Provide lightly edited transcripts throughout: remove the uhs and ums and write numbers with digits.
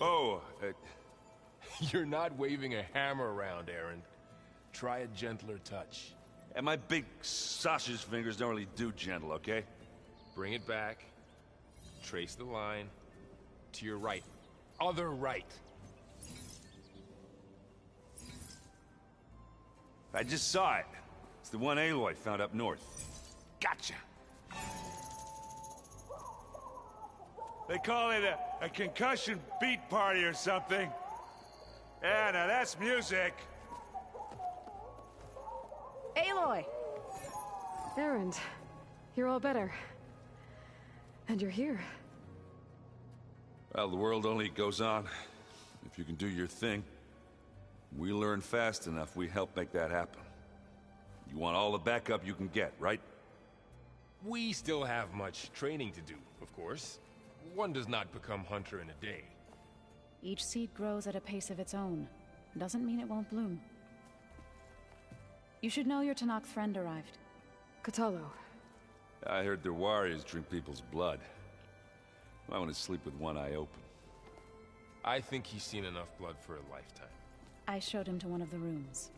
Oh, You're not waving a hammer around, Aaron. Try a gentler touch. and my big sausage fingers don't really do gentle, okay? Bring it back. Trace the line. To your right. Other right. I just saw it. It's the one Aloy found up north. Gotcha! They call it a concussion beat party or something. Yeah, now that's music. Aloy! Aaron, you're all better. And you're here. Well, the world only goes on if you can do your thing. We learn fast enough, we help make that happen. You want all the backup you can get, right? We still have much training to do, of course. One does not become hunter in a day. Each seed grows at a pace of its own. Doesn't mean it won't bloom. You should know your Tanakh friend arrived. Kotallo. I heard their warriors drink people's blood. I want to sleep with one eye open. I think he's seen enough blood for a lifetime. I showed him to one of the rooms.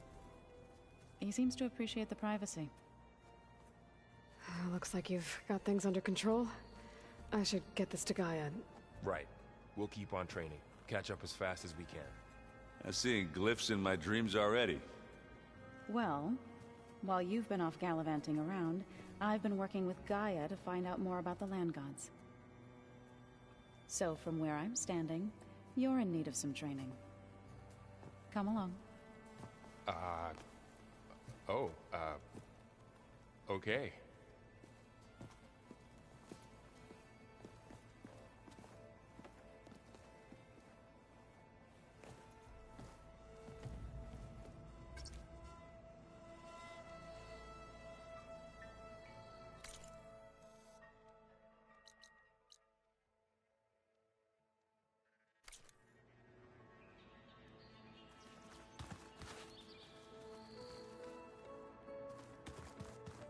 He seems to appreciate the privacy. Looks like you've got things under control. I should get this to Gaia. Right. We'll keep on training. Catch up as fast as we can. I'm seeing glyphs in my dreams already. Well, while you've been off gallivanting around, I've been working with Gaia to find out more about the land gods. So from where I'm standing, you're in need of some training. Come along. Okay.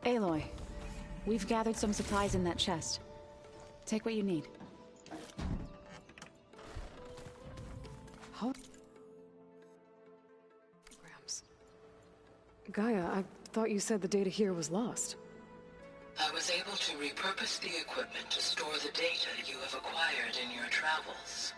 Aloy, we've gathered some supplies in that chest. Take what you need. Holograms. Gaia, I thought you said the data here was lost. I was able to repurpose the equipment to store the data you have acquired in your travels.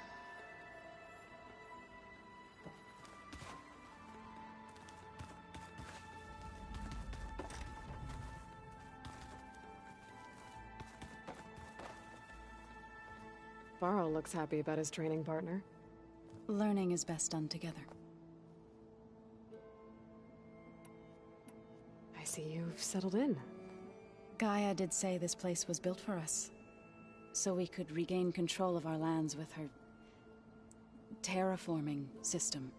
Varl looks happy about his training partner. Learning is best done together. I see you've settled in. Gaia did say this place was built for us, so we could regain control of our lands with her terraforming system.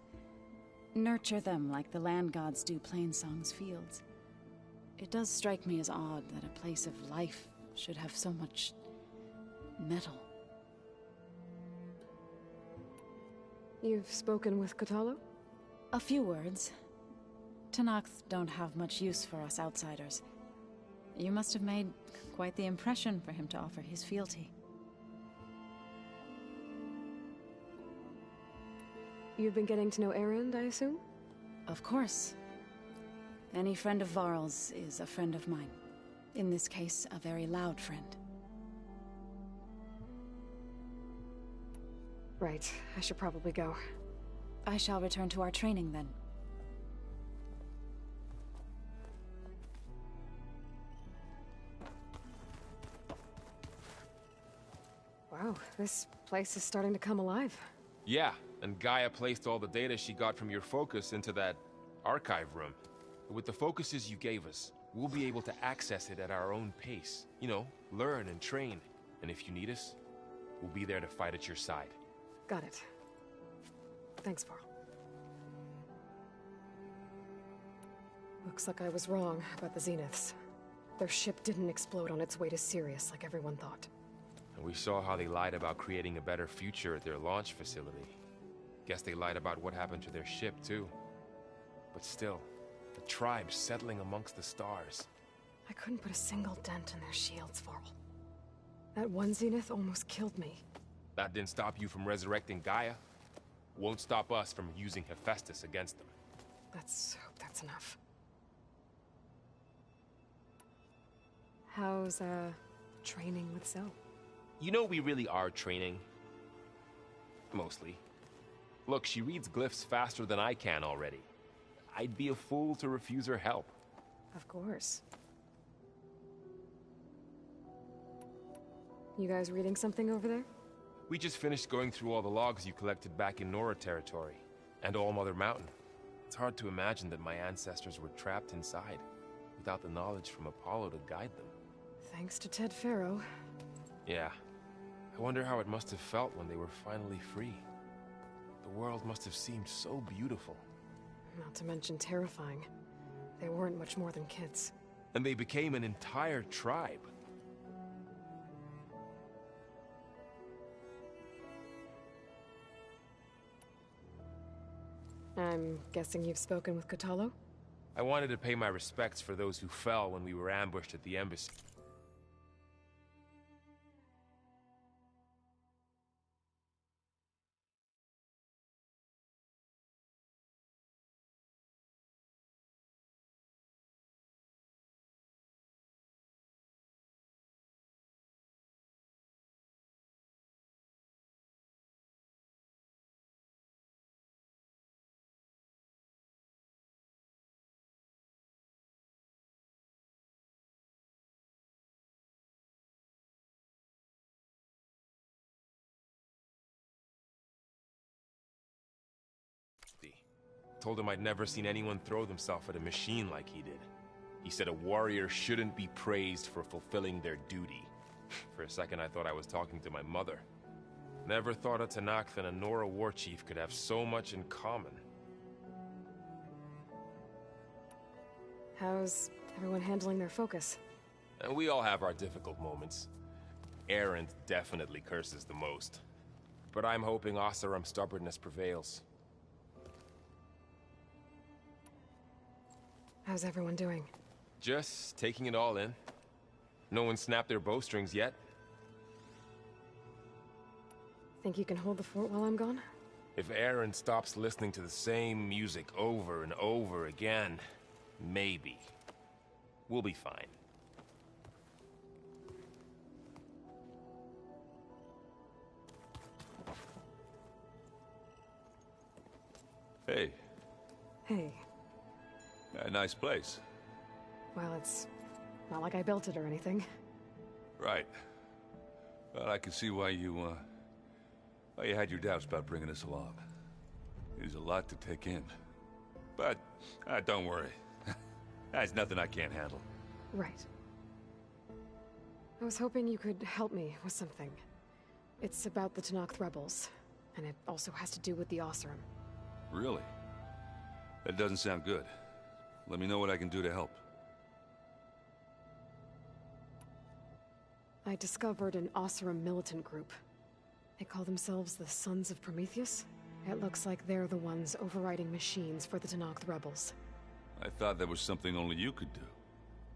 Nurture them like the land gods do Plainsong's fields. It does strike me as odd that a place of life should have so much metal. You've spoken with Kotallo? A few words. Tanakh don't have much use for us outsiders. You must have made quite the impression for him to offer his fealty. You've been getting to know Erend, I assume? Of course. Any friend of Varl's is a friend of mine. In this case, a very loud friend. Right, I should probably go. I shall return to our training then. Wow, this place is starting to come alive. Yeah, and Gaia placed all the data she got from your focus into that archive room. With the focuses you gave us, we'll be able to access it at our own pace. You know, learn and train. And if you need us, we'll be there to fight at your side. Got it. Thanks, Varl. Looks like I was wrong about the Zeniths. Their ship didn't explode on its way to Sirius like everyone thought. And we saw how they lied about creating a better future at their launch facility. Guess they lied about what happened to their ship, too. But still, the tribe settling amongst the stars. I couldn't put a single dent in their shields, Varl. That one Zenith almost killed me. That didn't stop you from resurrecting Gaia. Won't stop us from using Hephaestus against them. Let's hope that's enough. How's, training with Zoe? You know we really are training. Mostly. Look, she reads glyphs faster than I can already. I'd be a fool to refuse her help. Of course. You guys reading something over there? We just finished going through all the logs you collected back in Nora territory, and All Mother Mountain. It's hard to imagine that my ancestors were trapped inside, without the knowledge from Apollo to guide them. Thanks to Ted Faro. Yeah. I wonder how it must have felt when they were finally free. The world must have seemed so beautiful. Not to mention terrifying. They weren't much more than kids. And they became an entire tribe. I'm guessing you've spoken with Kotallo? I wanted to pay my respects for those who fell when we were ambushed at the embassy. Told him I'd never seen anyone throw themselves at a machine like he did. He said a warrior shouldn't be praised for fulfilling their duty. For a second I thought I was talking to my mother. Never thought a Tenakth and a Nora war chief could have so much in common. How's everyone handling their focus? And we all have our difficult moments. Erend definitely curses the most. But I'm hoping Oseram's stubbornness prevails. How's everyone doing? Just taking it all in. No one snapped their bowstrings yet. Think you can hold the fort while I'm gone? If Erend stops listening to the same music over and over again, maybe. We'll be fine. Hey, Hey. a nice place. Well, it's not like I built it or anything. Right. Well, I can see why you had your doubts about bringing us along. It is a lot to take in. But, don't worry. That's nothing I can't handle. Right. I was hoping you could help me with something. It's about the Tenakth rebels, and it also has to do with the Oseram. Really? That doesn't sound good. Let me know what I can do to help. I discovered an Oseram militant group. They call themselves the Sons of Prometheus. It looks like they're the ones overriding machines for the Tenakth rebels. I thought that was something only you could do.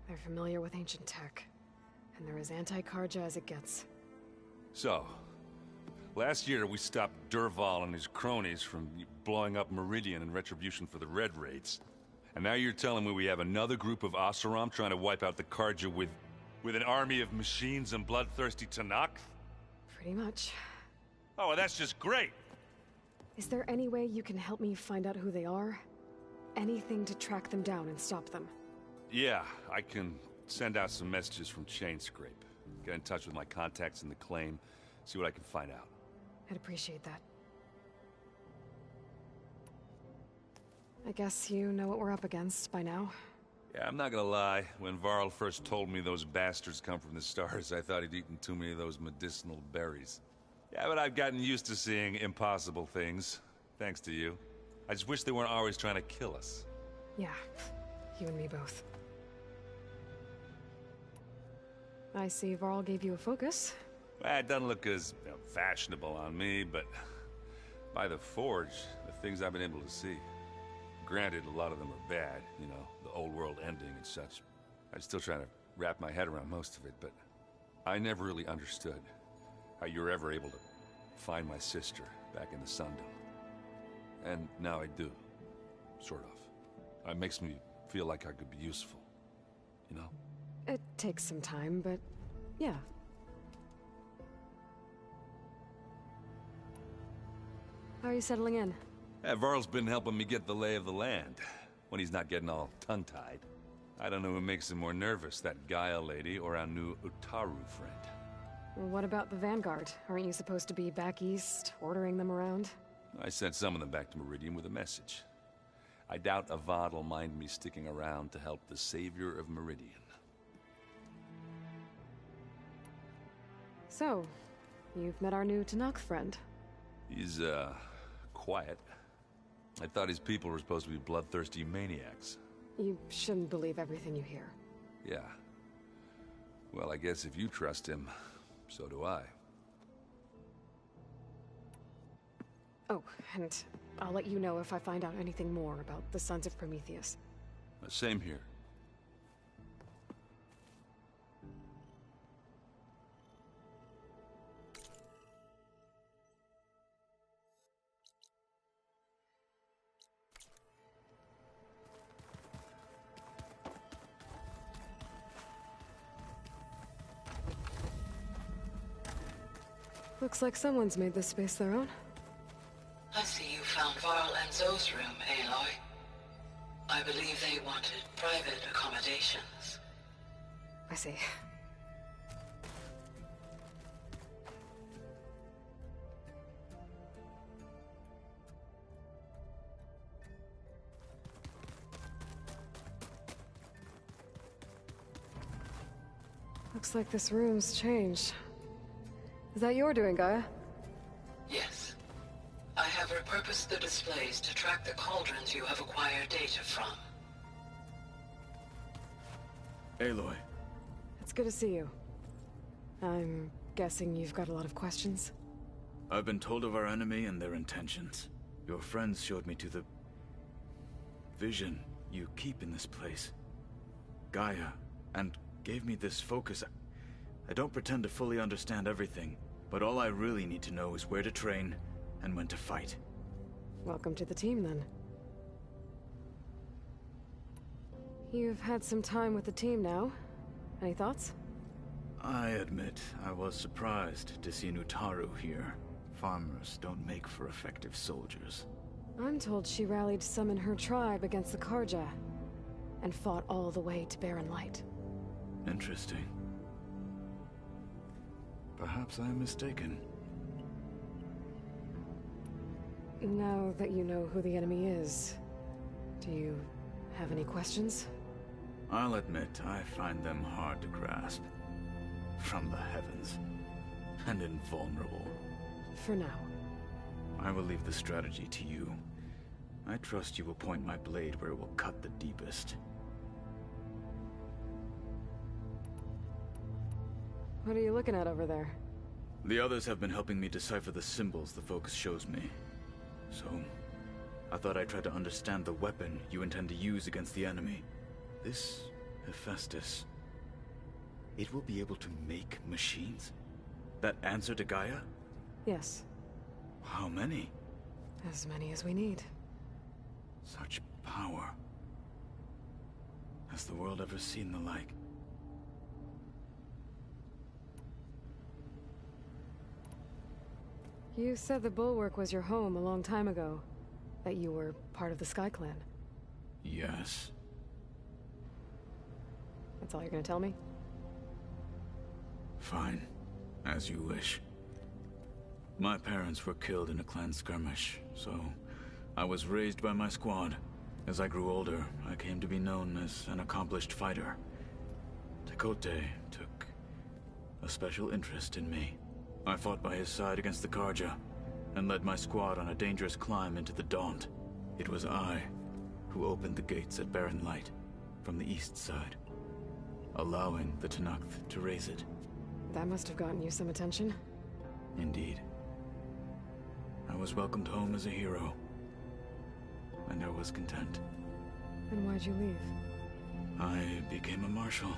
They're familiar with ancient tech, and they're as anti-Karja as it gets. So, last year we stopped Durval and his cronies from blowing up Meridian in retribution for the Red Raids. And now you're telling me we have another group of Oseram trying to wipe out the Karja with an army of machines and bloodthirsty Tenakth? Pretty much. Oh, well, that's just great! Is there any way you can help me find out who they are? Anything to track them down and stop them? Yeah, I can send out some messages from Chainscrape. Get in touch with my contacts in the claim, see what I can find out. I'd appreciate that. I guess you know what we're up against by now. Yeah, I'm not gonna lie. When Varl first told me those bastards come from the stars, I thought he'd eaten too many of those medicinal berries. Yeah, but I've gotten used to seeing impossible things, thanks to you. I just wish they weren't always trying to kill us. Yeah, you and me both. I see Varl gave you a focus. Well, it doesn't look as fashionable on me, but by the Forge, the things I've been able to see. Granted, a lot of them are bad, you know, the old world ending and such. I'm still trying to wrap my head around most of it, but I never really understood how you were ever able to find my sister back in the Sundom. And now I do. Sort of. It makes me feel like I could be useful. You know? It takes some time, but yeah. How are you settling in? Varl's been helping me get the lay of the land, when he's not getting all tongue-tied. I don't know who makes him more nervous, that Gaia lady or our new Utaru friend. Well, what about the Vanguard? Aren't you supposed to be back east, ordering them around? I sent some of them back to Meridian with a message. I doubt Avad will mind me sticking around to help the savior of Meridian. So, you've met our new Tanakh friend. He's, quiet. I thought his people were supposed to be bloodthirsty maniacs. You shouldn't believe everything you hear. Yeah. Well, I guess if you trust him, so do I. Oh, and I'll let you know if I find out anything more about the Sons of Prometheus. Same here. Looks like someone's made this space their own. I see you found Varl and Zoe's room, Aloy. I believe they wanted private accommodations. I see. Looks like this room's changed. Is that your doing, Gaia? Yes. I have repurposed the displays to track the cauldrons you have acquired data from. Aloy. It's good to see you. I'm guessing you've got a lot of questions? I've been told of our enemy and their intentions. Your friends showed me to the vision you keep in this place, Gaia, and gave me this focus. I don't pretend to fully understand everything, but all I really need to know is where to train and when to fight. Welcome to the team, then. You've had some time with the team now. Any thoughts? I admit, I was surprised to see Utaru here. Farmers don't make for effective soldiers. I'm told she rallied some in her tribe against the Karja, and fought all the way to Barren Light. Interesting. Perhaps I am mistaken. Now that you know who the enemy is, do you have any questions? I'll admit, I find them hard to grasp. From the heavens. And invulnerable. For now. I will leave the strategy to you. I trust you will point my blade where it will cut the deepest. What are you looking at over there? The others have been helping me decipher the symbols the focus shows me. So, I thought I'd try to understand the weapon you intend to use against the enemy. This Hephaestus, it will be able to make machines? That answer to Gaia? Yes. How many? As many as we need. Such power. Has the world ever seen the like? You said the Bulwark was your home a long time ago. That you were part of the Sky Clan. Yes. That's all you're gonna tell me? Fine. As you wish. My parents were killed in a clan skirmish, so I was raised by my squad. As I grew older, I came to be known as an accomplished fighter. Tekote took a special interest in me. I fought by his side against the Karja, and led my squad on a dangerous climb into the Daunt. It was I who opened the gates at Barren Light, from the east side, allowing the Tanakh to raise it. That must have gotten you some attention. Indeed. I was welcomed home as a hero, and I was content. Then why'd you leave? I became a marshal.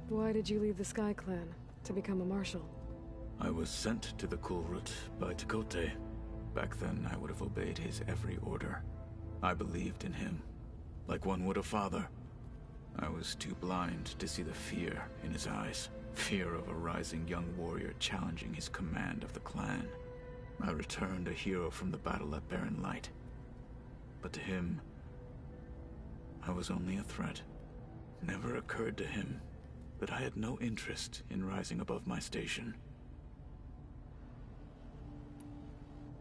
Why did you leave the Sky Clan? to become a marshal? I was sent to the Kulrut by Tekote. Back then, I would have obeyed his every order. I believed in him, like one would a father. I was too blind to see the fear in his eyes. Fear of a rising young warrior challenging his command of the clan. I returned a hero from the battle at Barren Light. But to him, I was only a threat. Never occurred to him that I had no interest in rising above my station.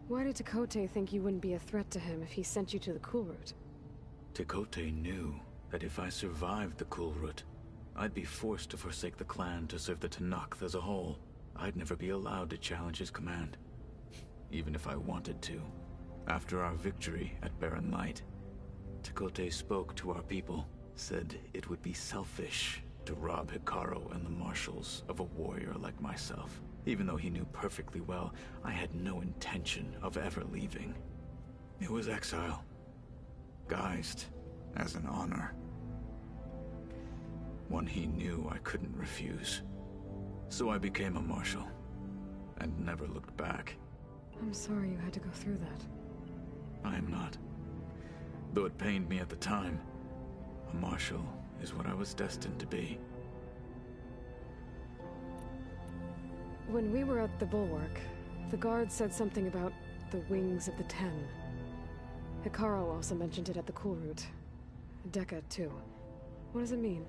Why did Tekote think you wouldn't be a threat to him if he sent you to the Kulrut? Tekote knew that if I survived the Kulrut, I'd be forced to forsake the clan to serve the Tenakth as a whole. I'd never be allowed to challenge his command, even if I wanted to. After our victory at Barren Light, Tekote spoke to our people, said it would be selfish to rob Hikaru and the marshals of a warrior like myself, even though he knew perfectly well I had no intention of ever leaving. It was exile, guised as an honor. One he knew I couldn't refuse. So I became a marshal, and never looked back. I'm sorry you had to go through that. I am not. Though it pained me at the time, a marshal is what I was destined to be. When we were at the Bulwark, the guard said something about the Wings of the Ten. Hikaru also mentioned it at the Kulrut. Dekka, too. What does it mean?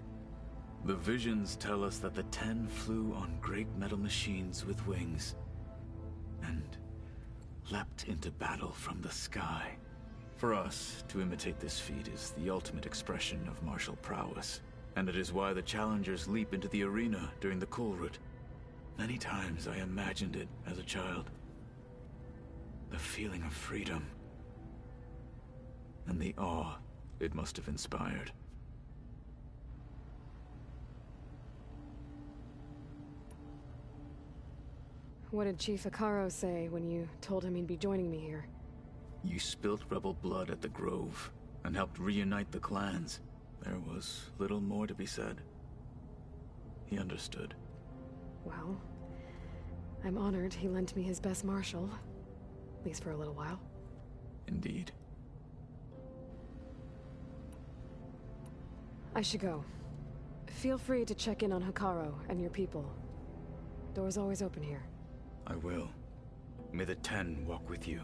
The visions tell us that the Ten flew on great metal machines with wings, and leapt into battle from the sky. For us, to imitate this feat is the ultimate expression of martial prowess, and it is why the challengers leap into the arena during the Kulrut. Many times I imagined it as a child. The feeling of freedom, and the awe it must have inspired. What did Chief Hikaru say when you told him he'd be joining me here? You spilt rebel blood at the Grove, and helped reunite the clans. There was little more to be said. He understood. Well, I'm honored he lent me his best marshal. At least for a little while. Indeed. I should go. Feel free to check in on Hikaru and your people. Door's always open here. I will. May the Ten walk with you.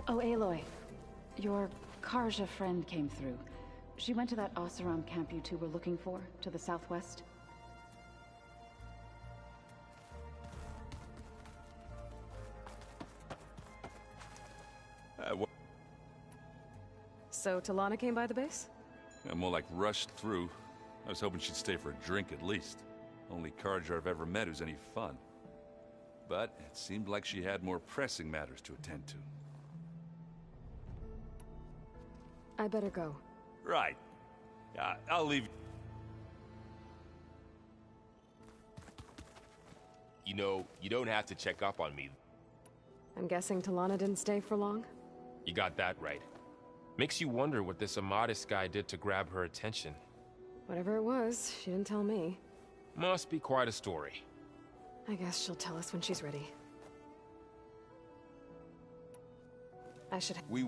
Oh, Aloy. Your Karja friend came through. She went to that Oseram camp you two were looking for, to the southwest. So, Talana came by the base? More like rushed through. I was hoping she'd stay for a drink at least. Only Karja I've ever met who's any fun. But it seemed like she had more pressing matters to attend to. I better go. Right. I'll leave. You know, you don't have to check up on me. I'm guessing Talana didn't stay for long? You got that right. Makes you wonder what this Amadis guy did to grab her attention. Whatever it was, she didn't tell me. Must be quite a story. I guess she'll tell us when she's ready. I should... We...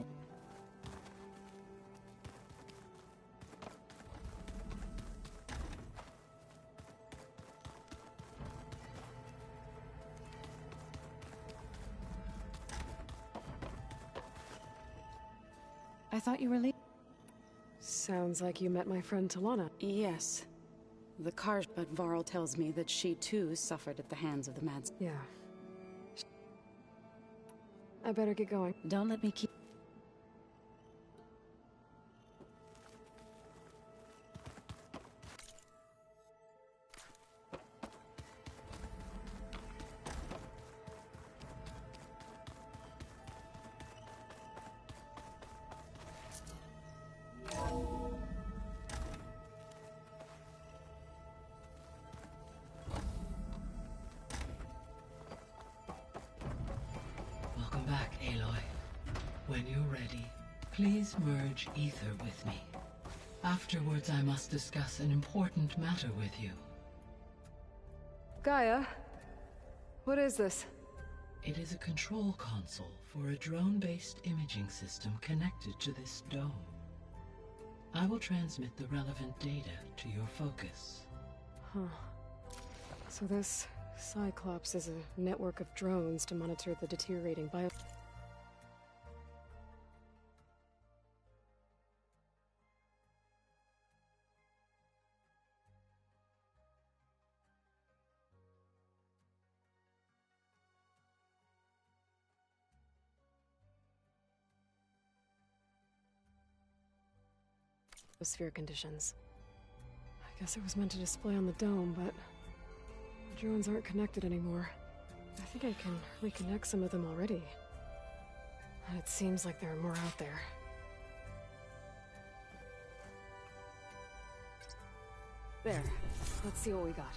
I thought you were leaving. Sounds like you met my friend Talana. Yes. The car, but Varl tells me that she too suffered at the hands of the Mads. Yeah. I better get going. Don't let me keep... Welcome back, Aloy. When you're ready, please merge ether with me. Afterwards, I must discuss an important matter with you. Gaia? What is this? It is a control console for a drone-based imaging system connected to this dome. I will transmit the relevant data to your focus. Huh. So this Cyclops is a network of drones to monitor the deteriorating bio... Sphere conditions. I guess it was meant to display on the dome, but the drones aren't connected anymore. I think I can reconnect some of them already. And it seems like there are more out there. There. Let's see what we got.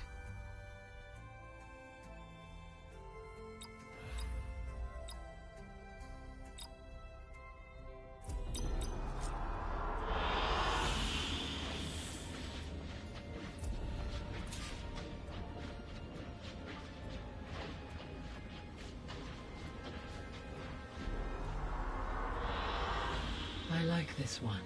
I like this one.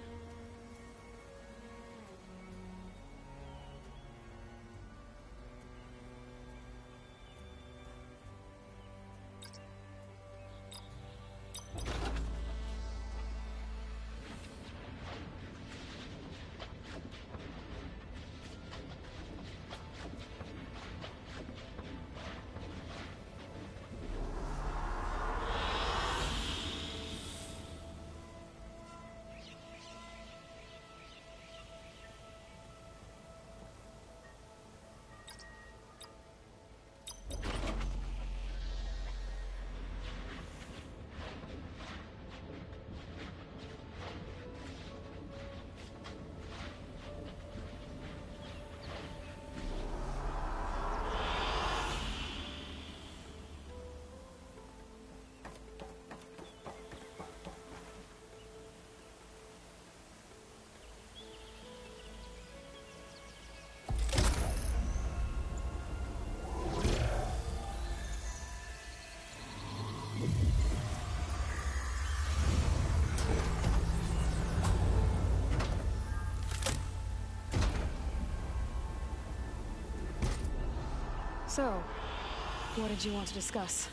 So, what did you want to discuss?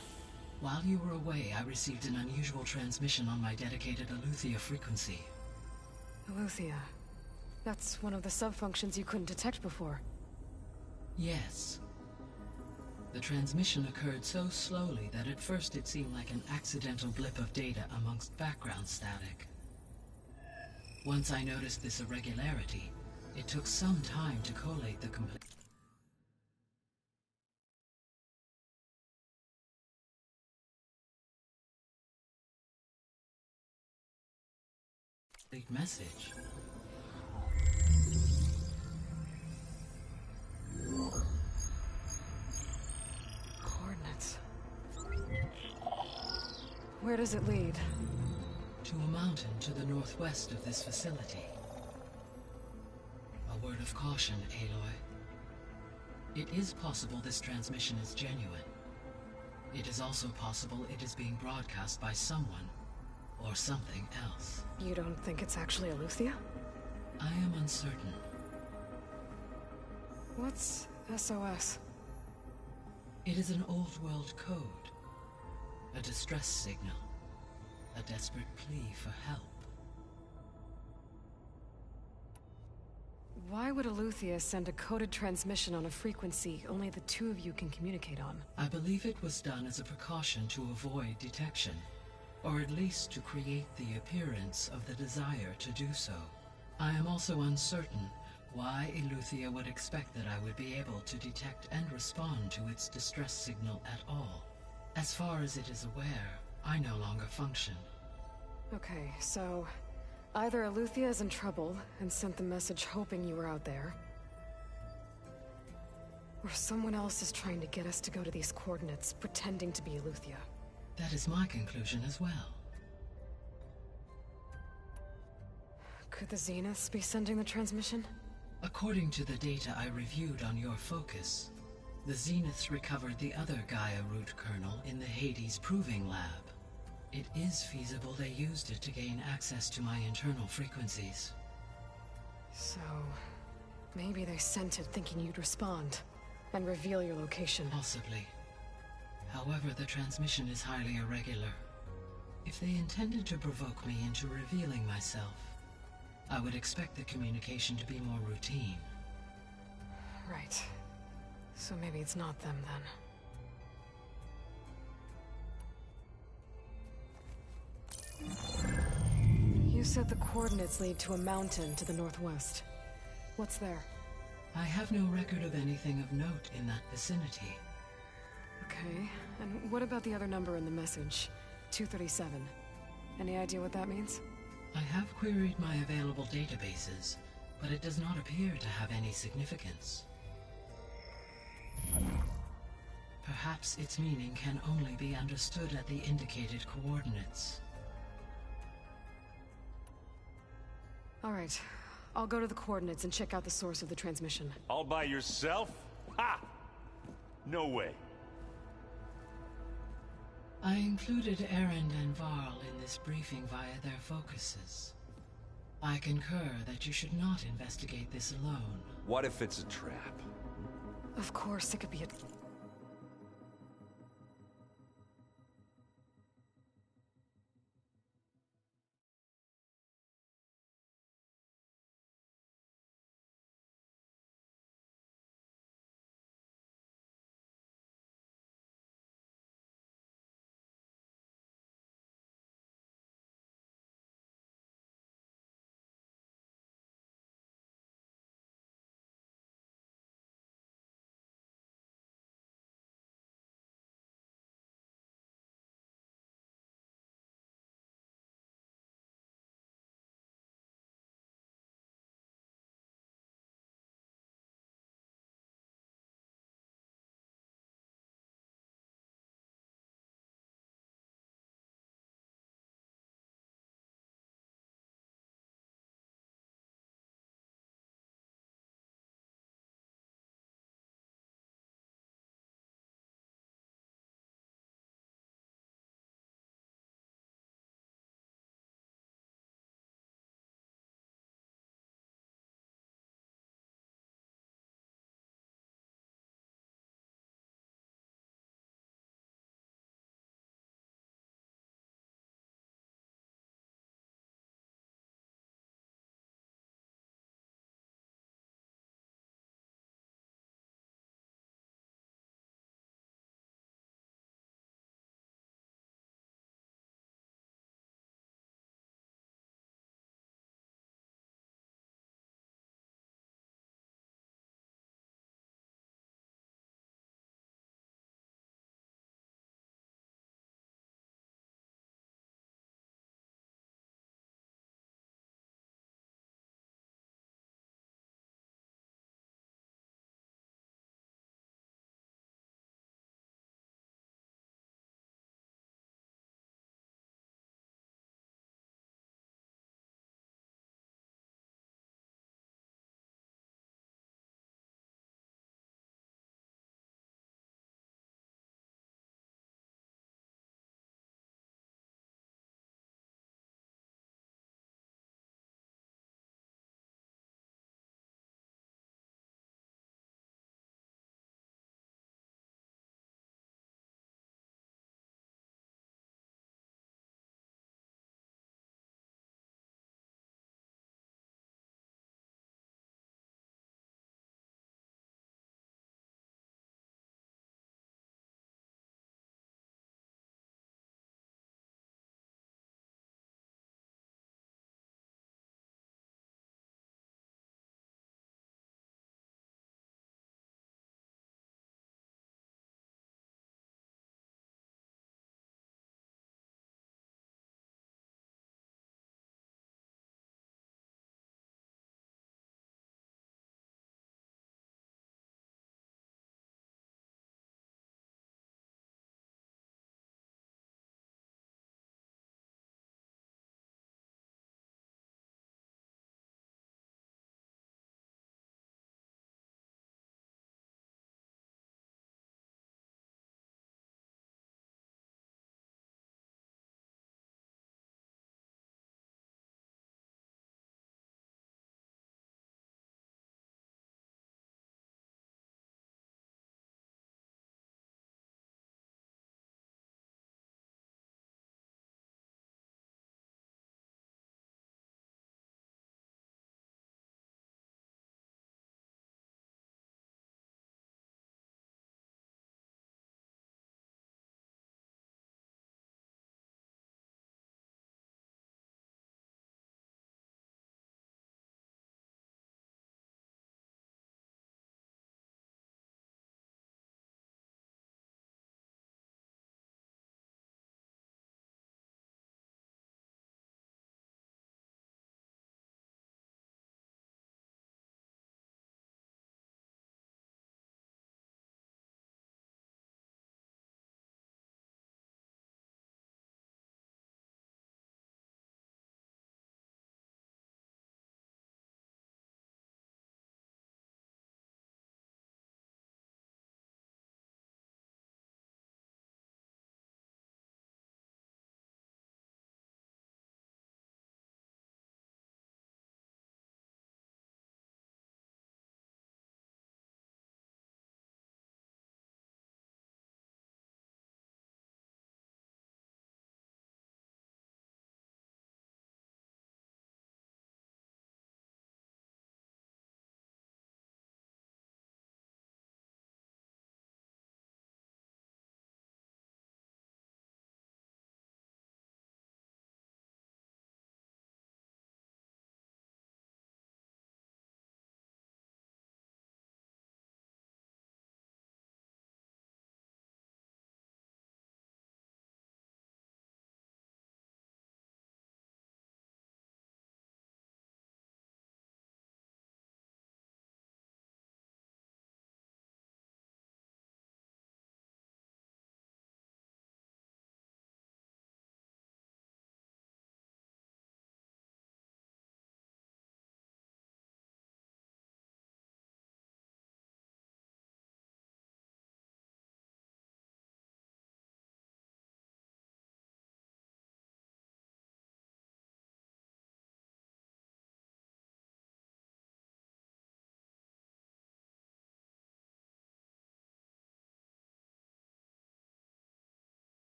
While you were away, I received an unusual transmission on my dedicated Aletheia frequency. Aletheia. That's one of the sub-functions you couldn't detect before. Yes. The transmission occurred so slowly that at first it seemed like an accidental blip of data amongst background static. Once I noticed this irregularity, it took some time to collate the complete message. Coordinates. Where does it lead? To a mountain to the northwest of this facility. A word of caution, Aloy. It is possible this transmission is genuine. It is also possible it is being broadcast by someone or something else. You don't think it's actually Aletheia? I am uncertain. What's SOS? It is an old world code. A distress signal. A desperate plea for help. Why would Eleuthia send a coded transmission on a frequency only the two of you can communicate on? I believe it was done as a precaution to avoid detection, or at least to create the appearance of the desire to do so. I am also uncertain why Eleuthia would expect that I would be able to detect and respond to its distress signal at all. As far as it is aware, I no longer function. Okay, so either Eleuthia is in trouble and sent the message hoping you were out there, or someone else is trying to get us to go to these coordinates, pretending to be Eleuthia. That is my conclusion as well. Could the Zeniths be sending the transmission? According to the data I reviewed on your focus, the Zeniths recovered the other Gaia root kernel in the Hades Proving Lab. It is feasible they used it to gain access to my internal frequencies. So, maybe they sent it thinking you'd respond, and reveal your location. Possibly. However, the transmission is highly irregular. If they intended to provoke me into revealing myself, I would expect the communication to be more routine. Right. So maybe it's not them then. You said the coordinates lead to a mountain to the northwest. What's there? I have no record of anything of note in that vicinity. Okay, and what about the other number in the message? 237. Any idea what that means? I have queried my available databases, but it does not appear to have any significance. Perhaps its meaning can only be understood at the indicated coordinates. All right, I'll go to the coordinates and check out the source of the transmission. All by yourself? Ha! No way. I included Erend and Varl in this briefing via their focuses. I concur that you should not investigate this alone. What if it's a trap? Of course, it could be a...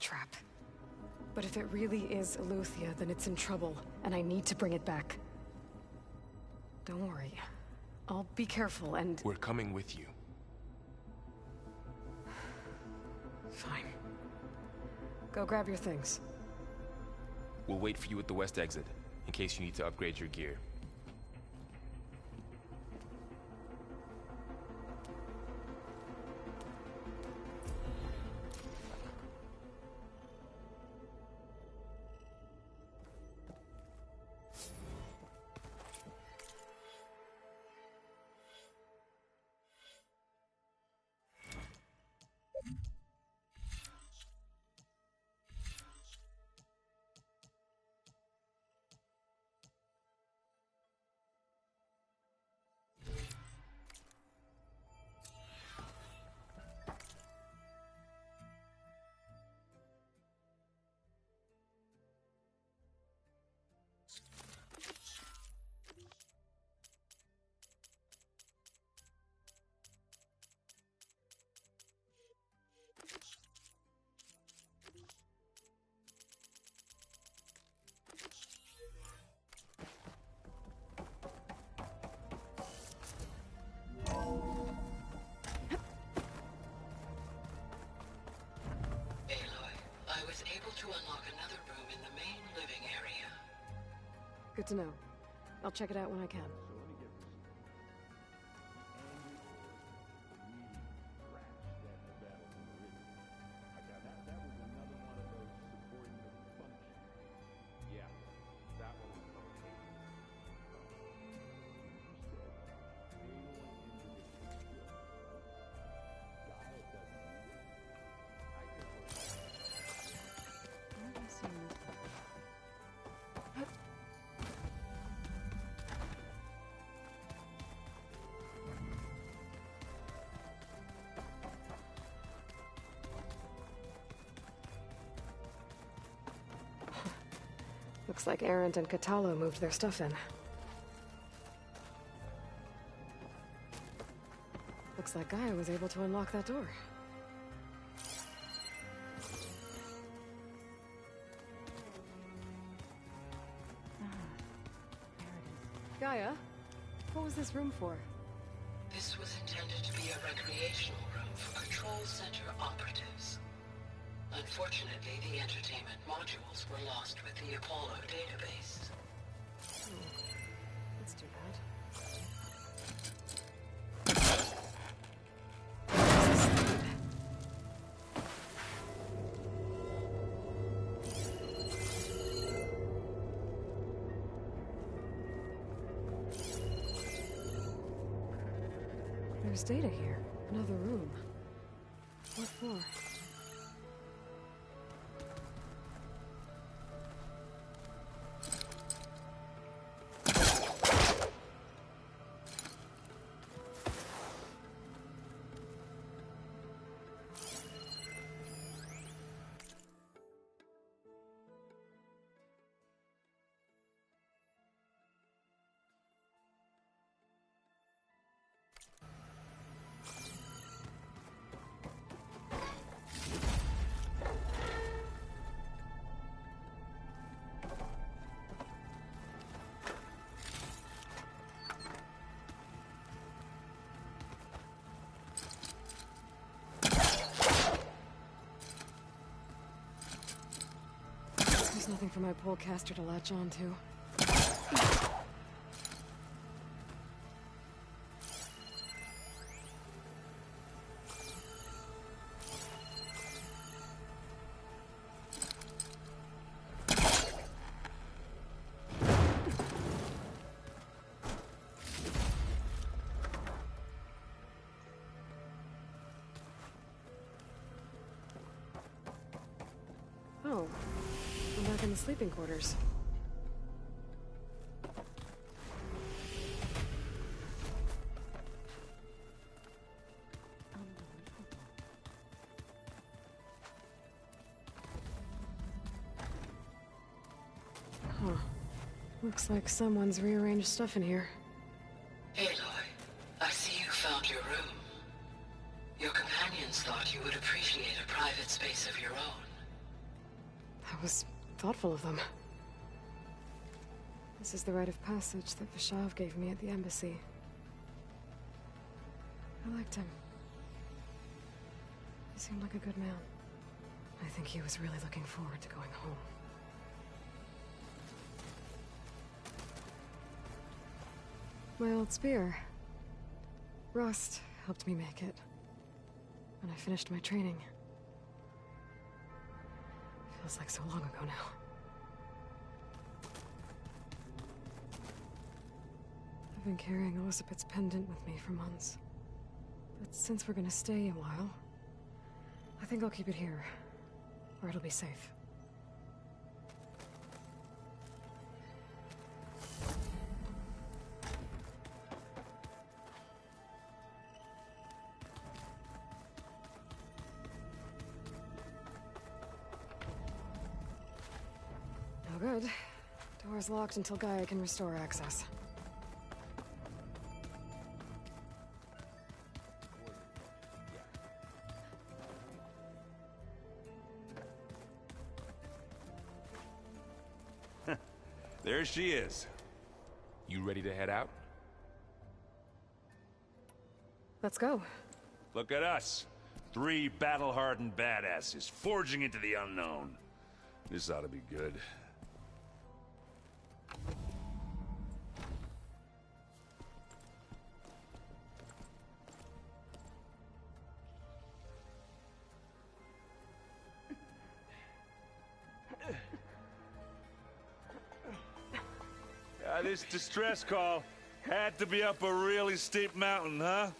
trap. But if it really is Eleuthia, then it's in trouble, and I need to bring it back. Don't worry. I'll be careful and... We're coming with you. Fine. Go grab your things. We'll wait for you at the west exit, in case you need to upgrade your gear. Good to know. I'll check it out when I can. Looks like Arendt and Catalo moved their stuff in. Looks like Gaia was able to unlock that door. Gaia, what was this room for? This was intended to be a recreational room for Control Center operatives. Unfortunately, the entertainment modules were lost with the Apollo database. That's too bad. There's data here. Another room. What for? There's nothing for my polecaster to latch onto. Oh, I'm back in the sleeping quarters. Huh. Looks like someone's rearranged stuff in here. Aloy, I see you found your room. Your companions thought you would appreciate a private space of your own. was thoughtful of them. This is the rite of passage that Vashav gave me at the embassy. I liked him. He seemed like a good man. I think he was really looking forward to going home. My old spear. Rust helped me make it. When I finished my training. Feels like so long ago now. I've been carrying Elizabeth's pendant with me for months. But since we're gonna stay a while, I think I'll keep it here, where it'll be safe. No good. Door's locked until Gaia can restore access. There she is. You ready to head out? Let's go. Look at us. 3 battle-hardened badasses forging into the unknown. This ought to be good. This distress call had to be up a really steep mountain, huh?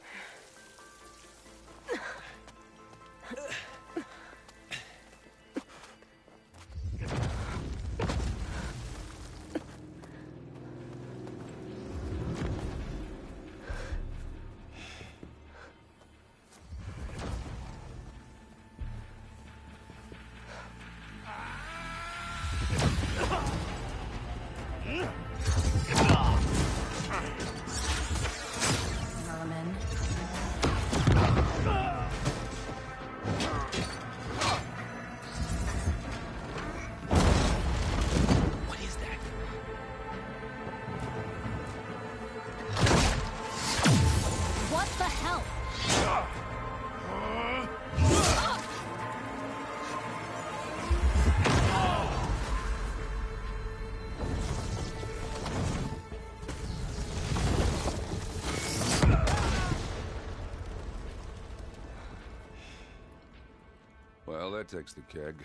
Well, that takes the keg.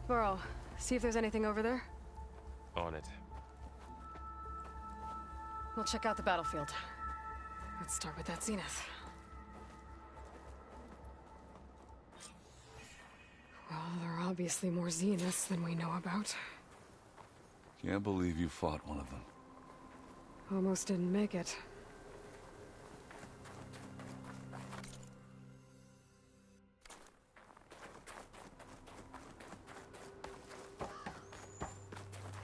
Burrow, see if there's anything over there. On it. We'll check out the battlefield. Let's start with that zenith. Well, there are obviously more zeniths than we know about. Can't believe you fought one of them. Almost didn't make it.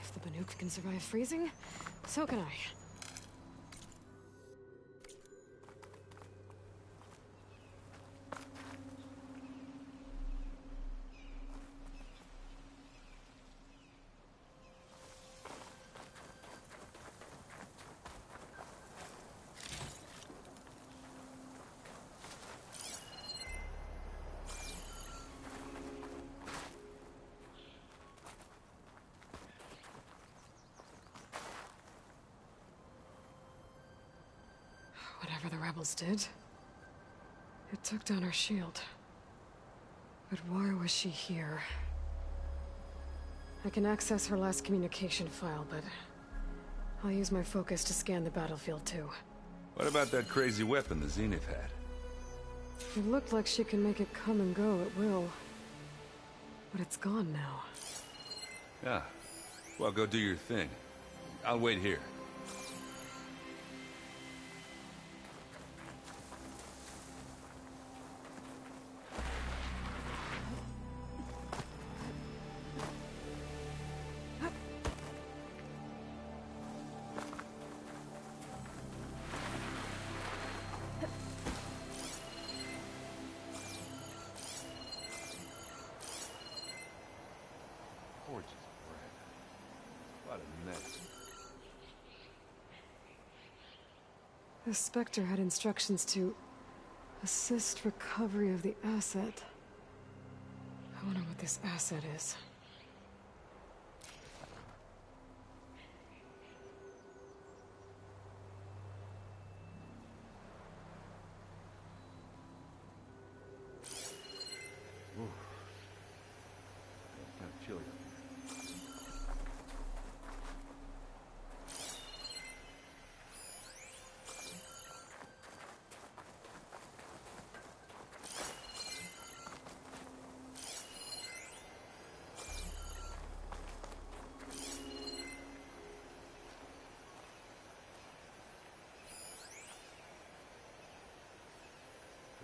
If the Banuk can survive freezing, so can I. Whatever the rebels did, it took down our shield. But why was she here? I can access her last communication file, but I'll use my focus to scan the battlefield too. What about that crazy weapon the Zenith had? It looked like she can make it come and go at will. But it's gone now. Yeah. Well, go do your thing. I'll wait here. The Spectre had instructions to assist recovery of the asset. I wonder what this asset is. Kind of chilly.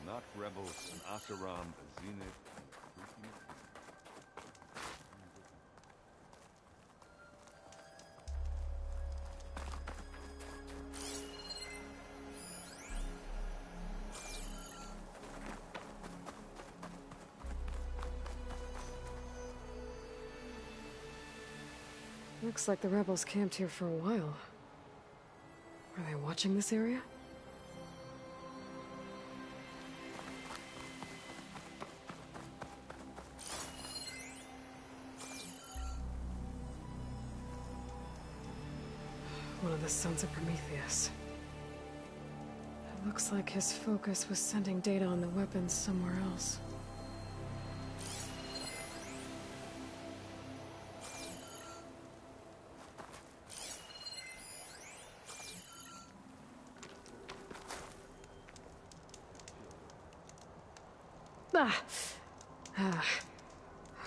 The Noct rebels, an Asaram, a Zenith. Looks like the rebels camped here for a while. Are they watching this area? One of the sons of Prometheus. It looks like his focus was sending data on the weapons somewhere else.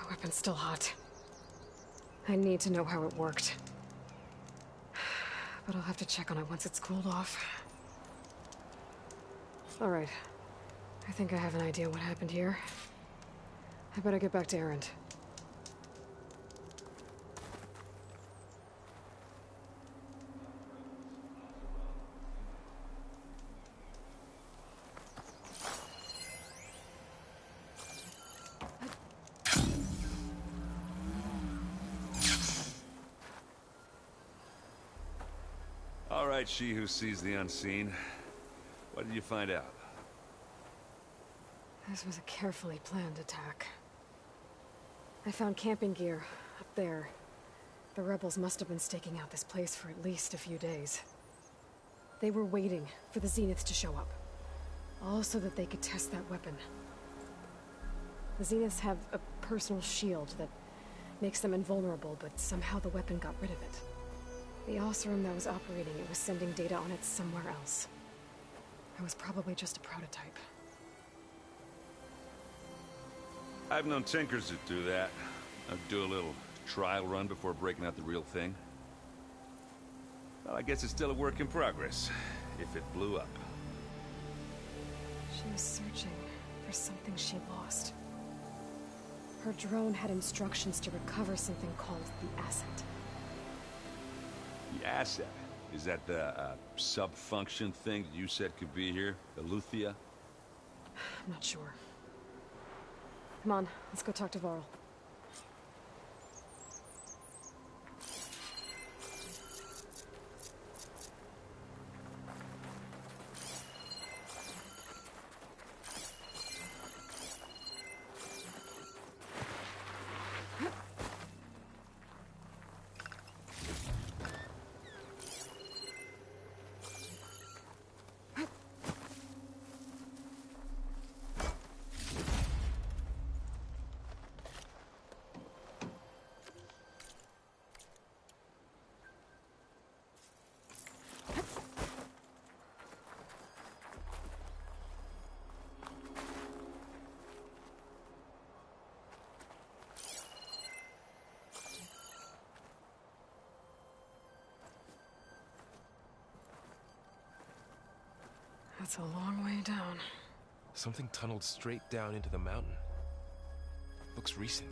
Weapon's still hot. I need to know how it worked. But I'll have to check on it once it's cooled off. Alright. I think I have an idea what happened here. I better get back to Erend. All right, she who sees the unseen. What did you find out? This was a carefully planned attack. I found camping gear up there. The rebels must have been staking out this place for at least a few days. They were waiting for the Zeniths to show up. All so that they could test that weapon. The Zeniths have a personal shield that makes them invulnerable, but somehow the weapon got rid of it. The Oseram that was operating it was sending data on it somewhere else. It was probably just a prototype. I've known tinkers that do that. I'd do a little trial run before breaking out the real thing. Well, I guess it's still a work in progress, if it blew up. She was searching for something she lost. Her drone had instructions to recover something called the asset. The asset? Is that the sub-function thing that you said could be here? The Luthia? I'm not sure. Come on, let's go talk to Varl. That's a long way down. Something tunneled straight down into the mountain. Looks recent.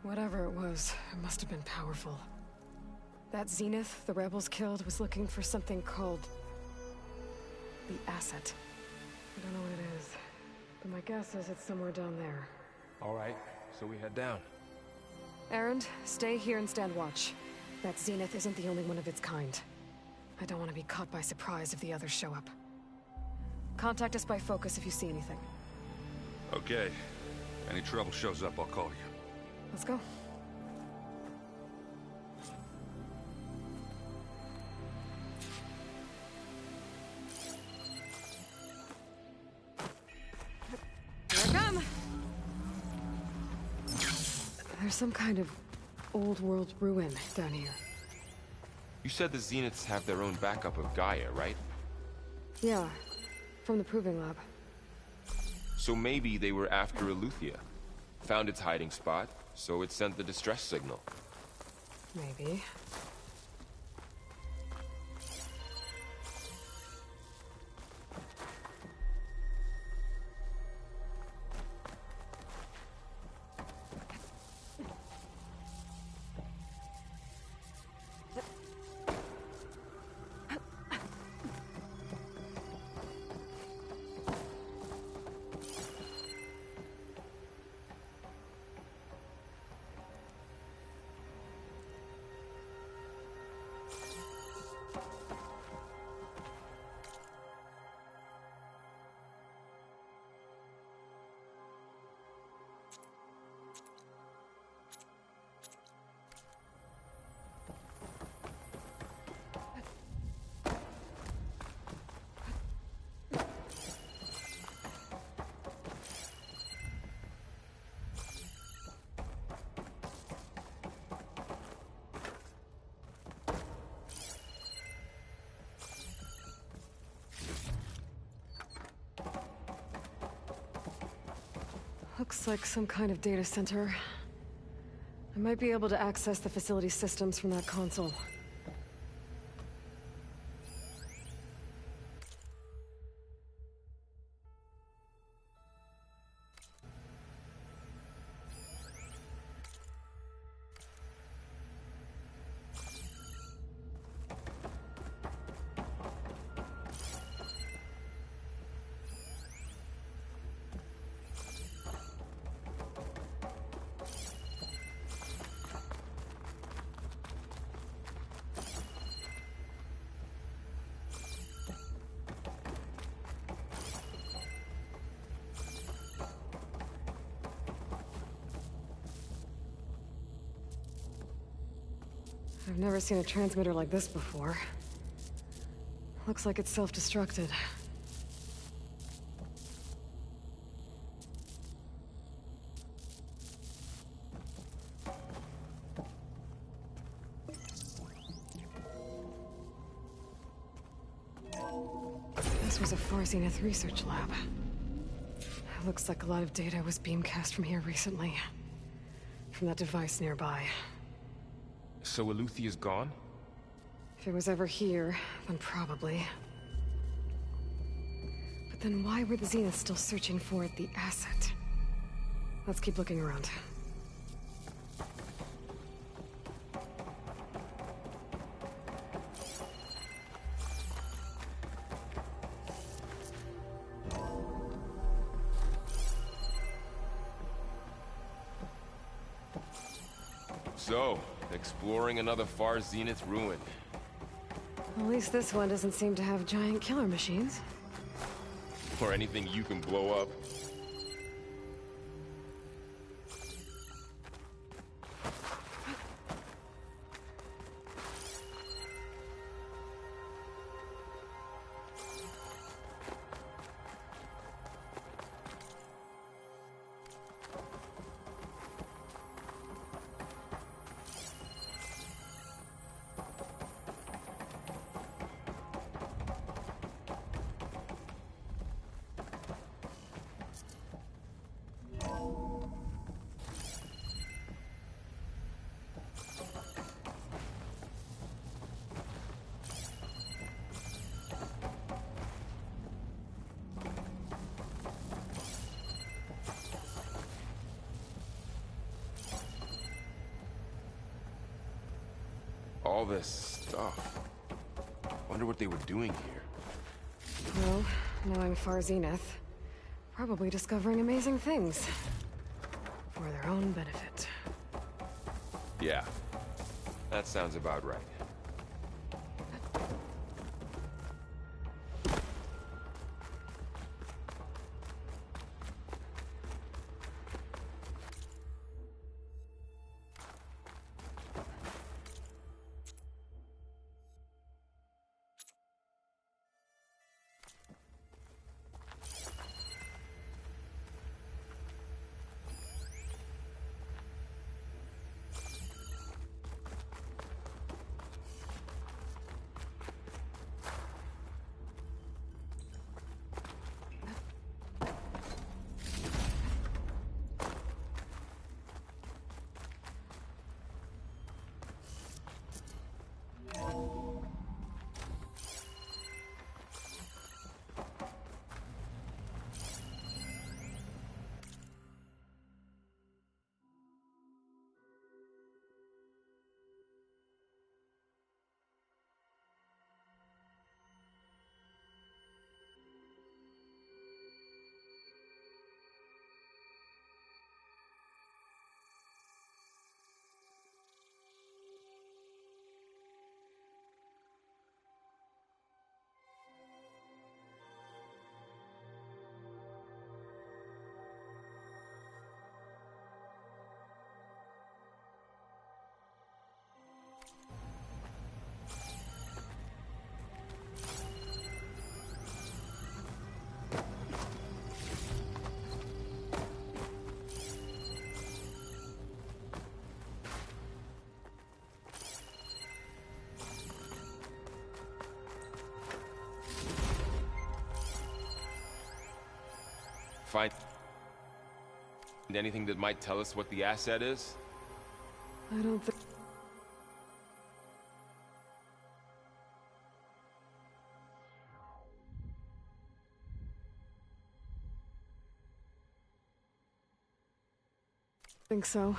Whatever it was, it must have been powerful. That Zenith the rebels killed was looking for something called the asset. I don't know what it is, but my guess is it's somewhere down there. All right, so we head down. Erend, stay here and stand watch. That Zenith isn't the only one of its kind. I don't want to be caught by surprise if the others show up. Contact us by focus if you see anything. Okay. Any trouble shows up, I'll call you. Let's go. Here I come! There's some kind of old-world ruin down here. You said the Zeniths have their own backup of Gaia, right? Yeah, from the Proving Lab. So maybe they were after Eleuthia. Found its hiding spot, so it sent the distress signal. Maybe. Looks like some kind of data center. I might be able to access the facility systems from that console. I've never seen a transmitter like this before. Looks like it's self-destructed. This was a Far Zenith research lab. Looks like a lot of data was beamcast from here recently. From that device nearby. So Eleuthia's gone? If it was ever here, then probably. But then why were the Zeniths still searching for the asset? Let's keep looking around. So, exploring another Far Zenith ruin. At least this one doesn't seem to have giant killer machines. Or anything you can blow up. All this stuff. Wonder what they were doing here. Well, knowing Far Zenith, probably discovering amazing things. For their own benefit. Yeah. That sounds about right. Find anything that might tell us what the asset is? I don't think so.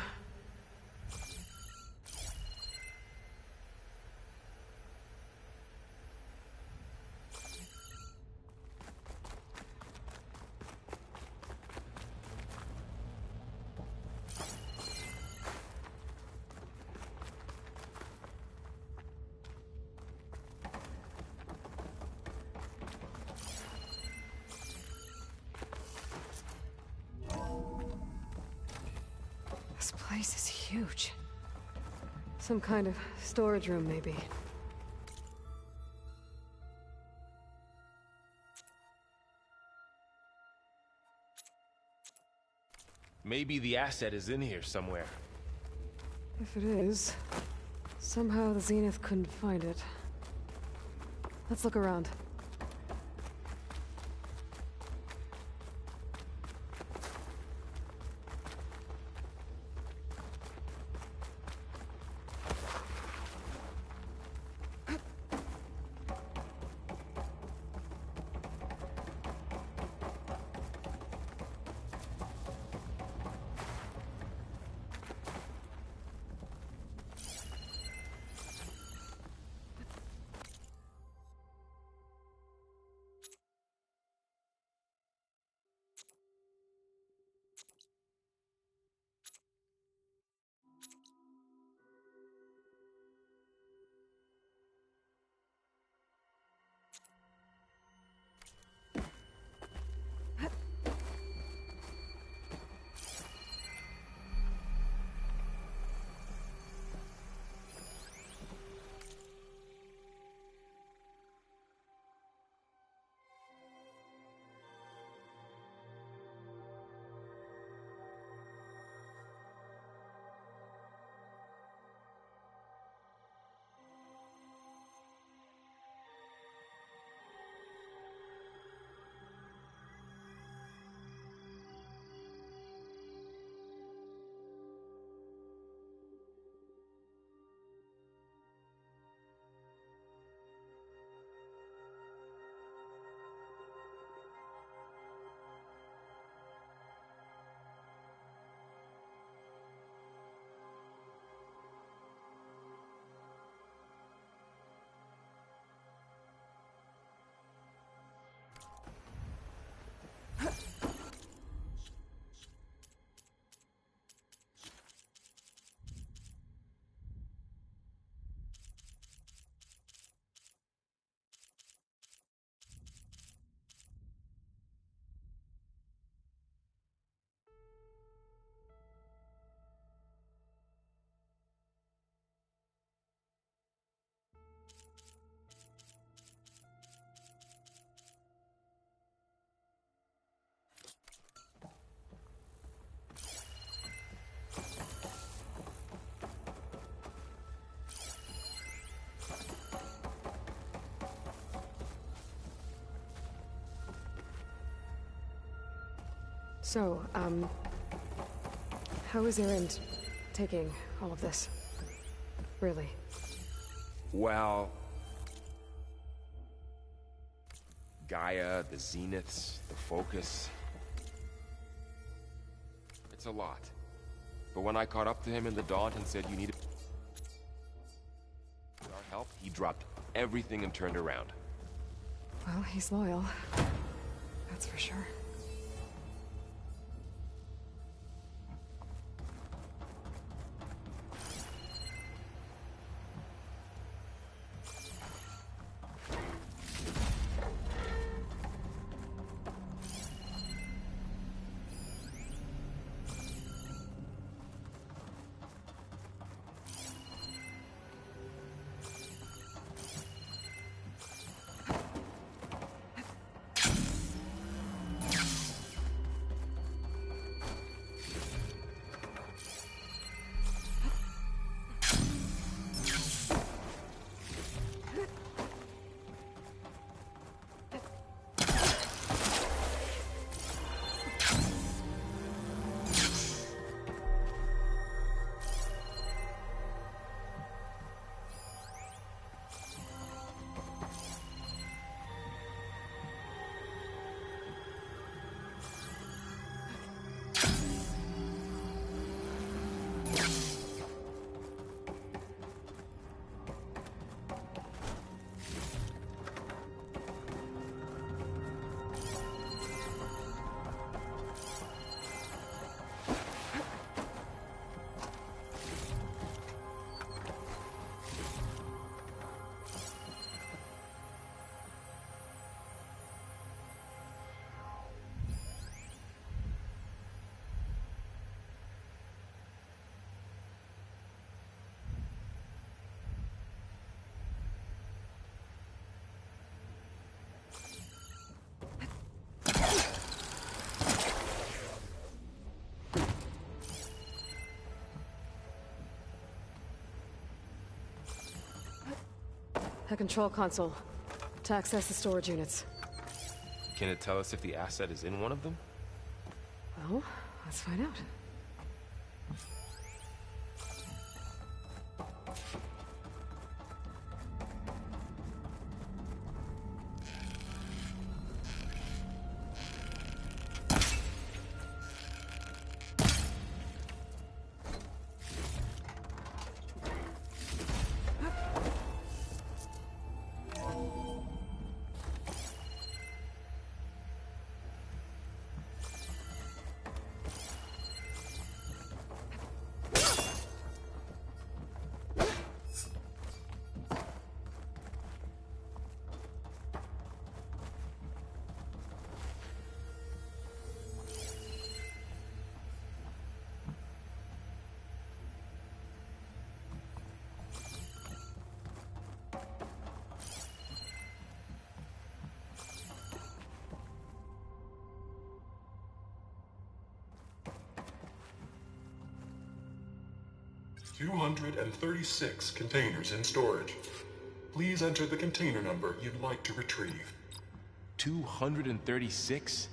This place is huge. Some kind of storage room, maybe. Maybe the asset is in here somewhere. If it is, somehow the Zenith couldn't find it. Let's look around. So, how is Erend taking all of this? Really? Well... Gaia, the Zeniths, the Focus... It's a lot. But when I caught up to him in the Daunt and said you needed our help, he dropped everything and turned around. Well, he's loyal. That's for sure. A control console. To access the storage units. Can it tell us if the asset is in one of them? Well, let's find out. $236 containers in storage. Please enter the container number you'd like to retrieve. 236?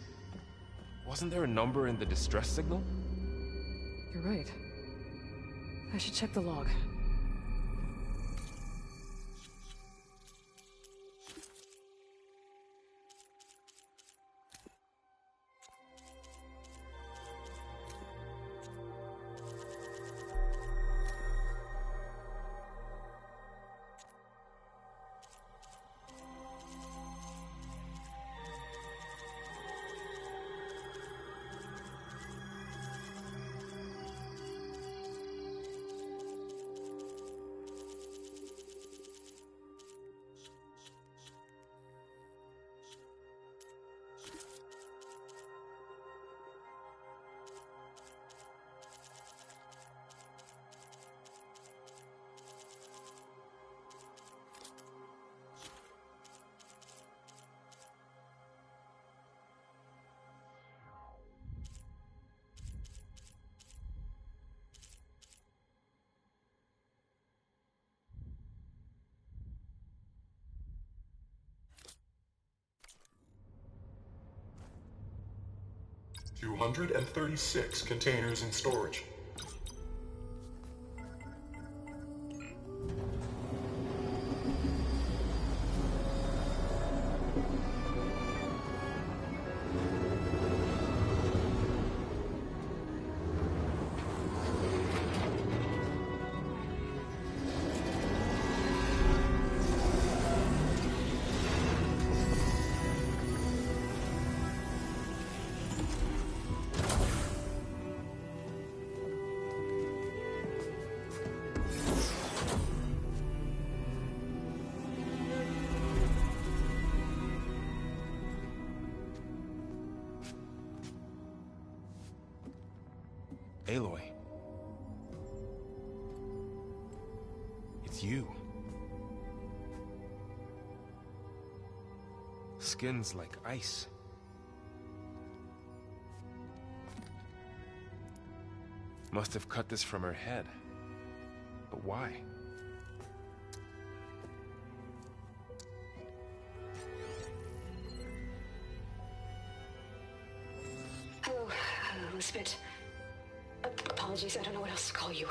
Wasn't there a number in the distress signal? You're right. I should check the log. $236 containers in storage. Aloy. It's you. Skin's like ice. Must have cut this from her head. But why? Hello, Elizabeth. Apologies, I don't know what else to call you.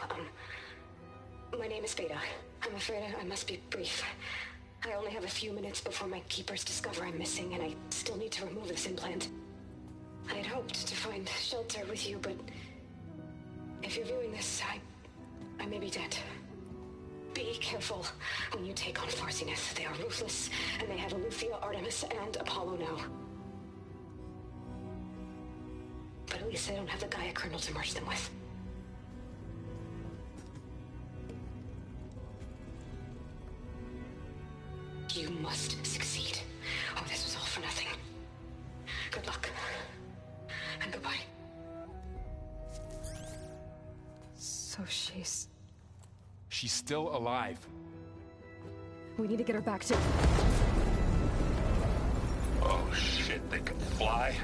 My name is Beta. I'm afraid I must be brief. I only have a few minutes before my keepers discover I'm missing, and I still need to remove this implant. I had hoped to find shelter with you, but if you're viewing this, I may be dead. Be careful when you take on Farsineth. They are ruthless, and they have Aletheia, Artemis, and Apollo now. But at least they don't have the Gaia kernel to merge them with. You must succeed, or this was all for nothing. Good luck. And goodbye. So she's... She's still alive. We need to get her back to... Oh shit, they can fly?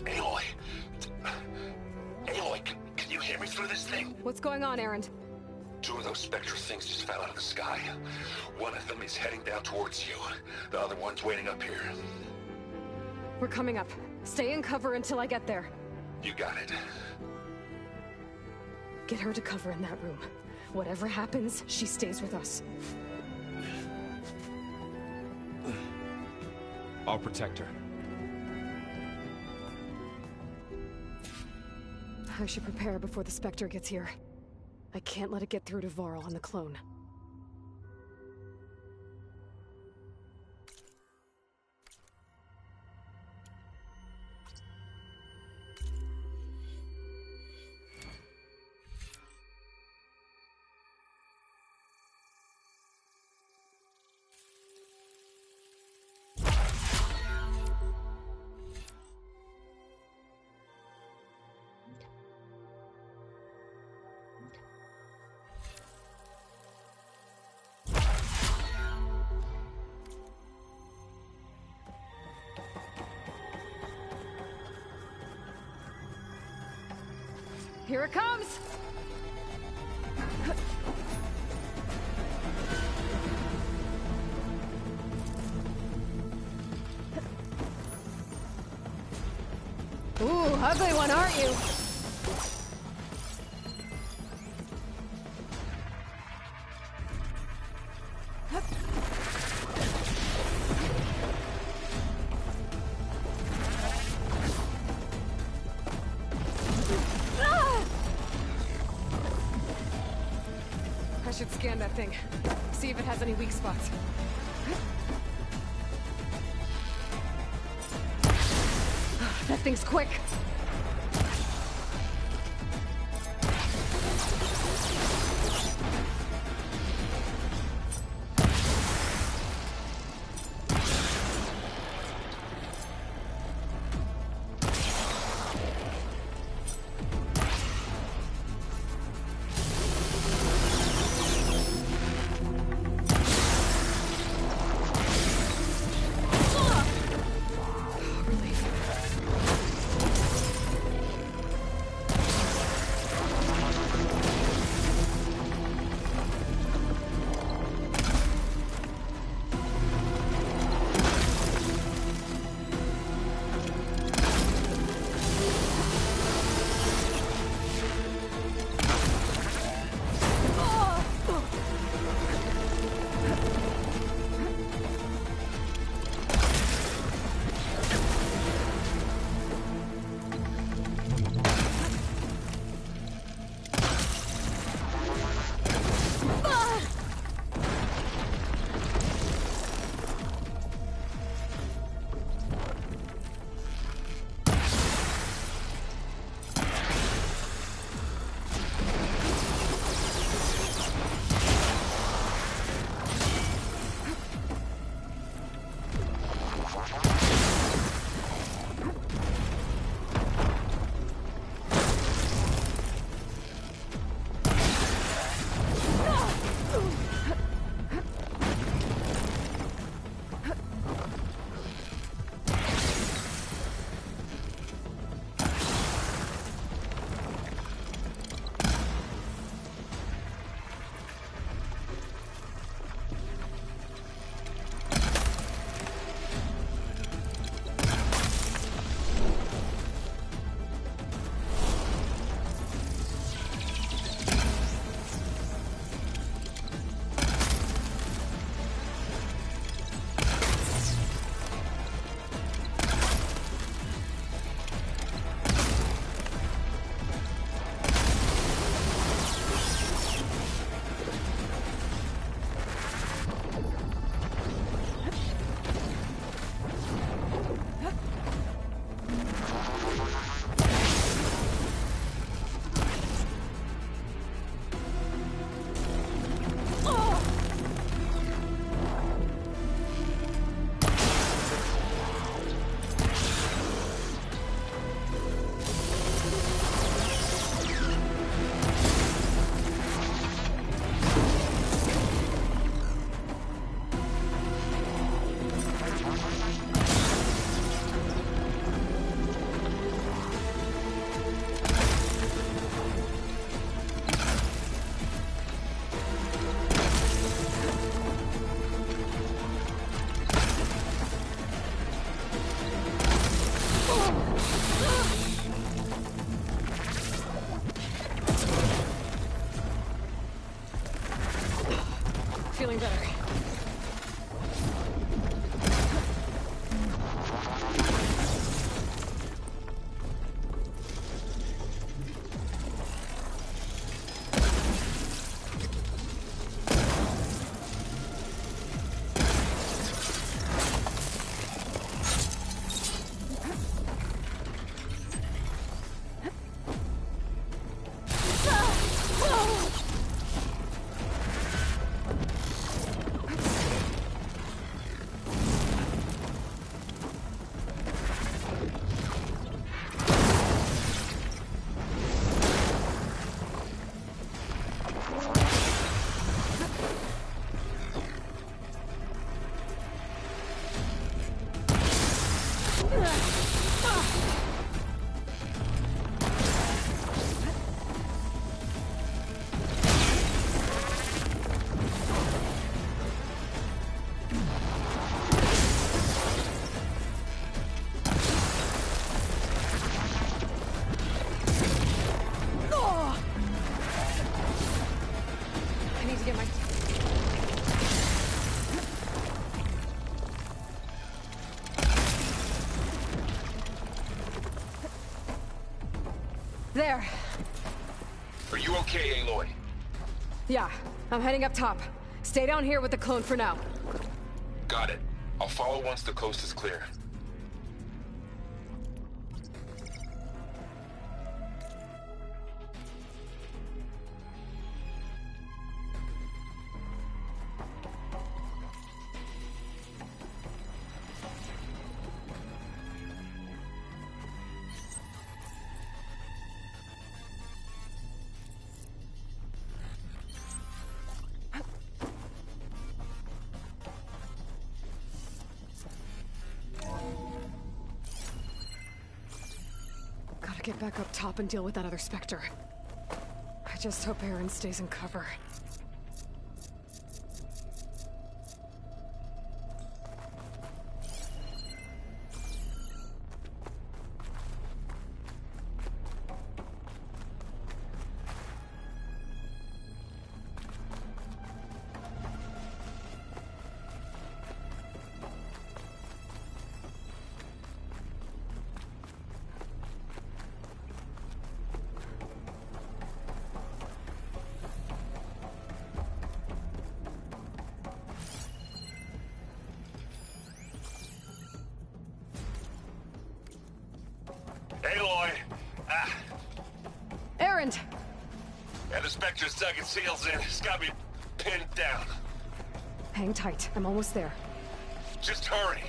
Aloy! Aloy, can you hear me through this thing? What's going on, Erend? Two of those spectral things just fell out of the sky. One of them is heading down towards you. The other one's waiting up here. We're coming up. Stay in cover until I get there. You got it. Get her to cover in that room. Whatever happens, she stays with us. I'll protect her. I should prepare before the Spectre gets here. I can't let it get through to Varl and the clone. Here it comes! Ooh, ugly one, aren't you? I should scan that thing. See if it has any weak spots. That thing's quick. There. Are you okay, Aloy? Yeah, I'm heading up top. Stay down here with the clone for now. Got it. I'll follow once the coast is clear. Gotta get back up top and deal with that other Spectre. I just hope Aaron stays in cover. Aloy! Aaron! Yeah, the Spectre's dug its heels in. It's got me pinned down. Hang tight. I'm almost there. Just hurry.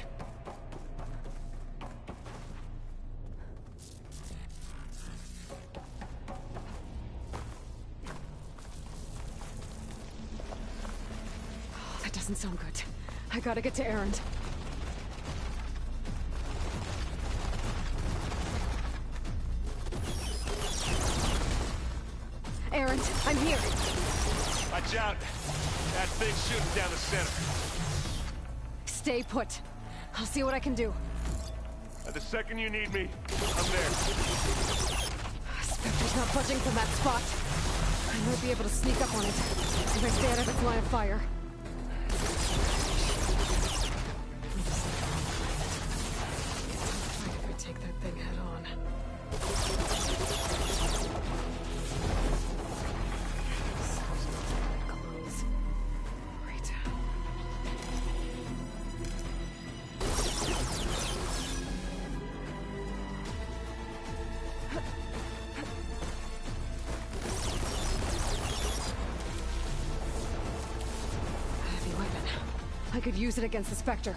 Oh, that doesn't sound good. I gotta get to Aaron. Aaron, I'm here. Watch out. That thing's shooting down the center. Stay put. I'll see what I can do. The second you need me, I'm there. Spectre's not budging from that spot. I might be able to sneak up on it if I stay out of its line of fire. If I take that thing head on. Close. Right. Heavy weapon. I could use it against the Spectre.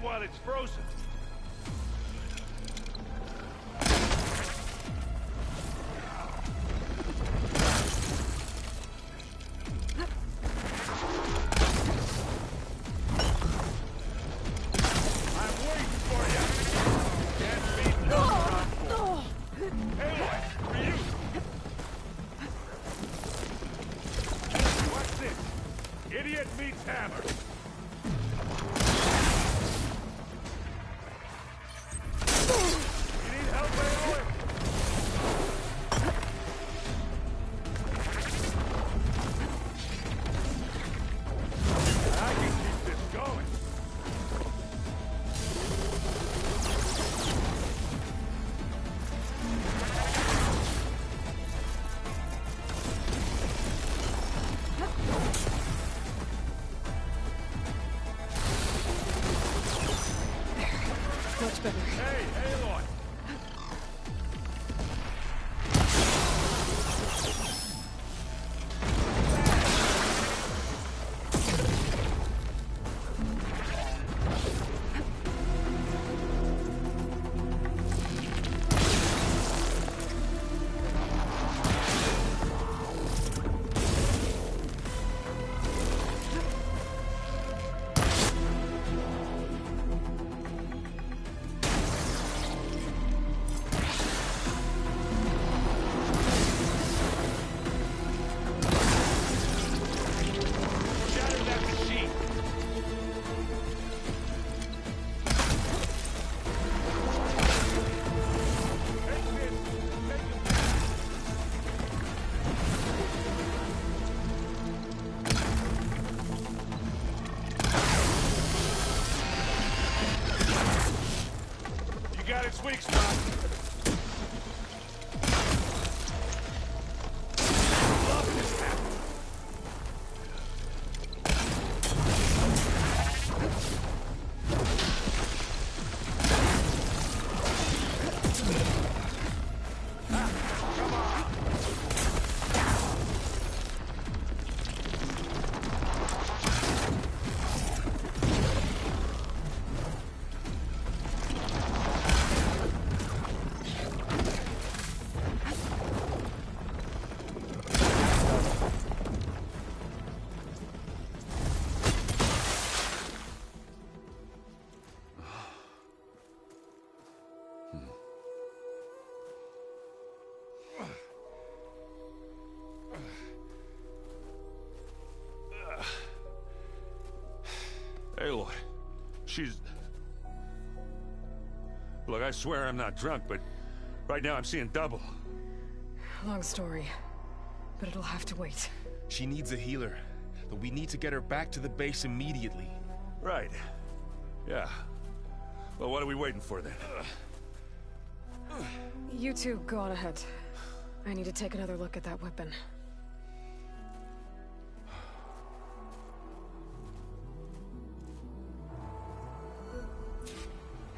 while it's frozen. Idiot meets hammer. You need help, Aloy? I can keep this going. Much better. Hey, Aloy! Got its weak spot. Love this map. Come on. Aloy, she's... Look, I swear I'm not drunk, but right now I'm seeing double. Long story, but it'll have to wait. She needs a healer, but we need to get her back to the base immediately. Right. Yeah. Well, what are we waiting for then? You two go on ahead. I need to take another look at that weapon.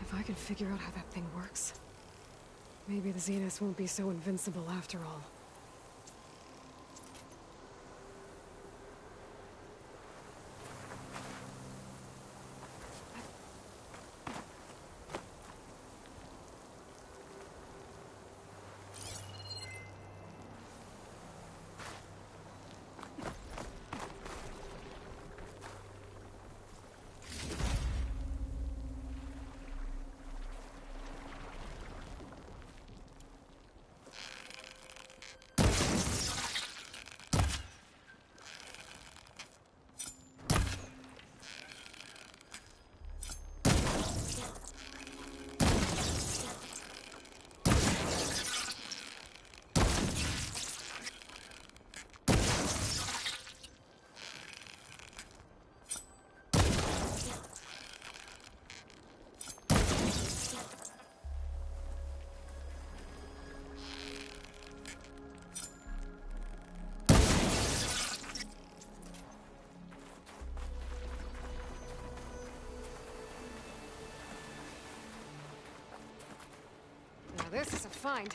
If I can figure out how that thing works, maybe the Zeniths won't be so invincible after all. Now this is a find.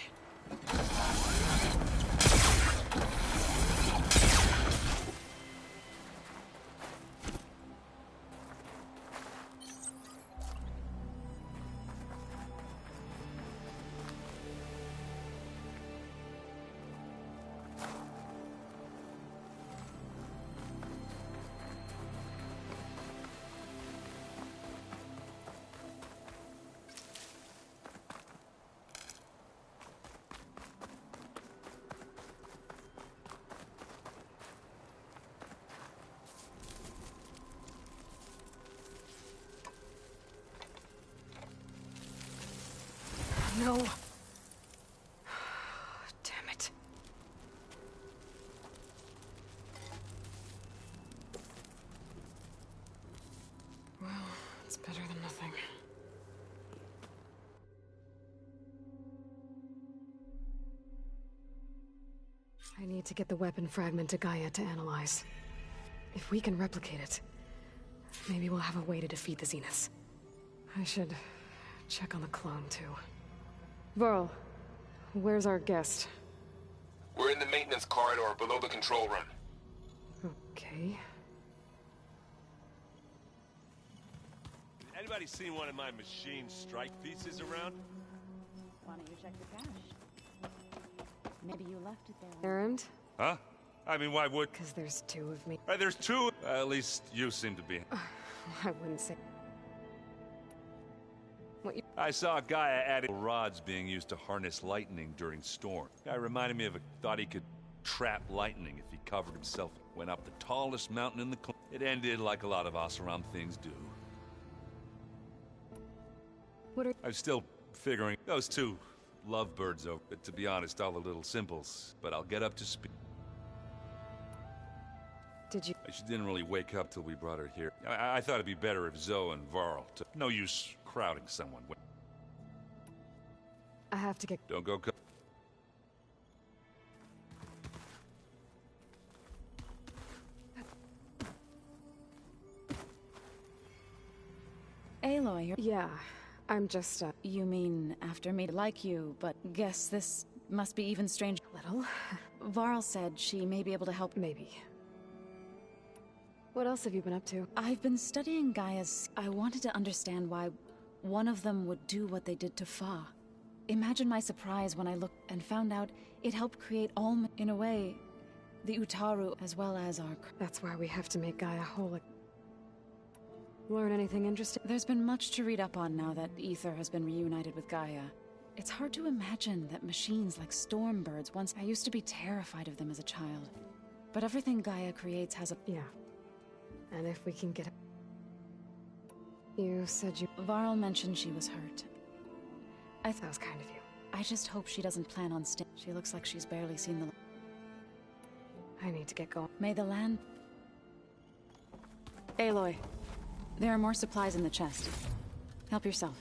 no. Damn it. Well, it's better than nothing. I need to get the weapon fragment to Gaia to analyze. If we can replicate it, maybe we'll have a way to defeat the Zeniths. I should check on the clone, too. Varl, where's our guest? We're in the maintenance corridor below the control room. Okay. Anybody seen one of my machine strike pieces around? Why don't you check the cache? Maybe you left it there. Errand? Huh? I mean, why would... Because there's two of me. There's two. At least you seem to be. I wouldn't say... What you... I saw a guy adding rods being used to harness lightning during storm. Guy reminded me of a... thought he could trap lightning if he covered himself. Went up the tallest mountain in the... It ended like a lot of Oseram things do. What are... I'm still figuring those two lovebirds over. But to be honest, all the little symbols. But I'll get up to speed. Did you... She didn't really wake up till we brought her here. I thought it'd be better if Zoe and Varl... No use crowding someone. I have to get... Don't go... Aloy, you're... Yeah, I'm just, You mean after me like you, but guess this must be even strange. Little? Varl said she may be able to help. Maybe. What else have you been up to? I've been studying Gaia's... I wanted to understand why one of them would do what they did to Fa. Imagine my surprise when I looked and found out it helped create all... In a way, the Utaru as well as our... That's why we have to make Gaia whole. Learn anything interesting? There's been much to read up on now that Ether has been reunited with Gaia. It's hard to imagine that machines like Stormbirds once... I used to be terrified of them as a child. But everything Gaia creates has a... Yeah. And if we can get... You said you... Varl mentioned she was hurt. That was kind of you. I just hope she doesn't plan on staying. She looks like she's barely seen the... I need to get going. May the land... Aloy. There are more supplies in the chest. Help yourself.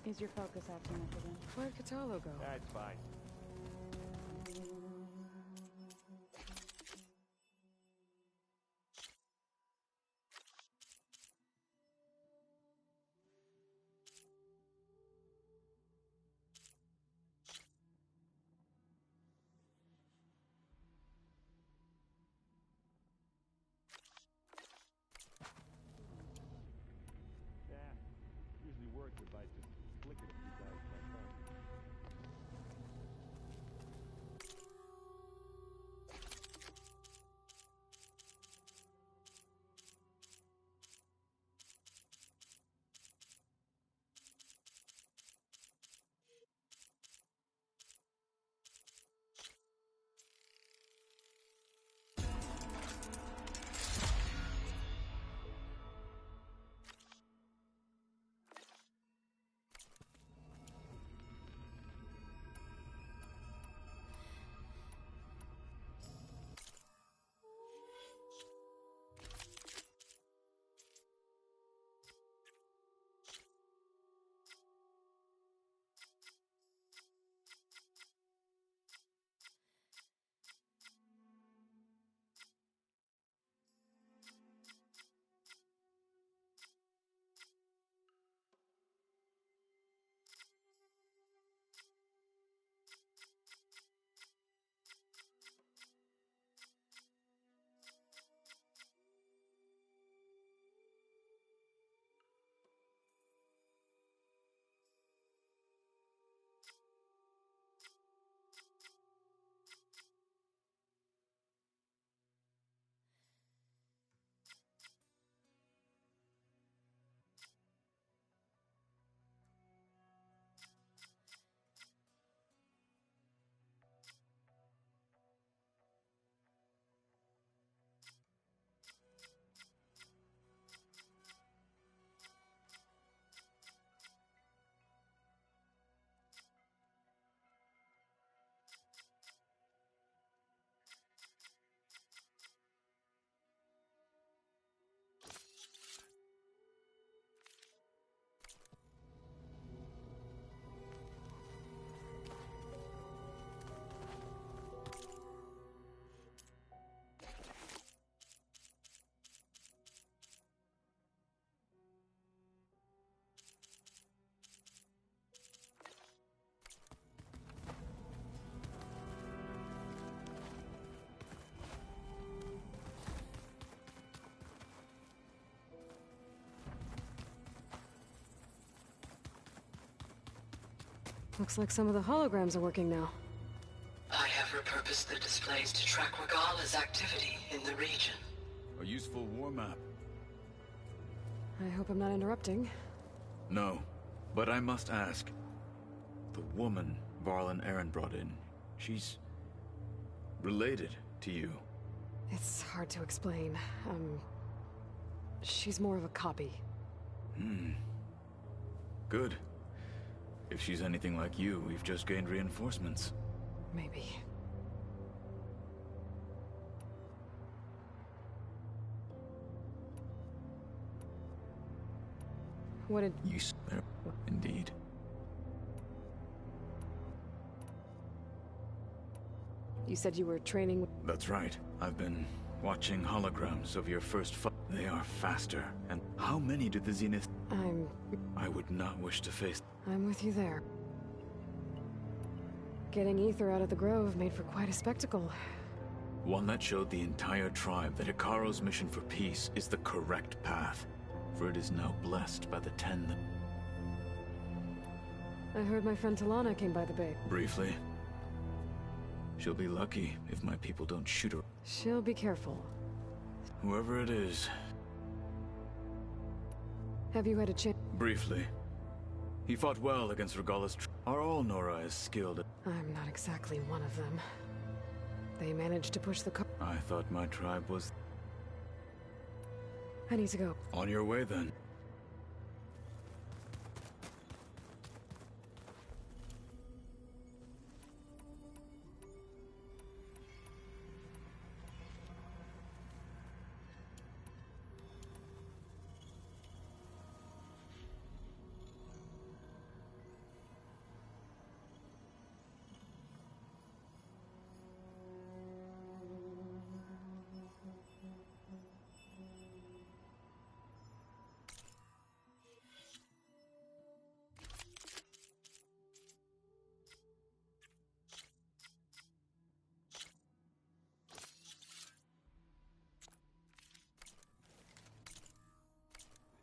Is your focus out too much again? Where'd Katalo go? That's fine. Usually works if I just flick it a few times with my thumb. Looks like some of the holograms are working now. I have repurposed the displays to track Regala's activity in the region. A useful war map. I hope I'm not interrupting. No, but I must ask. The woman Varl and Aaron brought in, she's related to you. It's hard to explain. She's more of a copy. Good. If she's anything like you, we've just gained reinforcements. Maybe. What did... You swear? Indeed. You said you were training with... That's right. I've been watching holograms of your first fight. They are faster. And how many did the Zenith... I would not wish to face... I'm with you there. Getting Ether out of the Grove made for quite a spectacle. One that showed the entire tribe that Hekarro's mission for peace is the correct path. For it is now blessed by the 10 that... I heard my friend Talana came by the bay. Briefly. She'll be lucky if my people don't shoot her. She'll be careful. Whoever it is. Have you had a chance? Briefly. He fought well against Regala's Are all Nora as skilled? I'm not exactly one of them. They managed to push the car. I thought my tribe was... I need to go. On your way, then.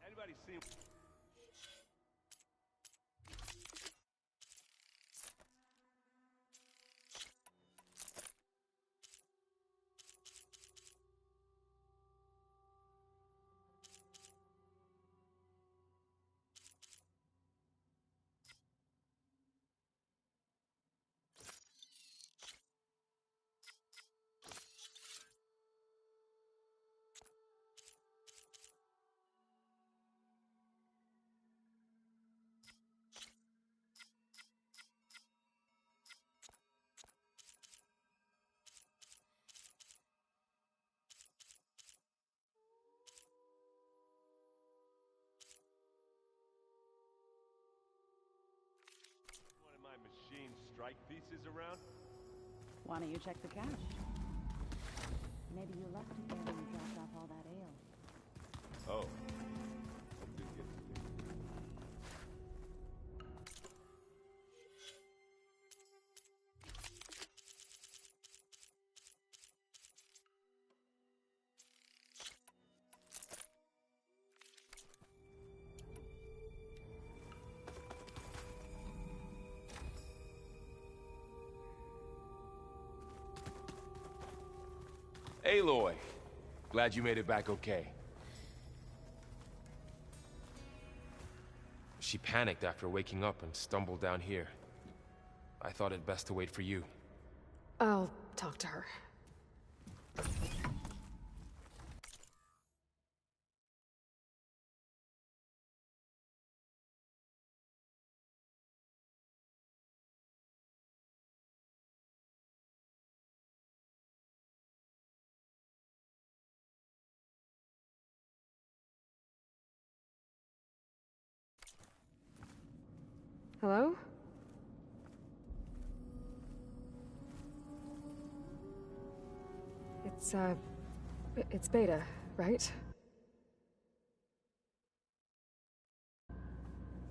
Anybody seen... one of my machine strike pieces around? Why don't you check the cache? Maybe you left it there when you dropped off all that ale. Oh. That did get to me. Aloy, glad you made it back okay. She panicked after waking up and stumbled down here. I thought it best to wait for you. I'll talk to her. Hello? It's Beta, right?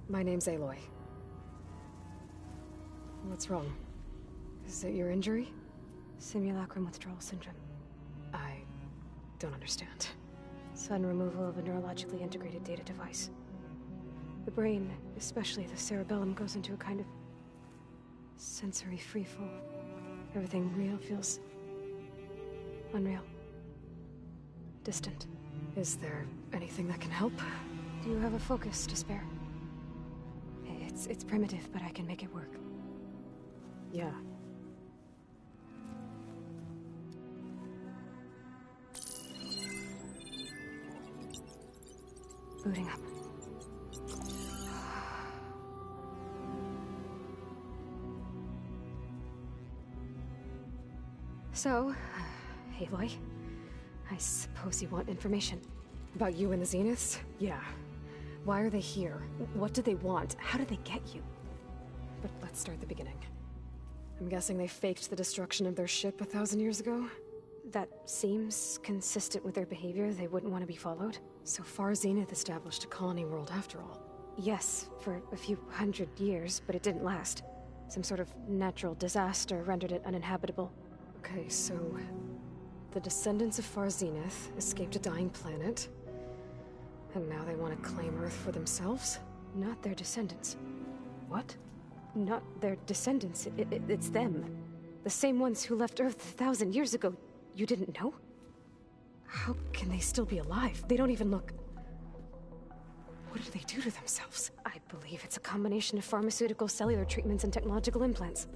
My name's Aloy. What's wrong? Is it your injury? Simulacrum withdrawal syndrome. I don't understand. Sudden removal of a neurologically integrated data device. The brain, especially the cerebellum, goes into a kind of Sensory freefall. Everything real feels unreal. Distant. Is there anything that can help? Do you have a focus to spare? It's primitive, but I can make it work. Yeah. Booting up. So, Aloy, I suppose you want information. About you and the Zeniths? Yeah. Why are they here? What do they want? How did they get you? But let's start at the beginning. I'm guessing they faked the destruction of their ship 1,000 years ago? That seems consistent with their behavior. They wouldn't want to be followed. So far, Zenith established a colony world after all. Yes, for a few hundred years, but it didn't last. Some sort of natural disaster rendered it uninhabitable. Okay, so... the descendants of Far Zenith escaped a dying planet, and now they want to claim Earth for themselves? Not their descendants. What? Not their descendants. It's them. The same ones who left Earth 1,000 years ago. You didn't know? How can they still be alive? They don't even look... What did they do to themselves? I believe it's a combination of pharmaceutical, cellular treatments, and technological implants.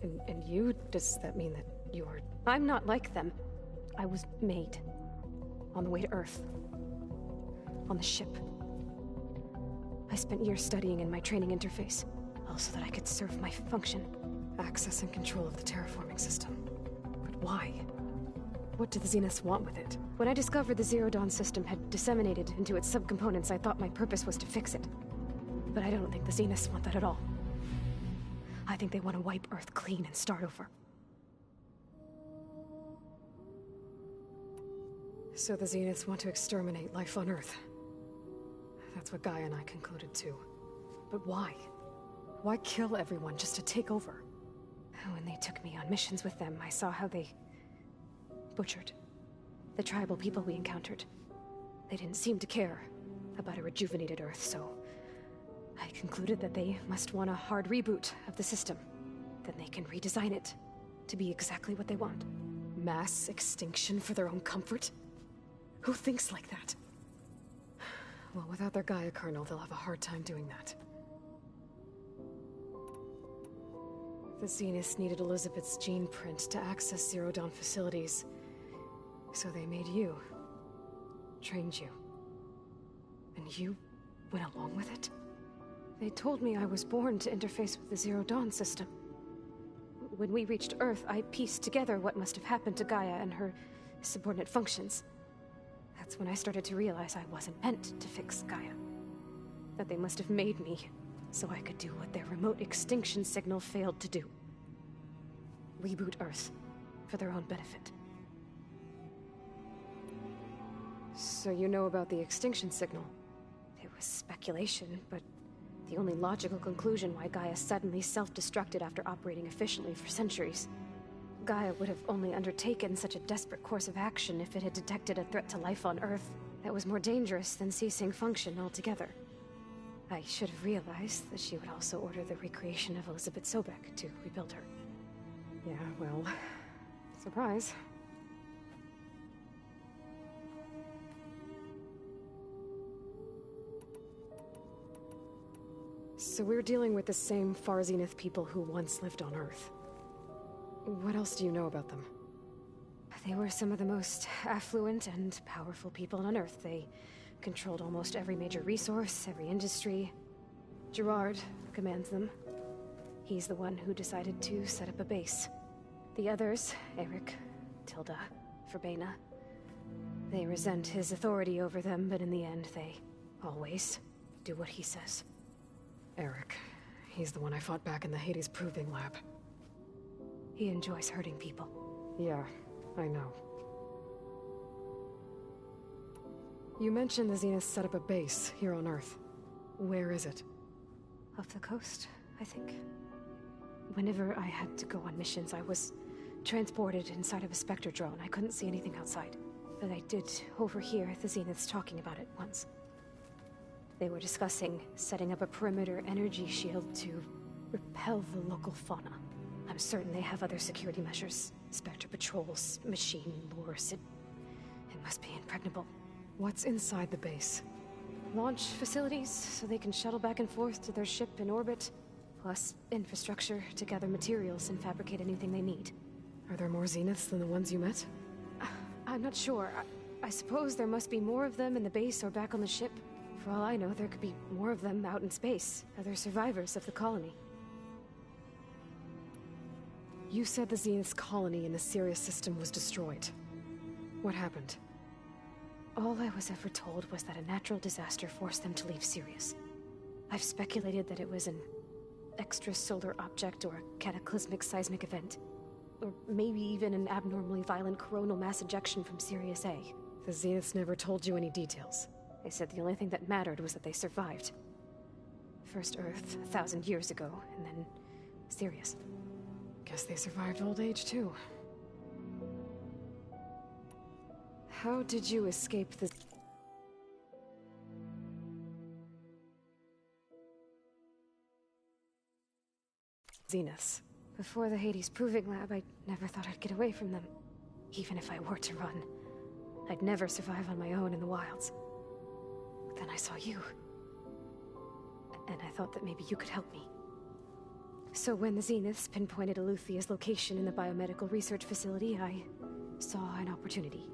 And you? Does that mean that you're... I'm not like them. I was made. On the way to Earth. On the ship. I spent years studying in my training interface, all so that I could serve my function. Access and control of the terraforming system. But why? What do the Zeniths want with it? When I discovered the Zero Dawn system had disseminated into its subcomponents, I thought my purpose was to fix it. But I don't think the Zeniths want that at all. I think they want to wipe Earth clean and start over. So the Zeniths want to exterminate life on Earth. That's what Gaia and I concluded too. But why? Why kill everyone just to take over? When they took me on missions with them, I saw how they... butchered the tribal people we encountered. They didn't seem to care about a rejuvenated Earth, so... I concluded that they must want a hard reboot of the system. Then they can redesign it to be exactly what they want. Mass extinction for their own comfort? Who thinks like that? Well, without their Gaia kernel, they'll have a hard time doing that. The Zeniths needed Elizabeth's gene print to access Zero Dawn facilities. So they made you. Trained you. And you went along with it? They told me I was born to interface with the Zero Dawn system. When we reached Earth, I pieced together what must have happened to Gaia and her subordinate functions. That's when I started to realize I wasn't meant to fix Gaia. That they must have made me so I could do what their remote extinction signal failed to do. Reboot Earth for their own benefit. So you know about the extinction signal? It was speculation, but the only logical conclusion why Gaia suddenly self-destructed after operating efficiently for centuries. Gaia would have only undertaken such a desperate course of action if it had detected a threat to life on Earth that was more dangerous than ceasing function altogether. I should have realized that she would also order the recreation of Elizabeth Sobek to rebuild her. Yeah, well... surprise. So we're dealing with the same Far Zenith people who once lived on Earth. What else do you know about them? They were some of the most affluent and powerful people on Earth. They controlled almost every major resource, every industry. Gerard commands them. He's the one who decided to set up a base. The others, Eric, Tilda, Verbena, they resent his authority over them, but in the end, they always do what he says. Eric. He's the one I fought back in the Hades Proving Lab. He enjoys hurting people. Yeah, I know. You mentioned the Zeniths set up a base here on Earth. Where is it? Off the coast, I think. Whenever I had to go on missions, I was transported inside of a Spectre drone. I couldn't see anything outside. But I did overhear the Zeniths talking about it once. They were discussing setting up a perimeter energy shield to repel the local fauna. I'm certain they have other security measures. Spectre patrols, machine lures. It must be impregnable. What's inside the base? Launch facilities, so they can shuttle back and forth to their ship in orbit. Plus infrastructure to gather materials and fabricate anything they need. Are there more Zeniths than the ones you met? I'm not sure. I suppose there must be more of them in the base or back on the ship. For all I know, there could be more of them out in space. Other survivors of the colony. You said the Zenith's colony in the Sirius system was destroyed. What happened? All I was ever told was that a natural disaster forced them to leave Sirius. I've speculated that it was an extrasolar object or a cataclysmic seismic event. Or maybe even an abnormally violent coronal mass ejection from Sirius A. The Zeniths never told you any details. They said the only thing that mattered was that they survived. First Earth, 1,000 years ago, and then Sirius. Guess they survived old age, too. How did you escape the... Zeniths? Before the Hades Proving Lab, I never thought I'd get away from them. Even if I were to run. I'd never survive on my own in the wilds. Then I saw you. And I thought that maybe you could help me. So when the Zeniths pinpointed Eluthia's location in the biomedical research facility, I saw an opportunity.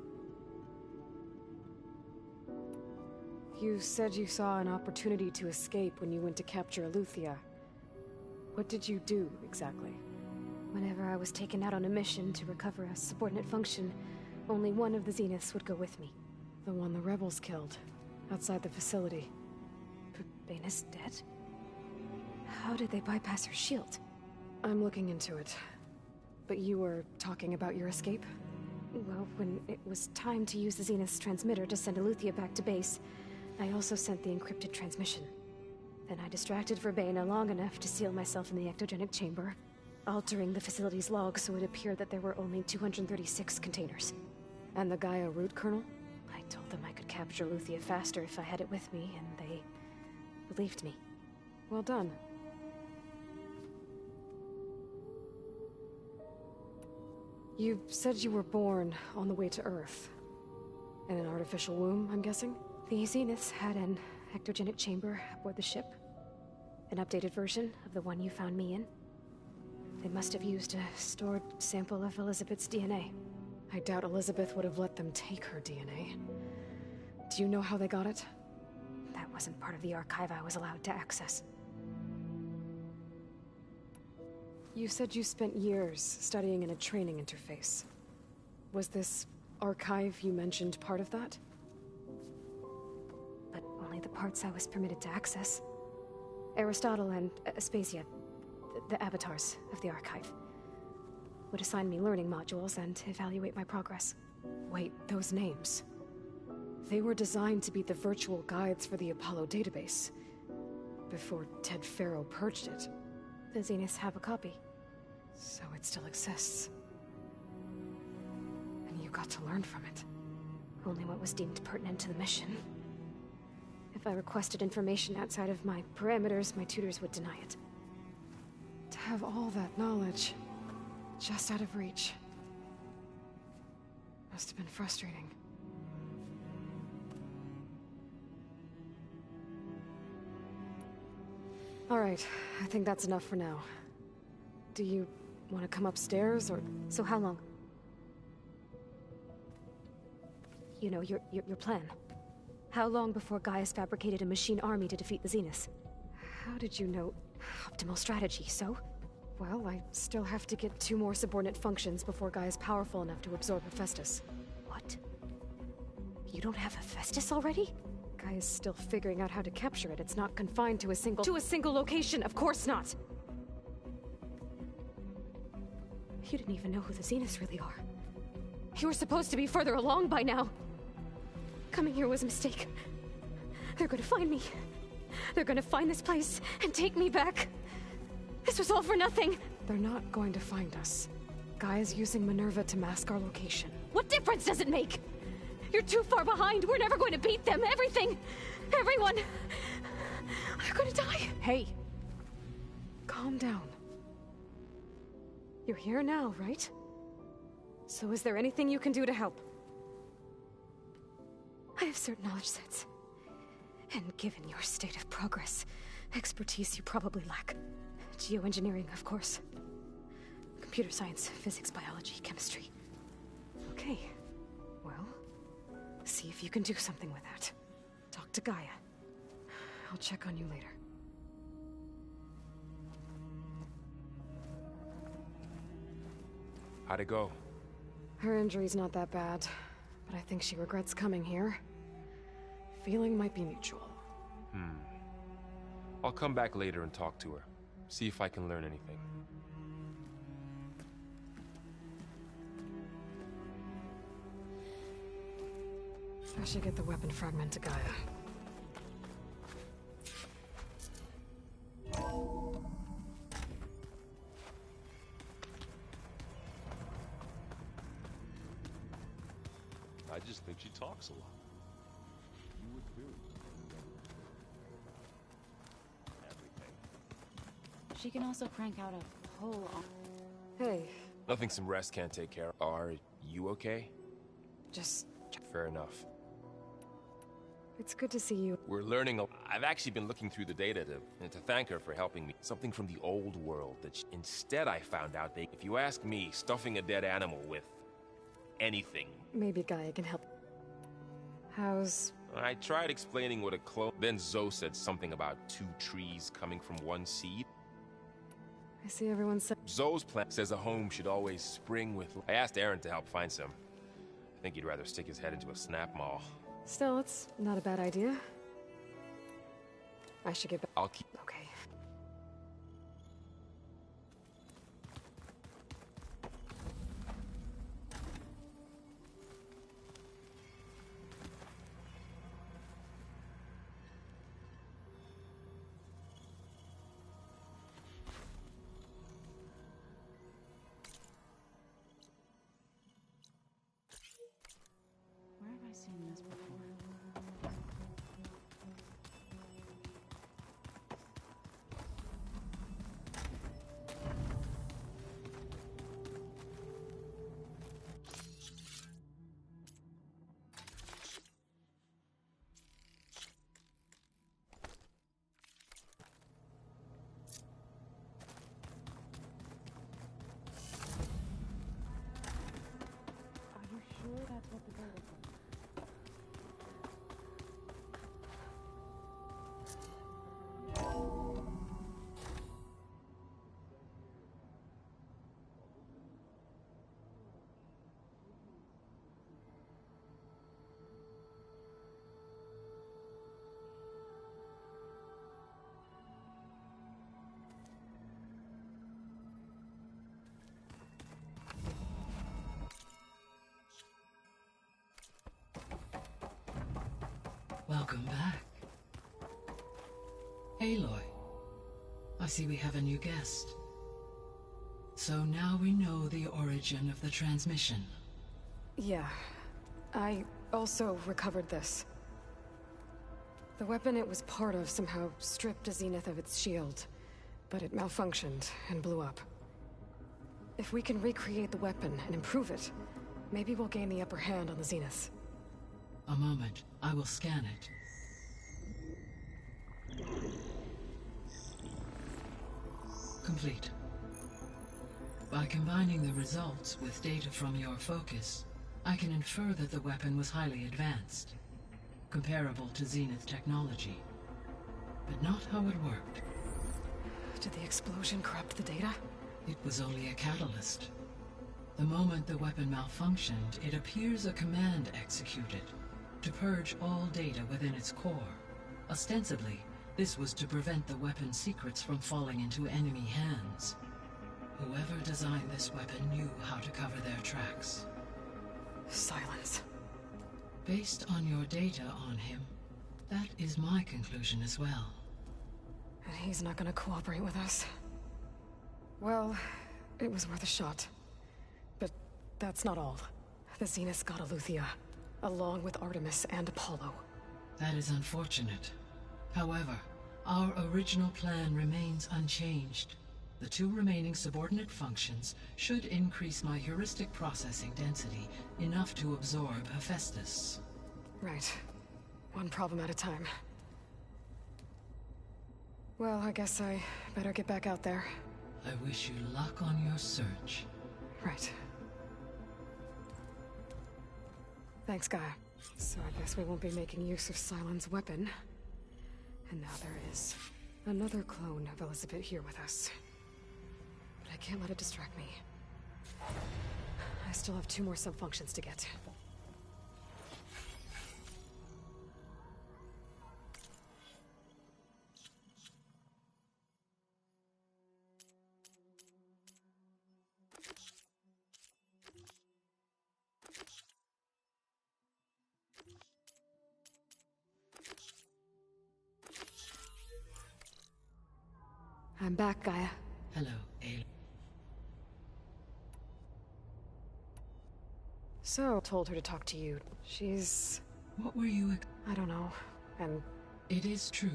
You said you saw an opportunity to escape when you went to capture Eluthia. What did you do, exactly? Whenever I was taken out on a mission to recover a subordinate function, only one of the Zeniths would go with me. The one the rebels killed, outside the facility. Baina's dead? How did they bypass her shield? I'm looking into it. But you were talking about your escape? Well, when it was time to use the Zenith's transmitter to send Eluthia back to base, I also sent the encrypted transmission. Then I distracted Verbena long enough to seal myself in the ectogenic chamber, altering the facility's log so it appeared that there were only 236 containers. And the Gaia root kernel? I told them I could capture Eluthia faster if I had it with me, and they believed me. Well done. You said you were born on the way to Earth. In an artificial womb, I'm guessing? The Zeniths had an ectogenic chamber aboard the ship. An updated version of the one you found me in. They must have used a stored sample of Elizabeth's DNA. I doubt Elizabeth would have let them take her DNA. Do you know how they got it? That wasn't part of the archive I was allowed to access. You said you spent years studying in a training interface. Was this archive you mentioned part of that? But only the parts I was permitted to access. Aristotle and Aspasia, the avatars of the archive, would assign me learning modules and evaluate my progress. Wait, those names. They were designed to be the virtual guides for the Apollo database, before Ted Faro purged it. The Zeniths have a copy. So it still exists. And you got to learn from it. Only what was deemed pertinent to the mission. If I requested information outside of my parameters, my tutors would deny it. To have all that knowledge, just out of reach. Must have been frustrating. Alright, I think that's enough for now. Do you want to come upstairs, or...? So how long? You know, your plan. How long before Gaius fabricated a machine army to defeat the Zeniths? How did you know? Optimal strategy, so? Well, I still have to get 2 more subordinate functions before Gaia's powerful enough to absorb Hephaestus. What? You don't have Hephaestus already? Gaia's still figuring out how to capture it. It's not confined to a single... To a single location! Of course not! You didn't even know who the Zeniths really are. You were supposed to be further along by now! Coming here was a mistake. They're gonna find me. They're gonna find this place and take me back. This was all for nothing. They're not going to find us. Gaia's using Minerva to mask our location. What difference does it make? You're too far behind. We're never going to beat them. Everything, everyone, are gonna die. Hey, Calm down. You're here now, right? So is there anything you can do to help? I have certain knowledge sets. And given your state of progress, expertise you probably lack. Geoengineering, of course. Computer science, physics, biology, chemistry. Okay. Well, see if you can do something with that. Talk to Gaia. I'll check on you later. How'd it go? Her injury's not that bad, but I think she regrets coming here. Feeling might be mutual. I'll come back later and talk to her. See if I can learn anything. I should get the weapon fragment to Gaia. I just think she talks a lot. You would too. Everything. She can also crank out a whole... Hey, Nothing some rest can't take care of. Are you okay? just... Fair enough. It's good to see you. We're learning a... I've actually been looking through the data to thank her for helping me. Something from the old world that instead I found out that, if you ask me, stuffing a dead animal with anything. Maybe Gaia can help. How's... I tried explaining what a clone... Then Zoe said something about 2 trees coming from 1 seed. I see everyone said... Zoe's plan says a home should always spring with... I asked Aaron to help find some. I think he'd rather stick his head into a snap maul. Still, it's not a bad idea. I should get back. I'll keep... Okay. Where have I seen this before? Are you sure that's what the bird is? Welcome back. Aloy, I see we have a new guest. So now we know the origin of the transmission. Yeah. I also recovered this. The weapon it was part of somehow stripped a Zenith of its shield, but it malfunctioned and blew up. If we can recreate the weapon and improve it, maybe we'll gain the upper hand on the Zeniths. A moment, I will scan it. Complete. By combining the results with data from your focus, I can infer that the weapon was highly advanced, comparable to Zenith technology, but not how it worked. Did the explosion corrupt the data? It was only a catalyst. The moment the weapon malfunctioned, it appears a command executed to purge all data within its core. Ostensibly, this was to prevent the weapon's secrets from falling into enemy hands. Whoever designed this weapon knew how to cover their tracks. Silence. Based on your data on him, that is my conclusion as well. And he's not gonna cooperate with us. Well, it was worth a shot. But that's not all. The Zeniths got Aletheia, along with Artemis and Apollo. That is unfortunate. However, our original plan remains unchanged. The 2 remaining subordinate functions should increase my heuristic processing density enough to absorb Hephaestus. Right. One problem at a time. Well, I guess I better get back out there. I wish you luck on your search. Right. Thanks, Gaia. So I guess we won't be making use of Cylon's weapon. And now there is another clone of Elizabeth here with us. But I can't let it distract me. I still have 2 more sub-functions to get. I'm back, Gaia. Hello, Aloy. So, told her to talk to you. She's... What were you... I don't know. And... It is true,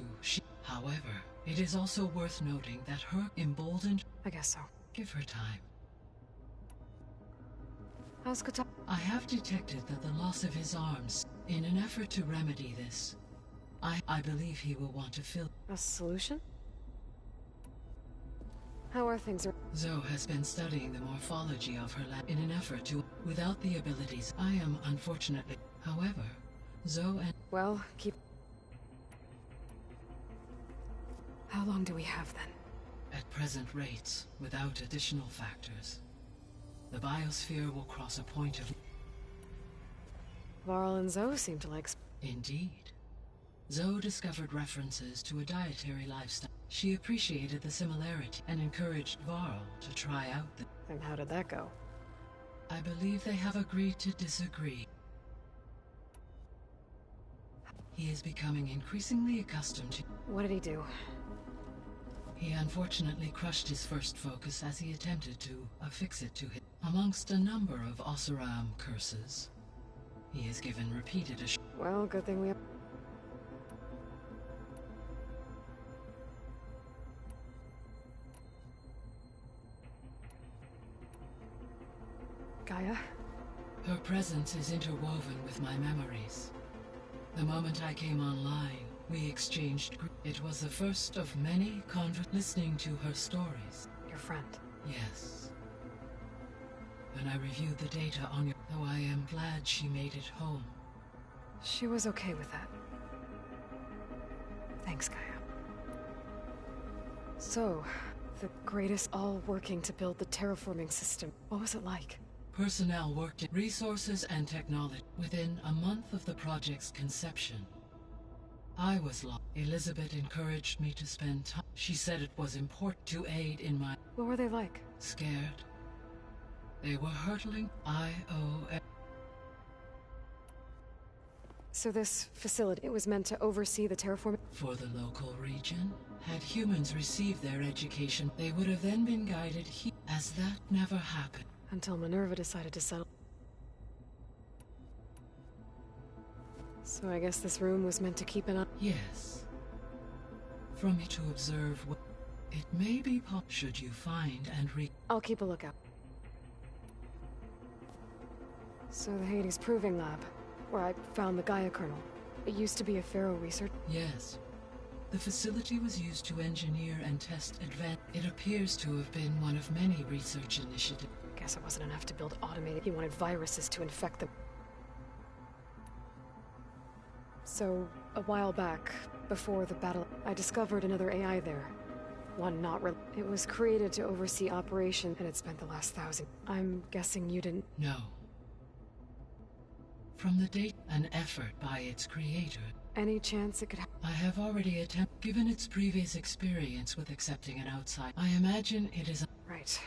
However, it is also worth noting that her emboldened... I guess so. Give her time. How's Kata... I have detected that the loss of his arms... In an effort to remedy this, I believe he will want to fill... A solution? How are things? Zoe has been studying the morphology of her lab in an effort to... Without the abilities, I am unfortunately... However, Zoe and... Well, keep... How long do we have then? At present rates, without additional factors, the biosphere will cross a point of... Varl and Zoe seem to like... Indeed. Zoe discovered references to a dietary lifestyle. She appreciated the similarity and encouraged Varl to try out the... And how did that go? I believe they have agreed to disagree. He is becoming increasingly accustomed to... What did he do? He unfortunately crushed his first focus as he attempted to affix it to him. Amongst a number of Oseram curses, he is given repeated Well, good thing we have... Gaia? Her presence is interwoven with my memories. The moment I came online, we exchanged... It was the first of many listening to her stories. Your friend? Yes. When I reviewed the data on you, though I am glad she made it home. She was okay with that. Thanks, Gaia. So, the greatest all working to build the terraforming system. What was it like? Personnel worked in resources and technology. Within a month of the project's conception, I was lost. Elizabeth encouraged me to spend time. She said it was important to aid in my... What were they like? Scared. They were hurtling. So this facility, it was meant to oversee the terraforming... For the local region? Had humans received their education, they would have then been guided here. As that never happened. Until Minerva decided to settle. So I guess this room was meant to keep an eye... Yes. From me to observe what... It may be should you find and I'll keep a lookout. So the Hades Proving Lab, where I found the Gaia kernel. It used to be a Pharaoh research... Yes. The facility was used to engineer and test advanced... It appears to have been one of many research initiatives. Guess it wasn't enough to build automated... He wanted viruses to infect them. So, a while back, before the battle, I discovered another AI there. One not real. It was created to oversee operation, and it spent the last 1,000. I'm guessing you didn't... No. From the date, an effort by its creator. Any chance it could I have already attempted, given its previous experience with accepting an outside. I imagine it is Right.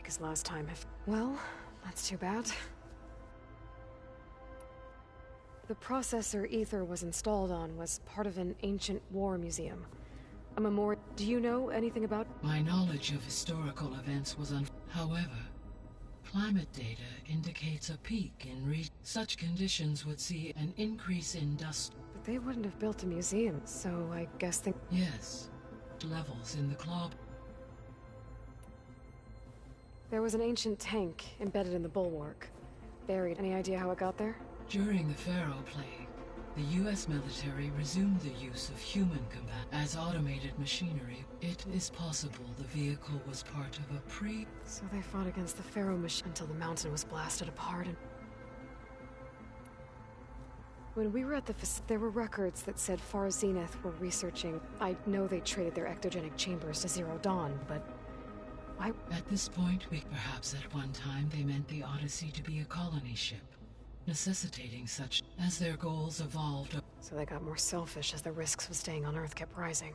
Because last time Well, that's too bad. The processor Ether was installed on was part of an ancient war museum. A memorial... Do you know anything about... My knowledge of historical events was However, climate data indicates a peak in such conditions would see an increase in dust. But they wouldn't have built a museum, so I guess they... Yes. Levels in the club. There was an ancient tank embedded in the bulwark. Buried. Any idea how it got there? During the Pharaoh Plague, the U.S. military resumed the use of human combat as automated machinery. It is possible the vehicle was part of a So they fought against the Pharaoh machine until the mountain was blasted apart and... When we were at the there were records that said Far Zenith were researching. I know they traded their ectogenic chambers to Zero Dawn, but... why? At this point, perhaps at one time they meant the Odyssey to be a colony ship, necessitating such as their goals evolved. So they got more selfish as the risks of staying on Earth kept rising.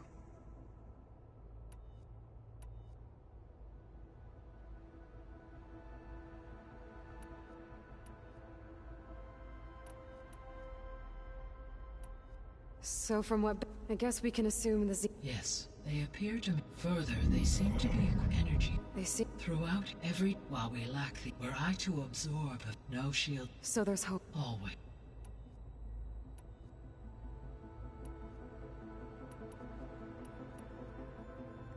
So from what... I guess we can assume the Yes, they appear to... Further, they seem to be energy. They see... Throughout every... While we lack the... Were I to absorb no shield... So there's hope. Always.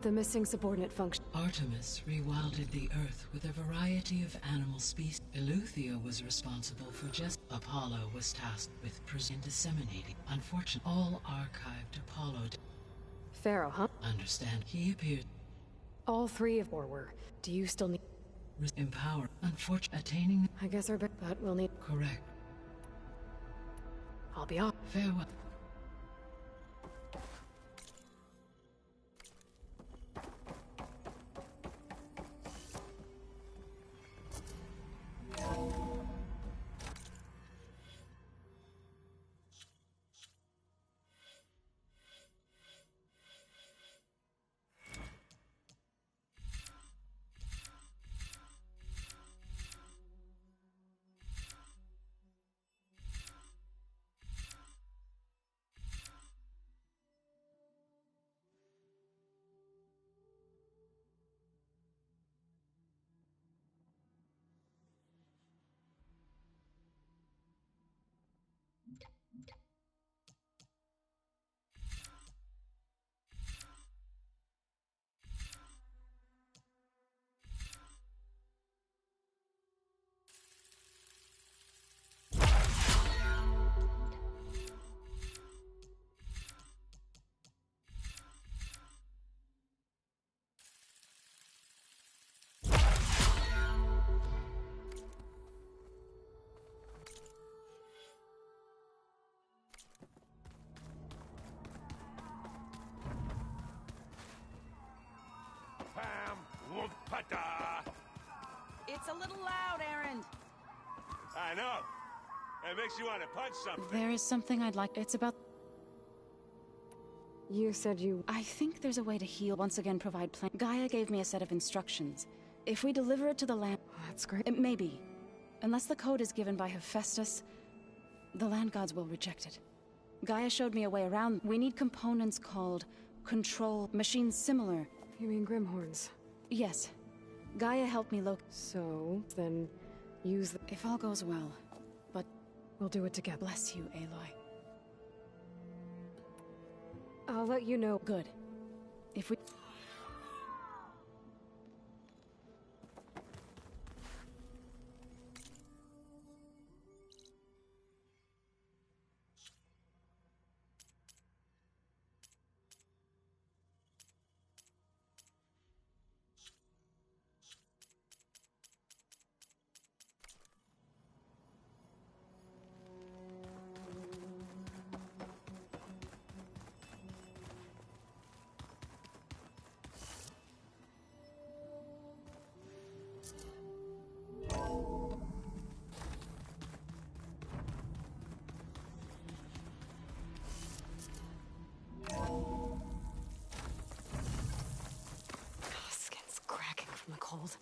The missing subordinate function. Artemis rewilded the Earth with a variety of animal species. Eleuthia was responsible for just... Apollo was tasked with disseminating. Unfortunately, all archived Apollo... Pharaoh, huh? Understand. He appeared... All three of or were. Do you still need... Empower. Unfortunately, attaining... I guess our... But we'll need... Correct. I'll be off. Farewell. It's a little loud, Aaron. I know. It makes you want to punch something. There is something I'd like... It's about... You said you... I think there's a way to heal. Once again, provide plan... Gaia gave me a set of instructions. If we deliver it to the land... That's great. It may be. Unless the code is given by Hephaestus, the land gods will reject it. Gaia showed me a way around. We need components called... control... machines similar. You mean Grimhorns? Yes. Gaia helped me look... So, then... use the... If all goes well. But... we'll do it together. Bless you, Aloy. I'll let you know. Good. If we... Skin's cracking from the cold.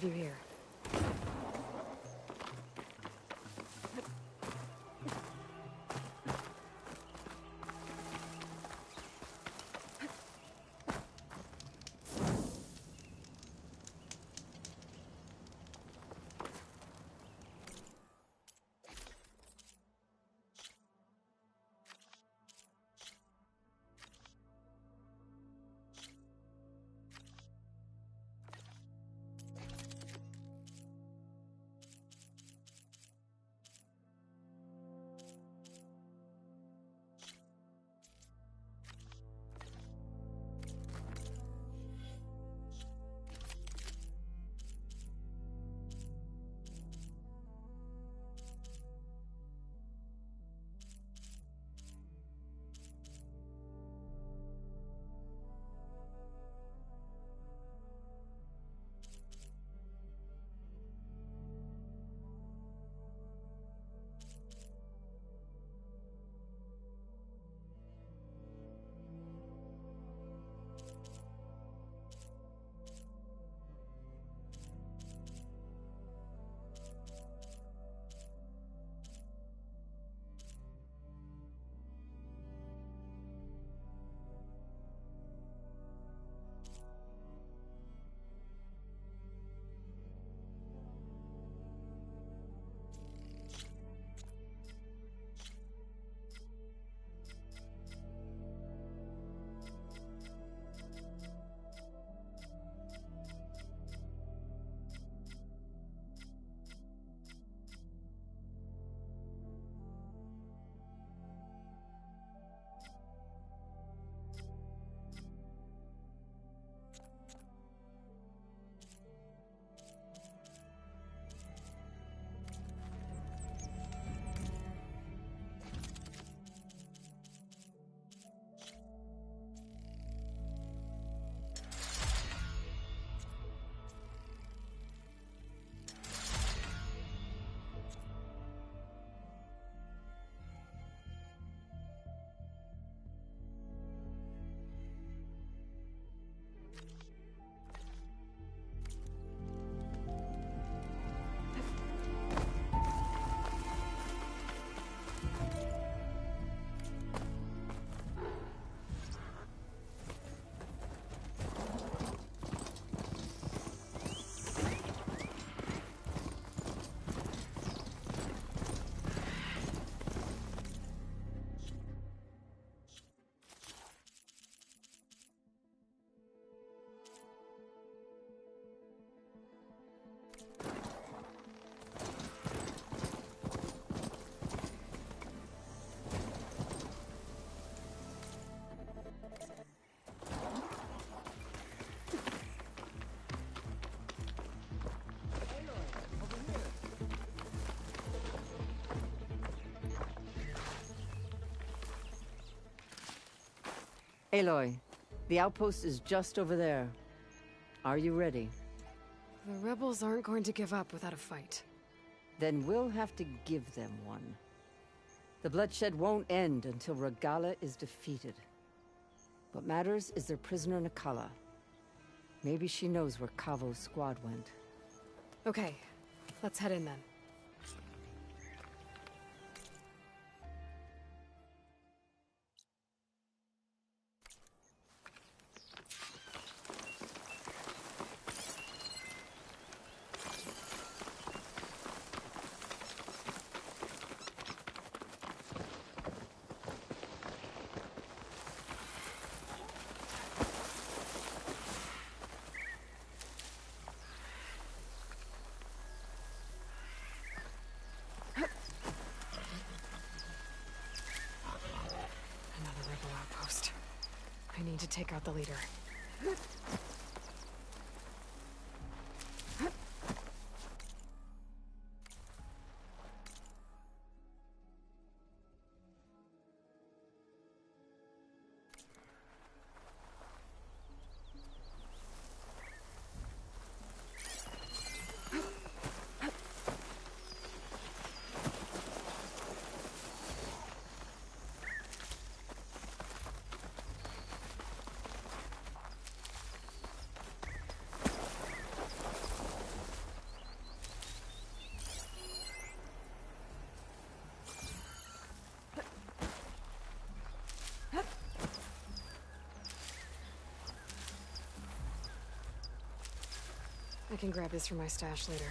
leave you here. Aloy, the outpost is just over there. Are you ready? The rebels aren't going to give up without a fight. Then we'll have to give them one. The bloodshed won't end until Regala is defeated. What matters is their prisoner Nakala. Maybe she knows where Kavo's squad went. Okay, let's head in then. I need to take out the leader. I can grab this from my stash later.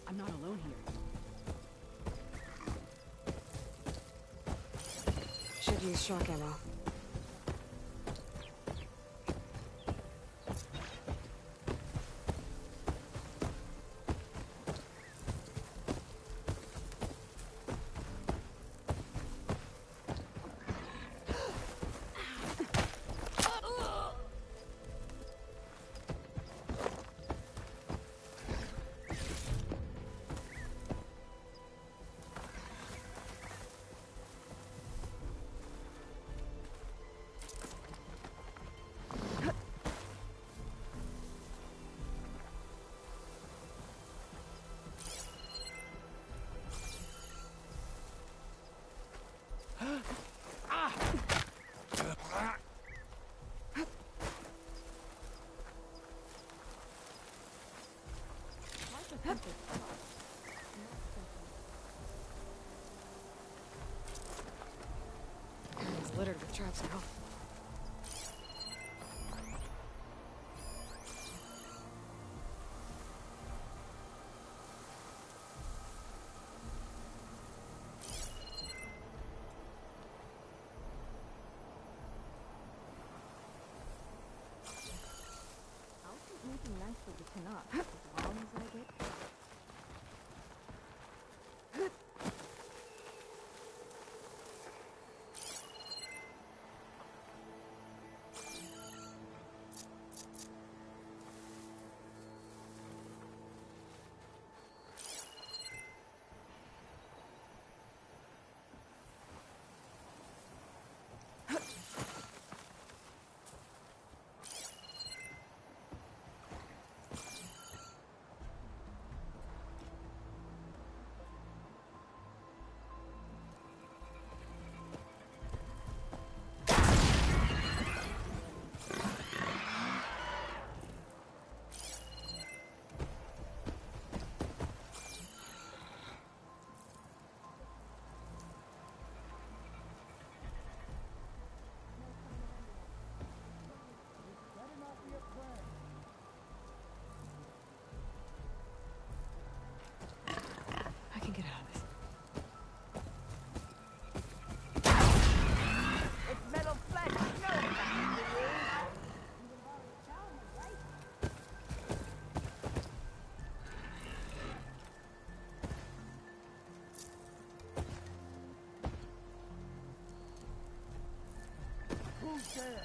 I'm not alone here. Should use shock ammo. It's littered with traps now. I'll keep making nice with the cannot, as long as I get paid. I can get out of this. It's metal flesh, no factory. Who's there?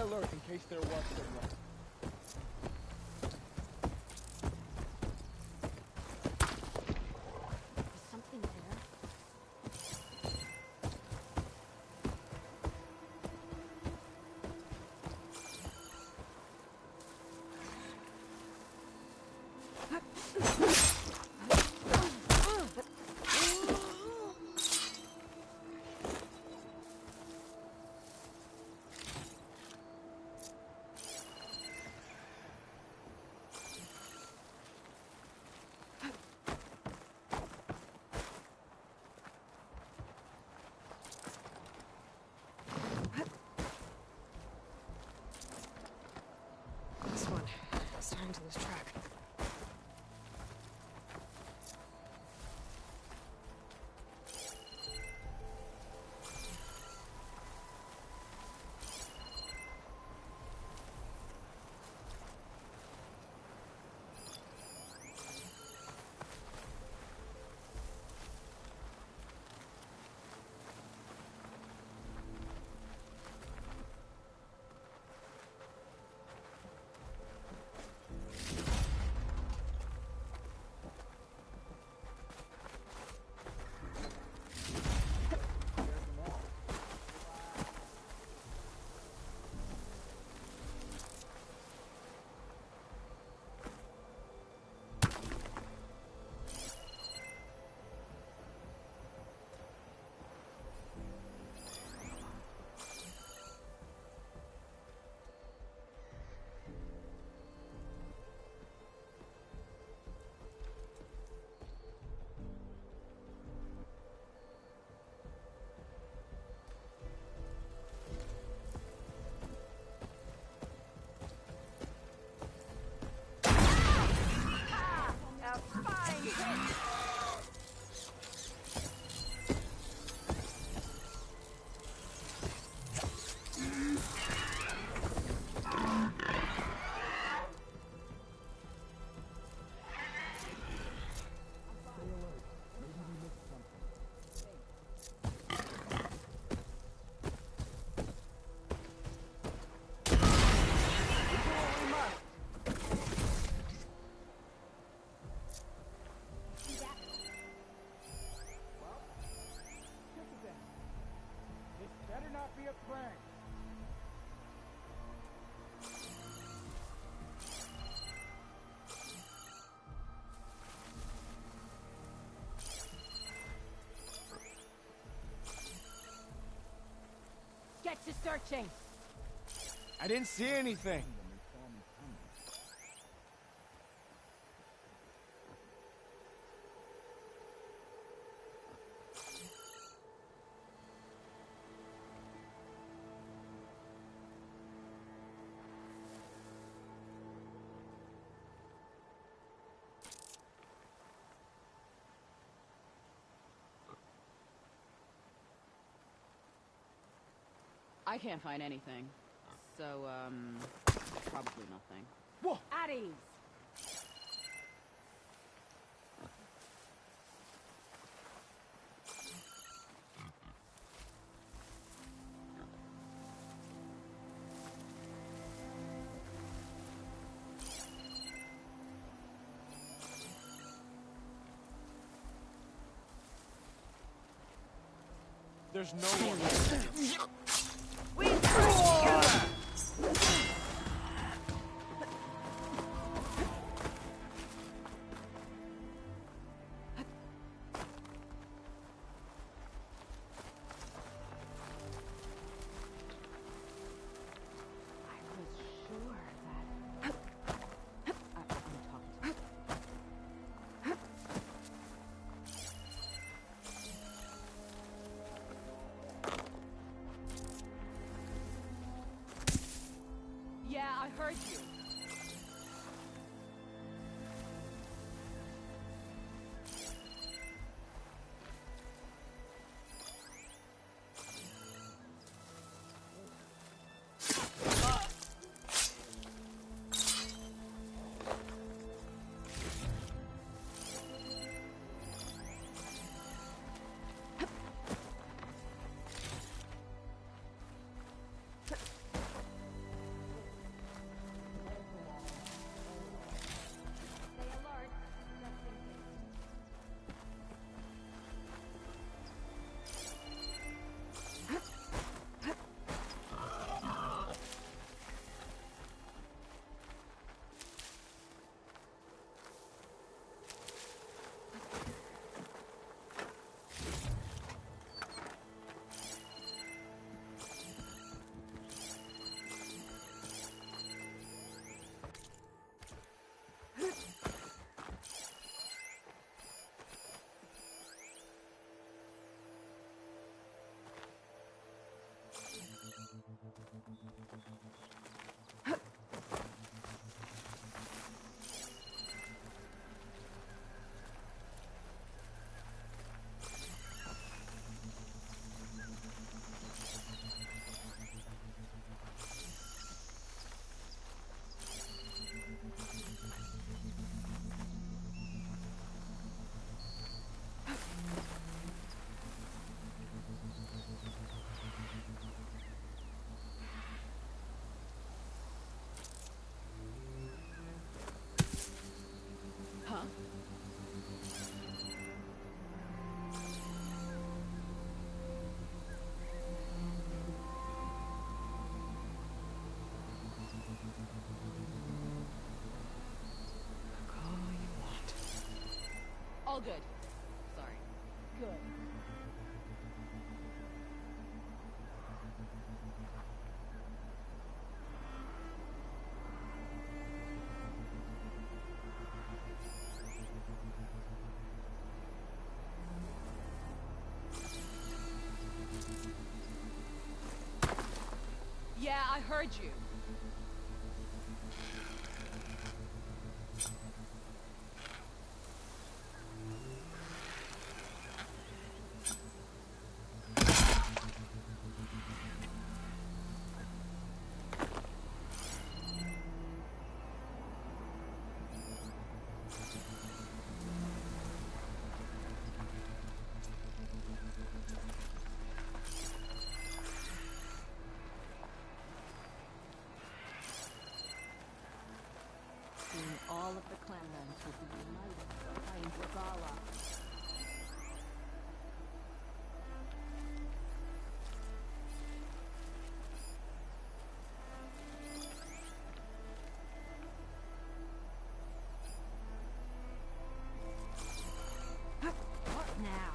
alert in case there was signal. Is something there? This one. Starting to lose track. Be a prank. Get to searching. I didn't see anything. I can't find anything. So, probably nothing. Whoa! At ease! There's no one. All good. Sorry. Good. Yeah, I heard you. All of the clanlands will be united behind Regala. What now?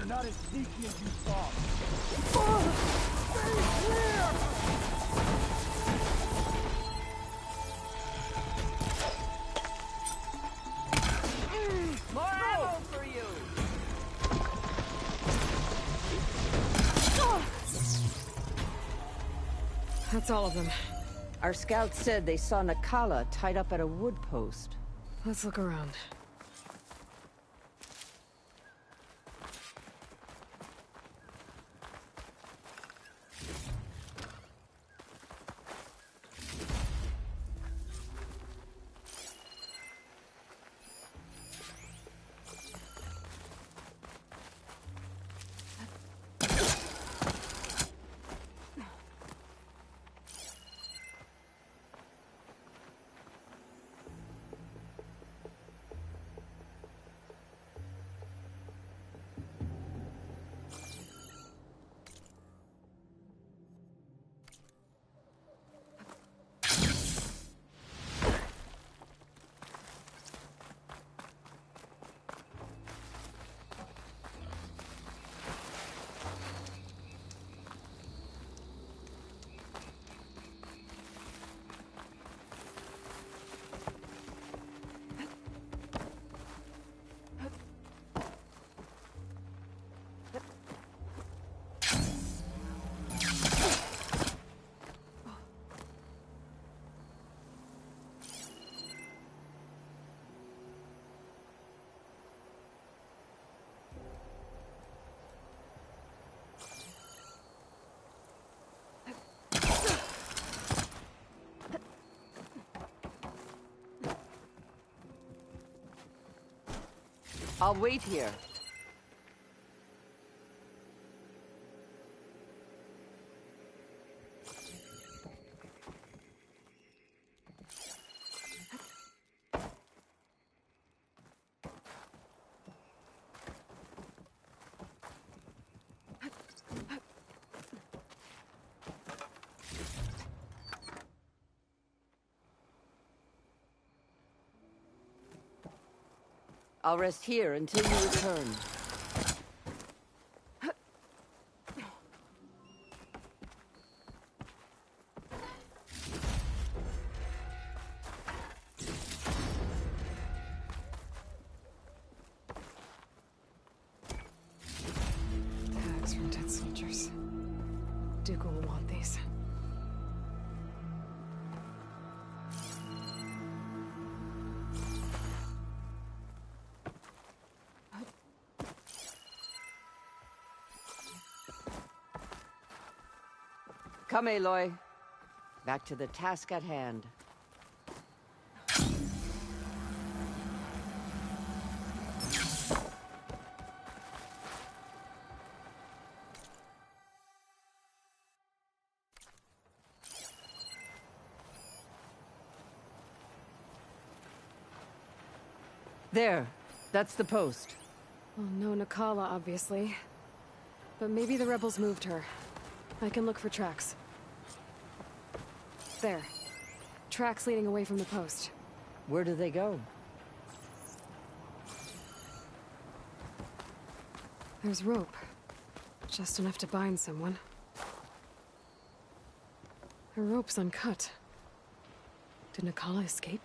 Not as sneaky as you thought. Stay clear! More ammo for you! That's all of them. Our scouts said they saw Nakala tied up at a wood post. Let's look around. I'll wait here. I'll rest here until you return. Tags from dead soldiers. Dooku will want these. Come, Aloy. Back to the task at hand. There. That's the post. Well, no Nakala, obviously. But maybe the rebels moved her. I can look for tracks. There. Tracks leading away from the post. Where do they go? There's rope. Just enough to bind someone. The rope's uncut. Did Nakala escape?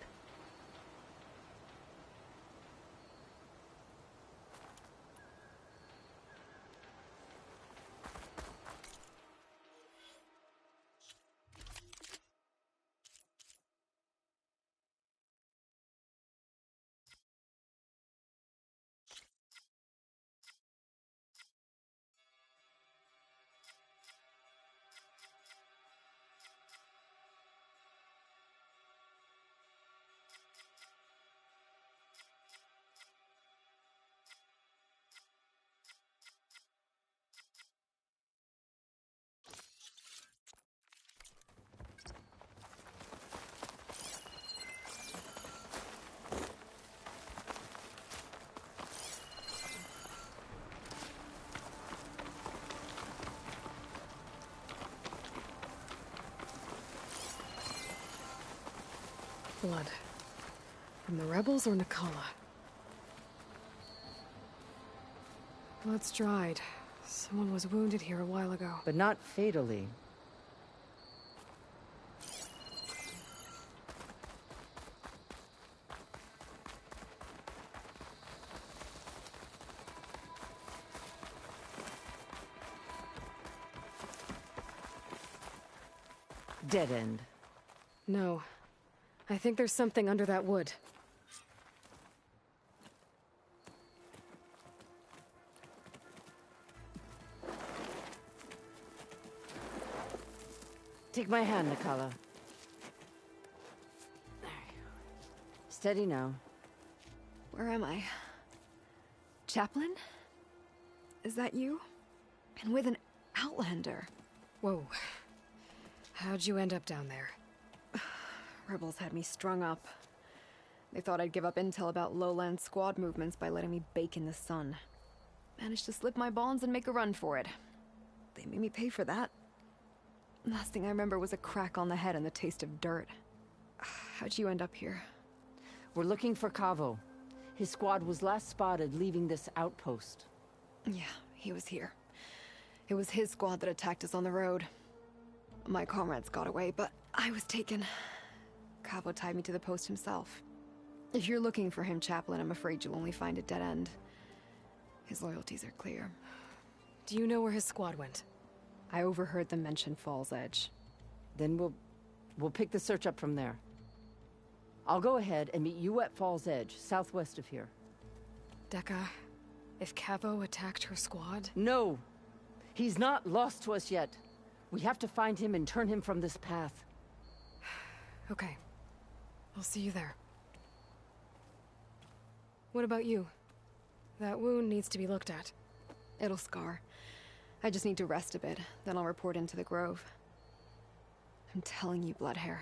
Blood. From the rebels or Nakala? Blood's dried. Someone was wounded here a while ago. But not fatally. Dead end. No. I think there's something under that wood. Take my hand, Nakala. Steady now. Where am I? Chaplain? Is that you? And with an Outlander. Whoa. How'd you end up down there? Rebels had me strung up. They thought I'd give up intel about lowland squad movements by letting me bake in the sun. Managed to slip my bonds and make a run for it. They made me pay for that. Last thing I remember was a crack on the head and the taste of dirt. How'd you end up here? We're looking for Cavo. His squad was last spotted leaving this outpost. Yeah, he was here. It was his squad that attacked us on the road. My comrades got away, but I was taken. Cavo tied me to the post himself. If you're looking for him, Chaplain, I'm afraid you'll only find a dead end. His loyalties are clear. Do you know where his squad went? I overheard them mention Fall's Edge. Then we'll pick the search up from there. I'll go ahead and meet you at Fall's Edge, southwest of here. Dekka, if Cavo attacked her squad? No! He's not lost to us yet. We have to find him and turn him from this path. Okay. I'll see you there. What about you? That wound needs to be looked at. It'll scar. I just need to rest a bit, then I'll report into the Grove. I'm telling you, Bloodhair.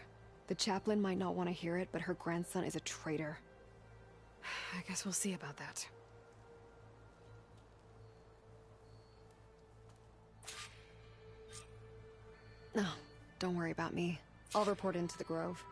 The chaplain might not want to hear it, but her grandson is a traitor. I guess we'll see about that. No, don't worry about me. I'll report into the Grove.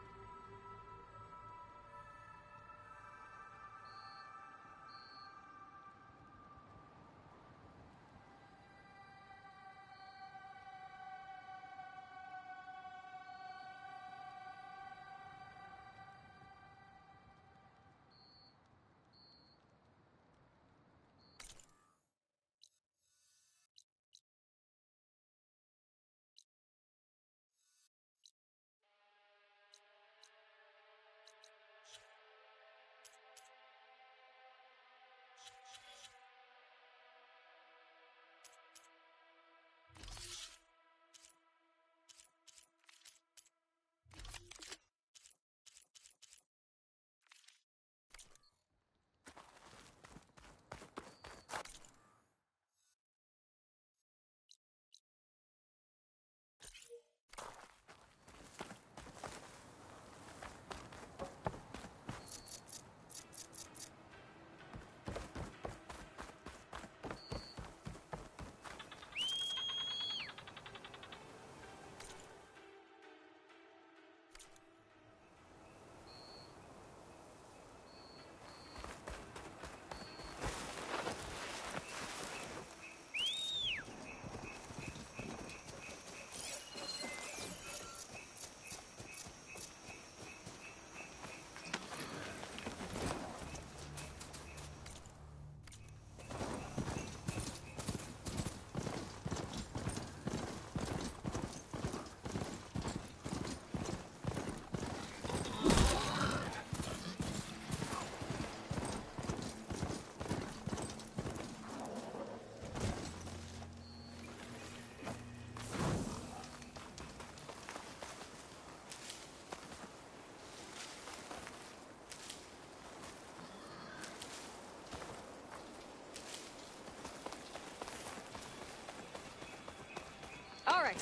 All right.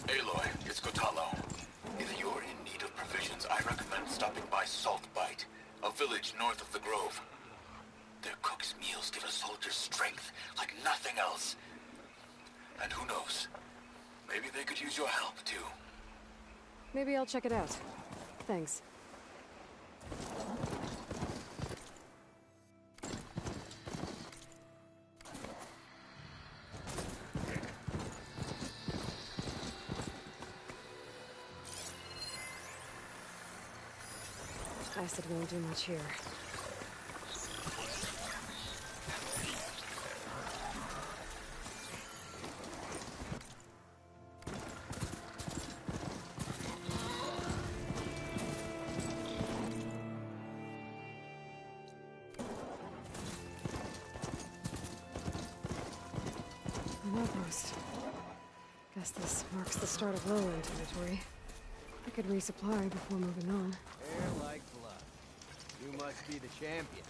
Aloy, it's Kotalo. If you're in need of provisions, I recommend stopping by Saltbite, a village north of the Grove. Their cook's meals give a soldier's strength like nothing else. And who knows, maybe they could use your help, too. Maybe I'll check it out. Thanks. Acid won't do much here. An outpost. Guess this marks the start of lowland territory. I could resupply before moving on. Hair like blood. You must be the champion.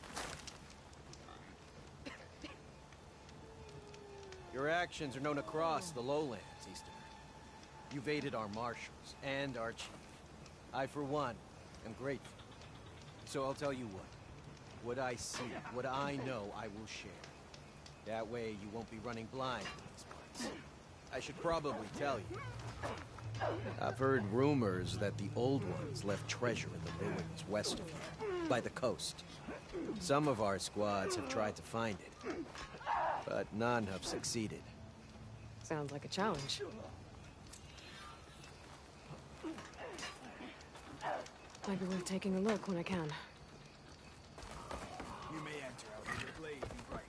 Your actions are known across the lowlands, Easterner. You've aided our marshals and our chief. I, for one, am grateful. So I'll tell you what. What I see, what I know, I will share. That way you won't be running blind in these parts. I should probably tell you. I've heard rumors that the Old Ones left treasure in the ruins west of here, by the coast. Some of our squads have tried to find it, but none have succeeded. Sounds like a challenge. Might be worth taking a look when I can. You may enter out with your blade be bright.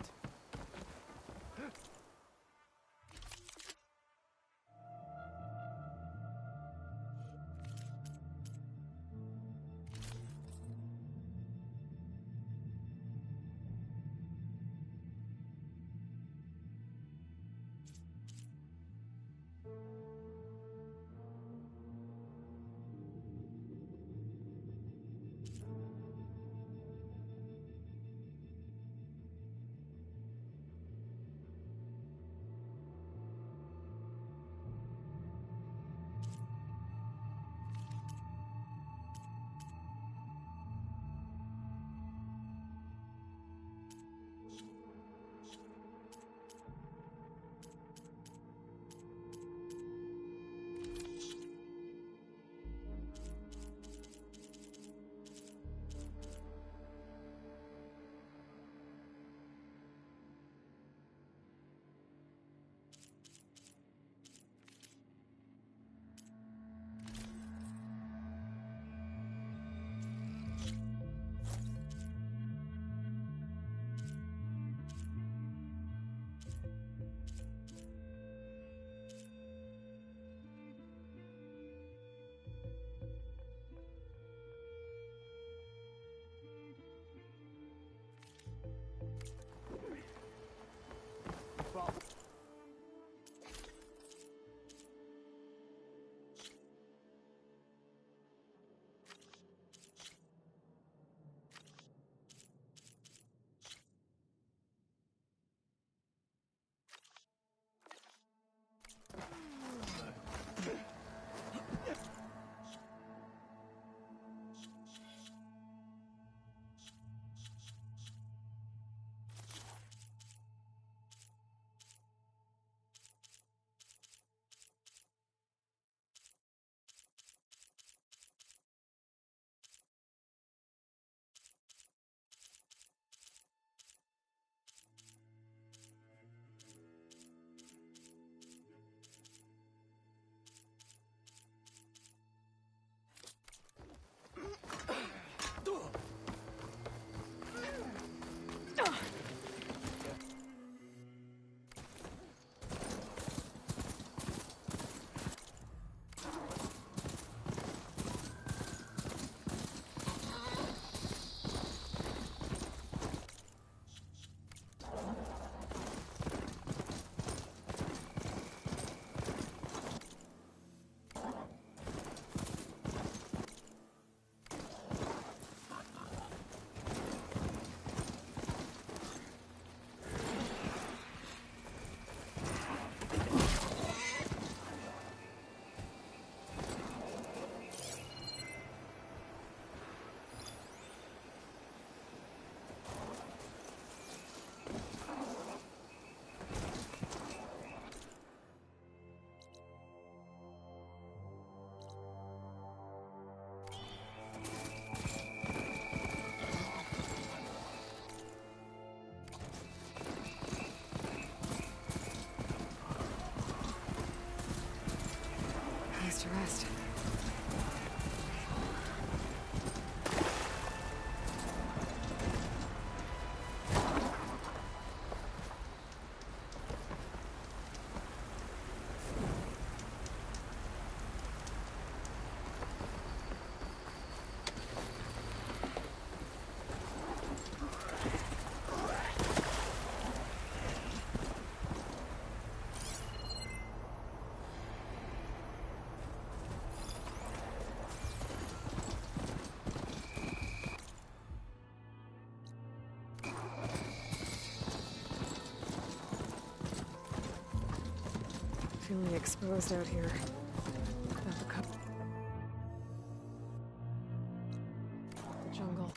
To rest. Feeling exposed out here. Without the cup. The jungle.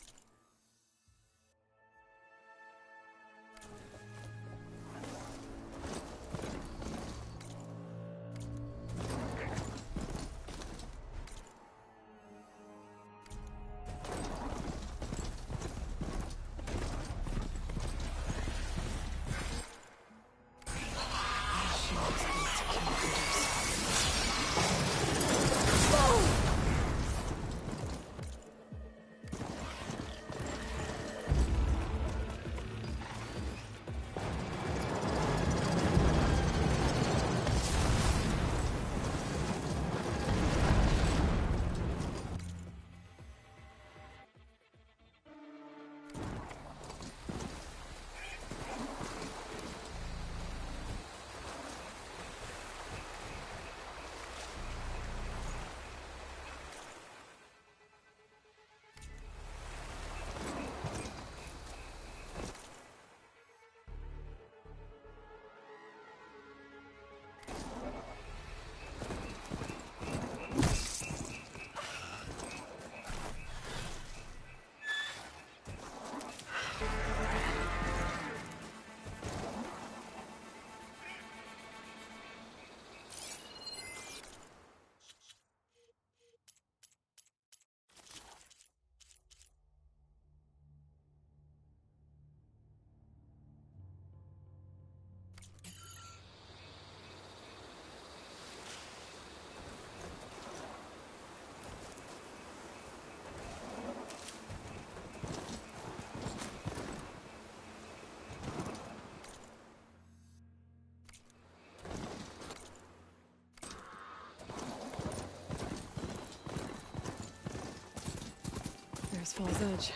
Past Fall's Edge.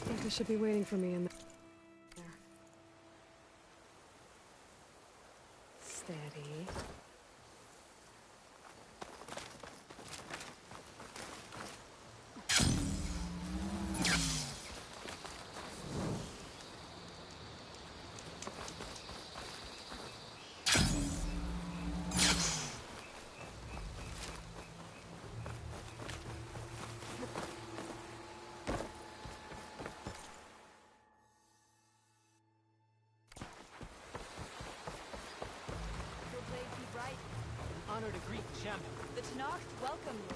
Becca should be waiting for me in there. Steady. Honored a Greek champion. The Tenakth welcome you.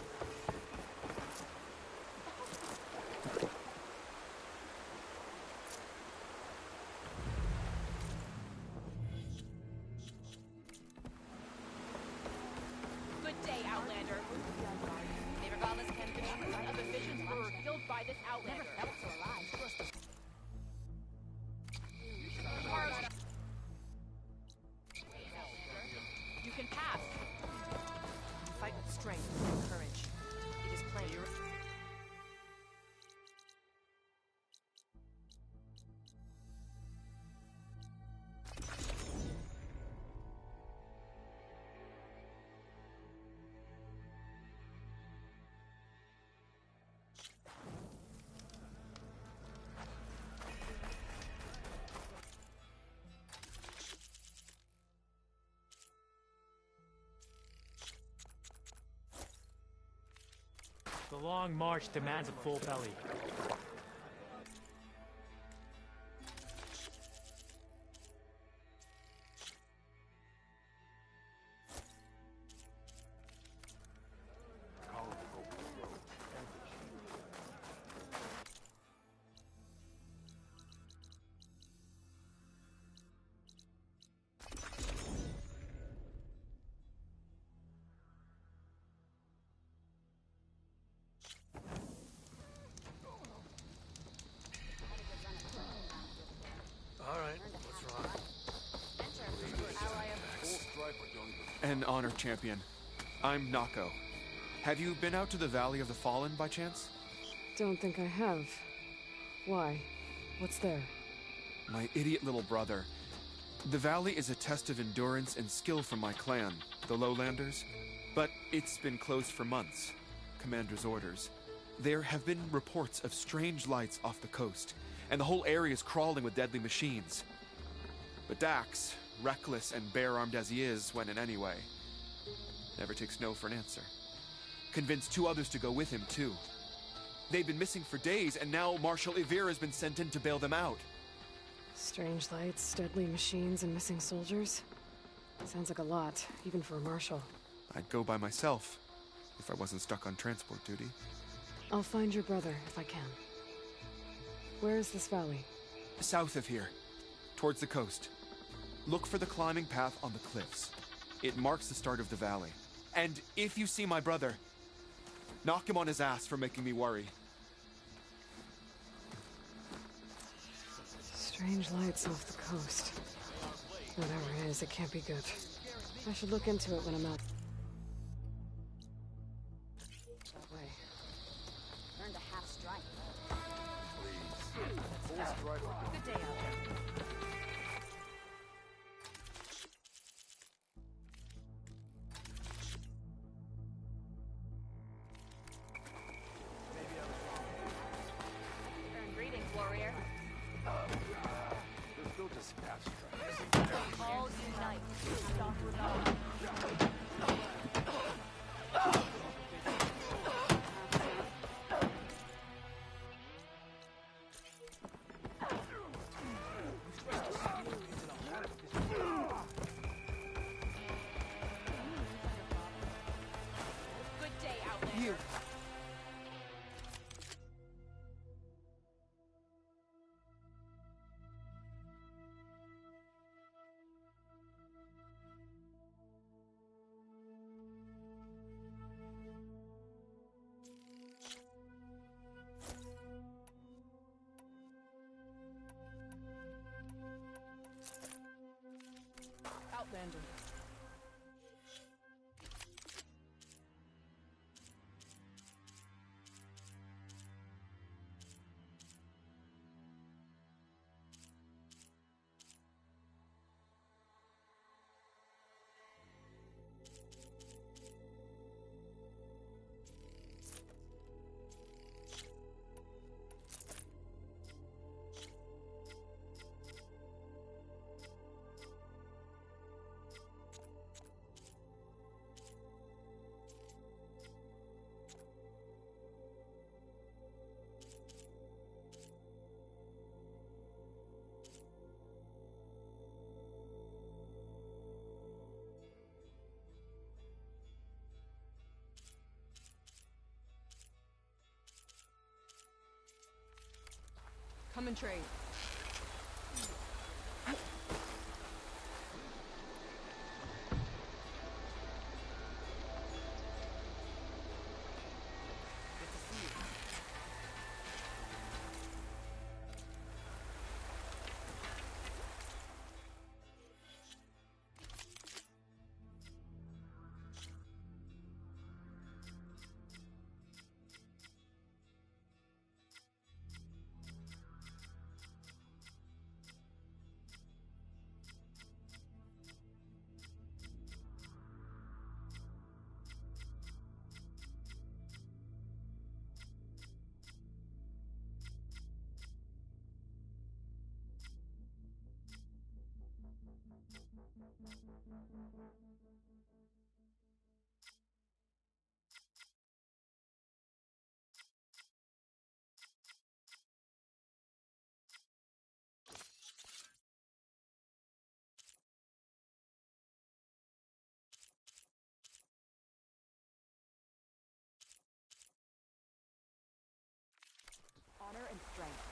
Good day, Outlander. May regardless can be of the visions revealed by this Outlander. Never felt so alive. You can pass. You fight with strength and courage. It is plain. The long march demands a full belly. An honor champion. I'm Nako. Have you been out to the Valley of the Fallen by chance? Don't think I have. Why? What's there? My idiot little brother. The valley is a test of endurance and skill from my clan, the Lowlanders. But it's been closed for months. Commander's orders. There have been reports of strange lights off the coast, and the whole area is crawling with deadly machines. But Dax, reckless and bare-armed as he is when in any way, never takes no for an answer. Convinced 2 others to go with him, too. They've been missing for days, and now Marshal Ivir has been sent in to bail them out. Strange lights, deadly machines, and missing soldiers? Sounds like a lot, even for a marshal. I'd go by myself, if I wasn't stuck on transport duty. I'll find your brother, if I can. Where is this valley? South of here, towards the coast. Look for the climbing path on the cliffs. It marks the start of the valley. And if you see my brother, knock him on his ass for making me worry. Strange lights off the coast. Whatever it is, it can't be good. I should look into it when I'm out. That way. Earned a half strike. Please. Full strike. Good day out there. All unite. Stop rebellion. Good day, Outlander. Outlander. concentrate. Honor and strength.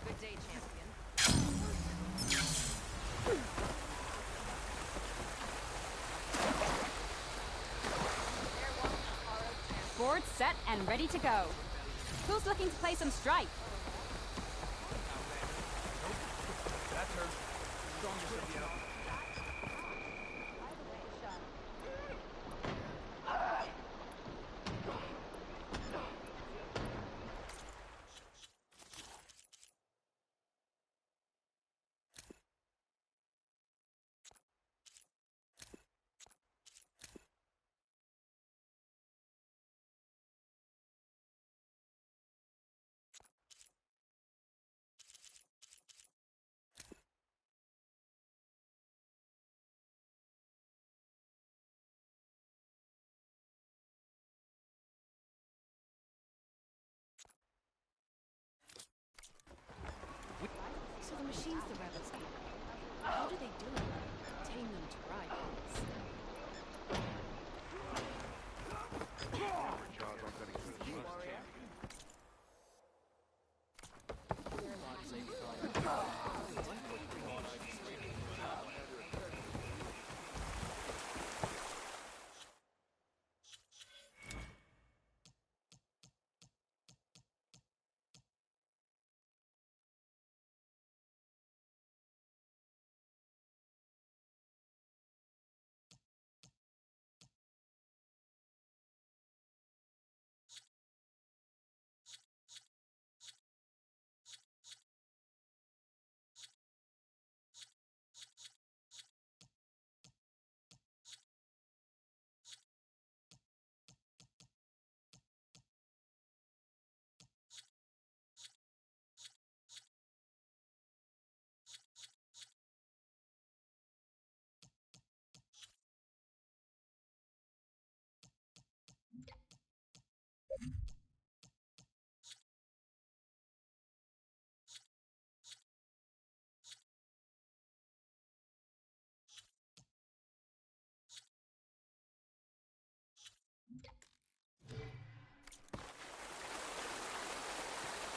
Good day, champion. Board set and ready to go. Who's looking to play some Strike? That's her. Strongest of the outfit. So the machines the rebels gave them, how do they do it? Tame them to rivals.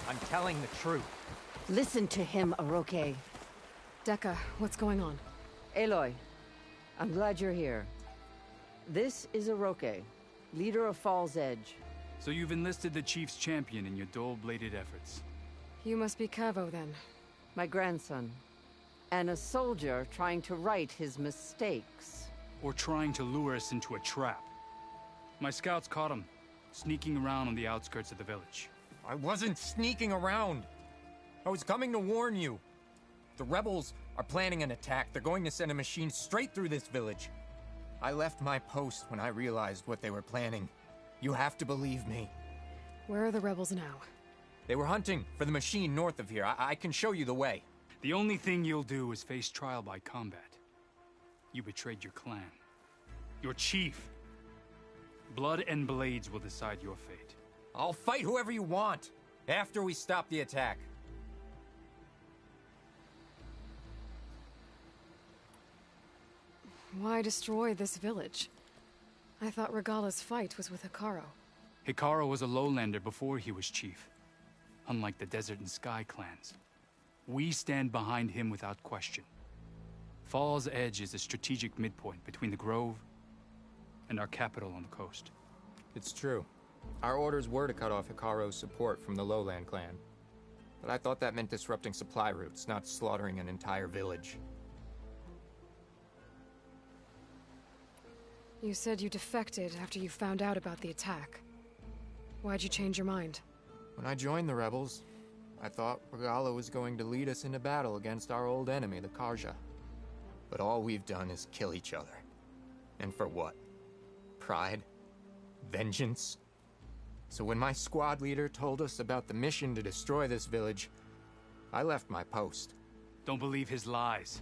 I'm telling the truth. Listen to him, Aroke. Dekka, what's going on? Aloy, I'm glad you're here. This is Aroke, leader of Fall's Edge. So you've enlisted the Chief's champion in your dual-bladed efforts. You must be Cavo, then. My grandson. And a soldier trying to right his mistakes. Or trying to lure us into a trap. My scouts caught him, sneaking around on the outskirts of the village. I wasn't sneaking around. I was coming to warn you. The rebels are planning an attack. They're going to send a machine straight through this village. I left my post when I realized what they were planning. You have to believe me. Where are the rebels now? They were hunting for the machine north of here. I can show you the way. The only thing you'll do is face trial by combat. You betrayed your clan. Your chief. Blood and blades will decide your fate. I'll fight whoever you want, after we stop the attack. Why destroy this village? I thought Regala's fight was with Hikaru. Hikaru was a lowlander before he was chief. Unlike the Desert and Sky clans. We stand behind him without question. Fall's Edge is a strategic midpoint between the Grove and our capital on the coast. It's true. Our orders were to cut off Hikaru's support from the Lowland clan. But I thought that meant disrupting supply routes, not slaughtering an entire village. You said you defected after you found out about the attack. Why'd you change your mind? When I joined the rebels, I thought Regala was going to lead us into battle against our old enemy, the Karja. But all we've done is kill each other. And for what? Pride? Vengeance? So when my squad leader told us about the mission to destroy this village, I left my post. Don't believe his lies.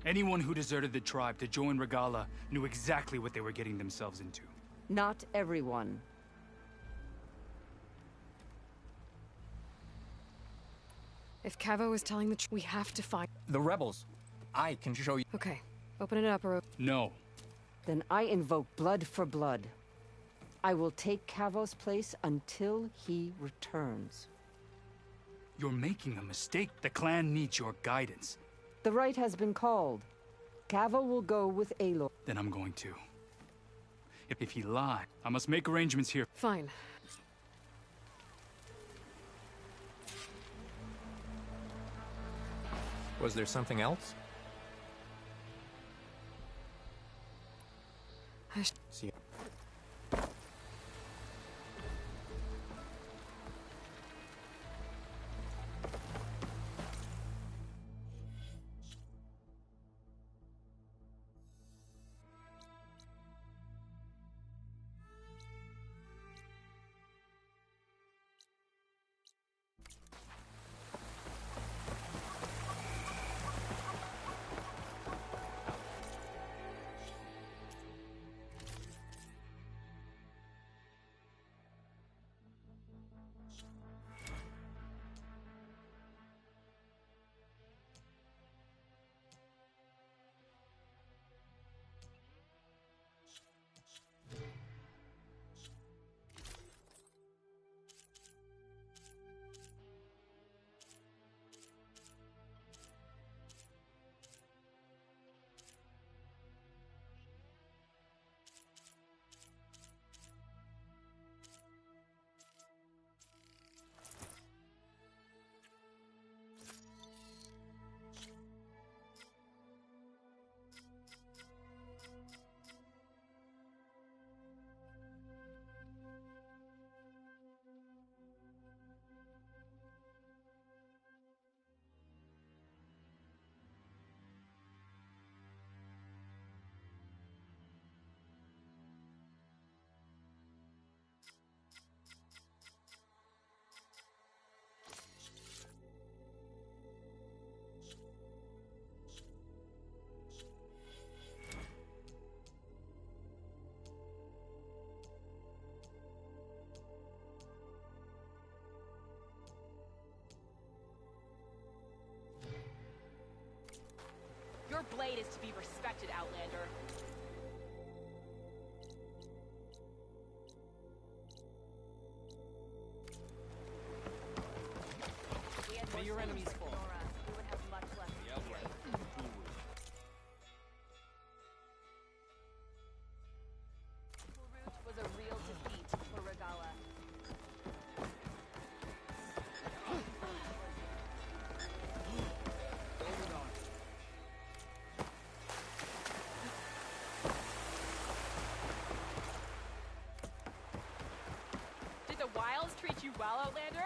Anyone who deserted the tribe to join Regala knew exactly what they were getting themselves into. Not everyone. If Cavo is telling the truth, we have to find... The rebels. I can show you... Okay. Open it up, or... No. Then I invoke blood for blood. I will take Cavo's place until he returns. You're making a mistake. The clan needs your guidance. The right has been called. Cavo will go with Aloy. Then I'm going to. If he lied, I must make arrangements here. Fine. Was there something else? See ya. Your blade is to be respected, Outlander. May your enemies fall. We would have much less. Root was a real defeat for Regala. well, Outlander?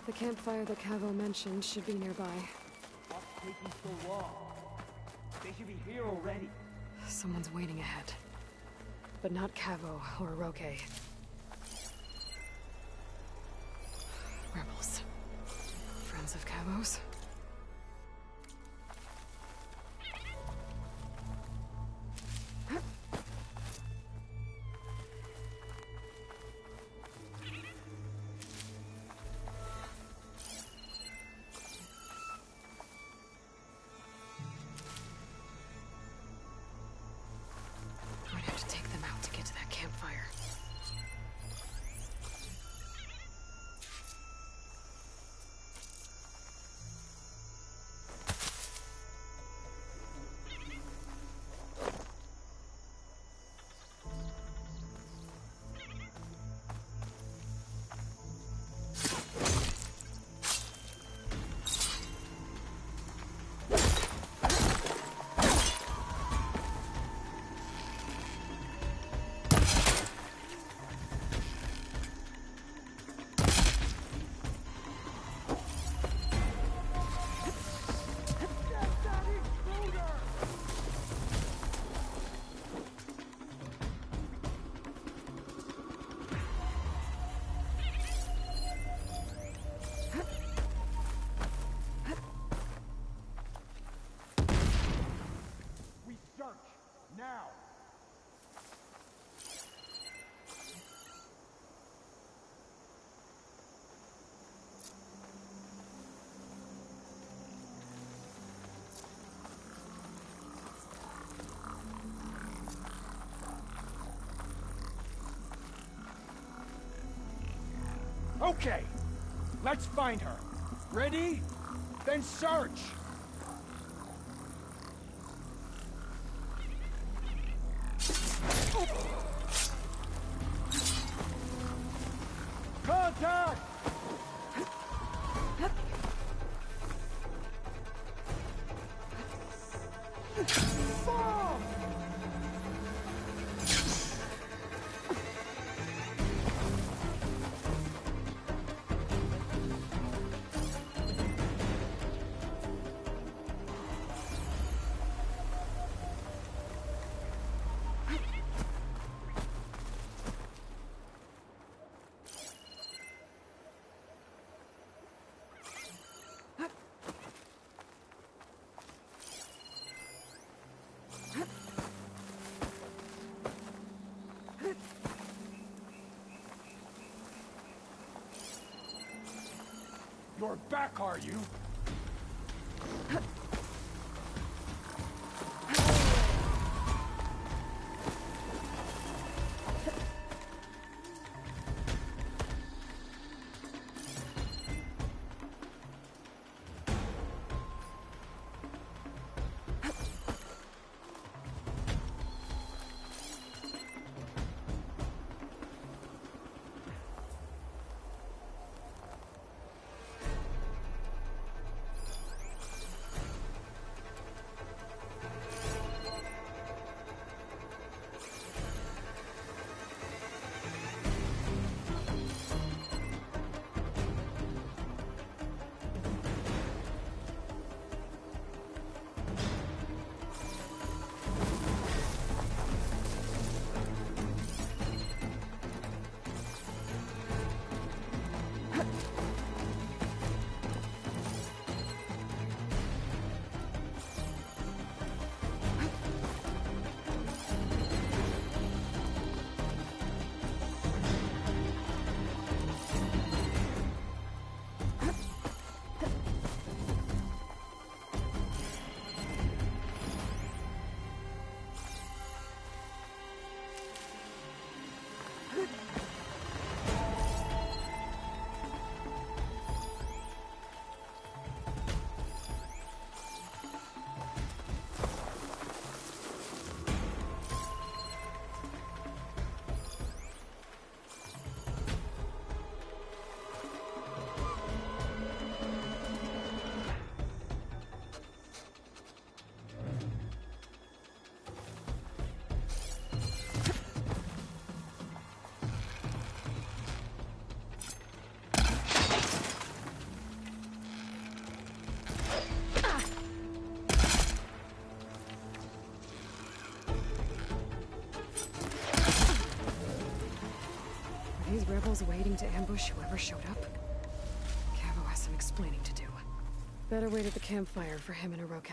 The campfire that Cavo mentioned should be nearby. What's taking so long? They should be here already. Someone's waiting ahead. But not Cavo or Roque. Rebels. Friends of Cavo's? I'd have to take them out to get to that campfire. Now! Okay, let's find her. Ready? Then search! Contact! Bomb! You're back, are you? Falls waiting to ambush whoever showed up? Cavo has some explaining to do. Better wait at the campfire for him and Oroke.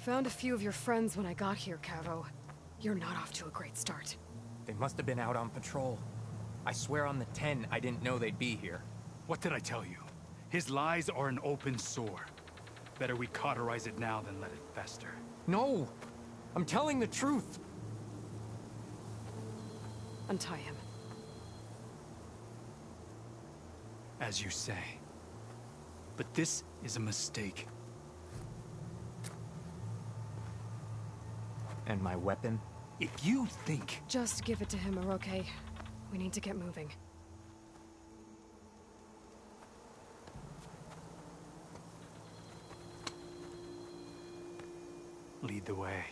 Found a few of your friends when I got here, Cavo. You're not off to a great start. They must have been out on patrol. I swear on the 10, I didn't know they'd be here. What did I tell you? His lies are an open sore. Better we cauterize it now than let it fester. No! I'm telling the truth! Untie him. As you say. But this is a mistake. And my weapon? If you think... Just give it to him, Oroke. We need to get moving. Lead the way.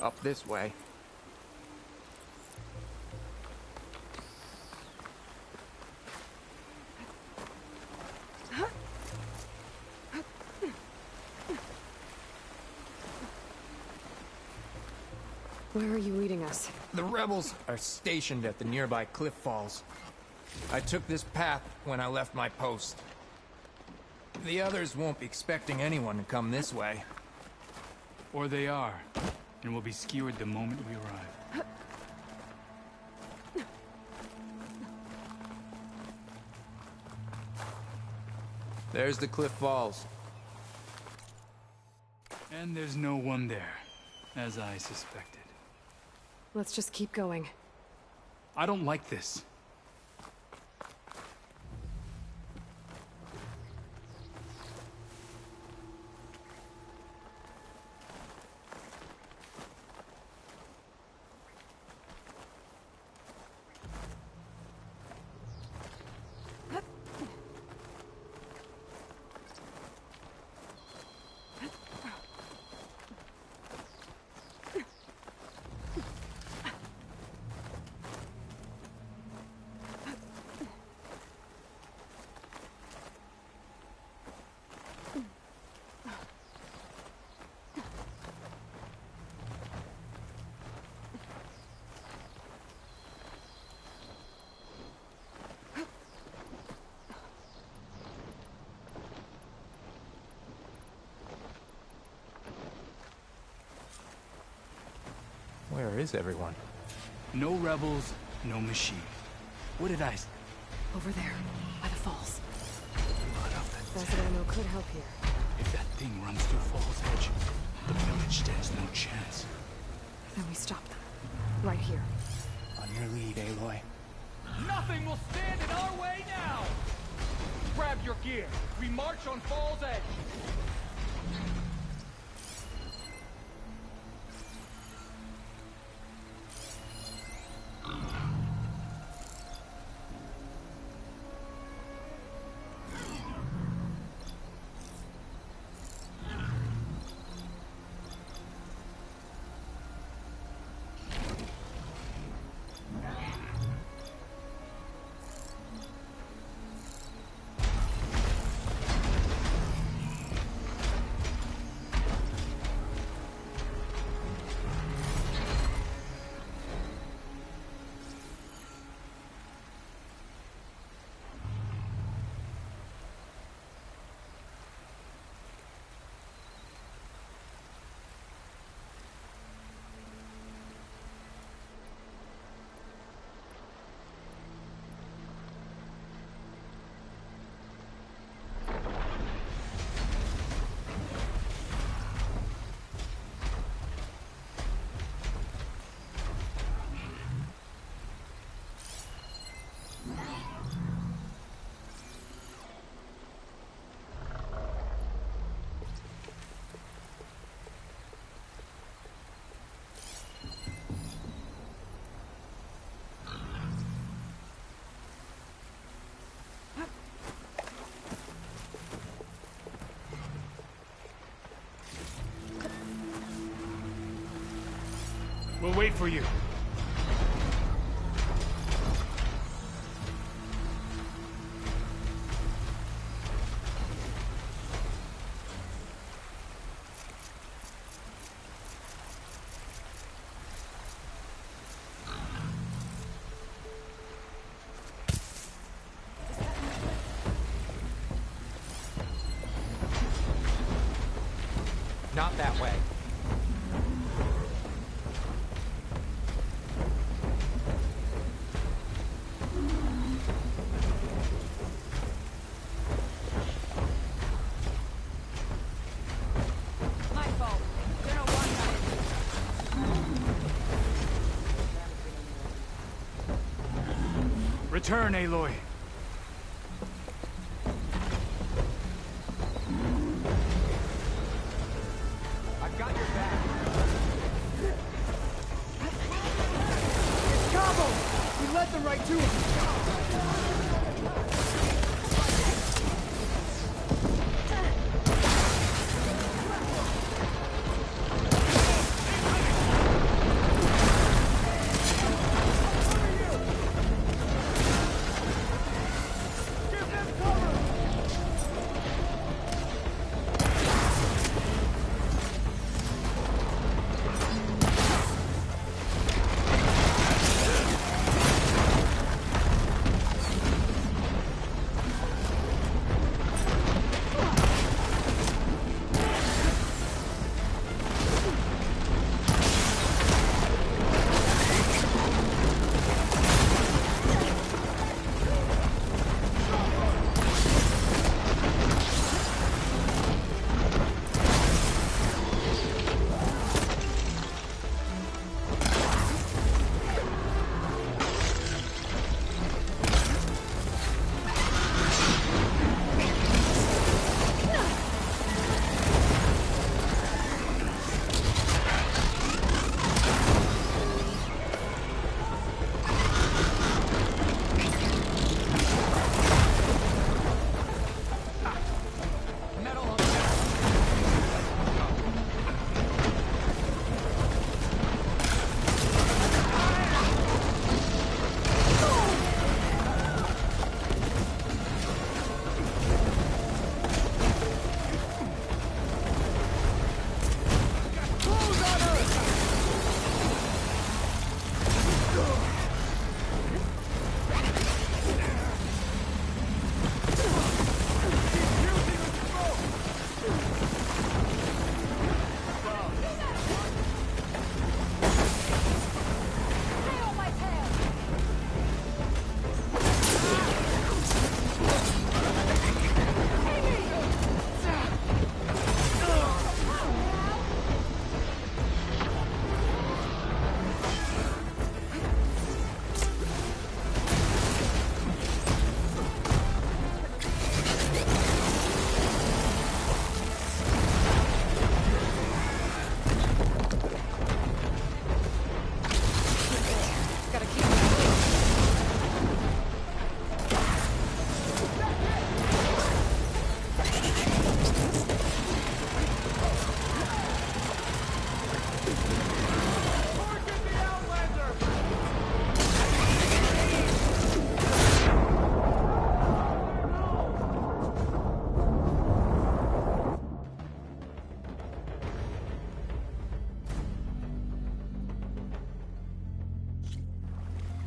Up this way. Where are you leading us? The rebels are stationed at the nearby cliff falls. I took this path when I left my post. The others won't be expecting anyone to come this way. Or they are, and will be skewered the moment we arrive. There's the cliff falls. And there's no one there, as I suspected. Let's just keep going. I don't like this. Where is everyone? No rebels, no machine. What did I... Over there, by the falls. Blood That ammo could help here. If that thing runs through Fall's Edge, the village stands no chance. Then we stop them. Right here. On your lead, Aloy. Nothing will stand in our way now! Grab your gear. We march on Fall's Edge. We'll wait for you. Not that way. My fault. Don't know what Return, Aloy. I've got your back. It's Cabo! We led them right to him.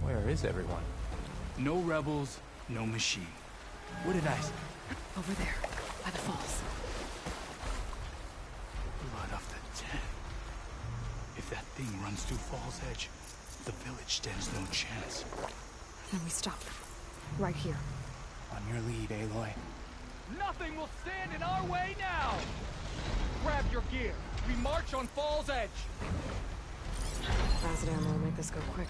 Where is everyone? No rebels, no machine. What did I... Over there, by the falls. Blood of the Ten. If that thing runs through Fall's Edge, the village stands no chance. Then we stop. Right here. On your lead, Aloy. Nothing will stand in our way now! Grab your gear. We march on Fall's Edge. Acid ammo will make this go quick.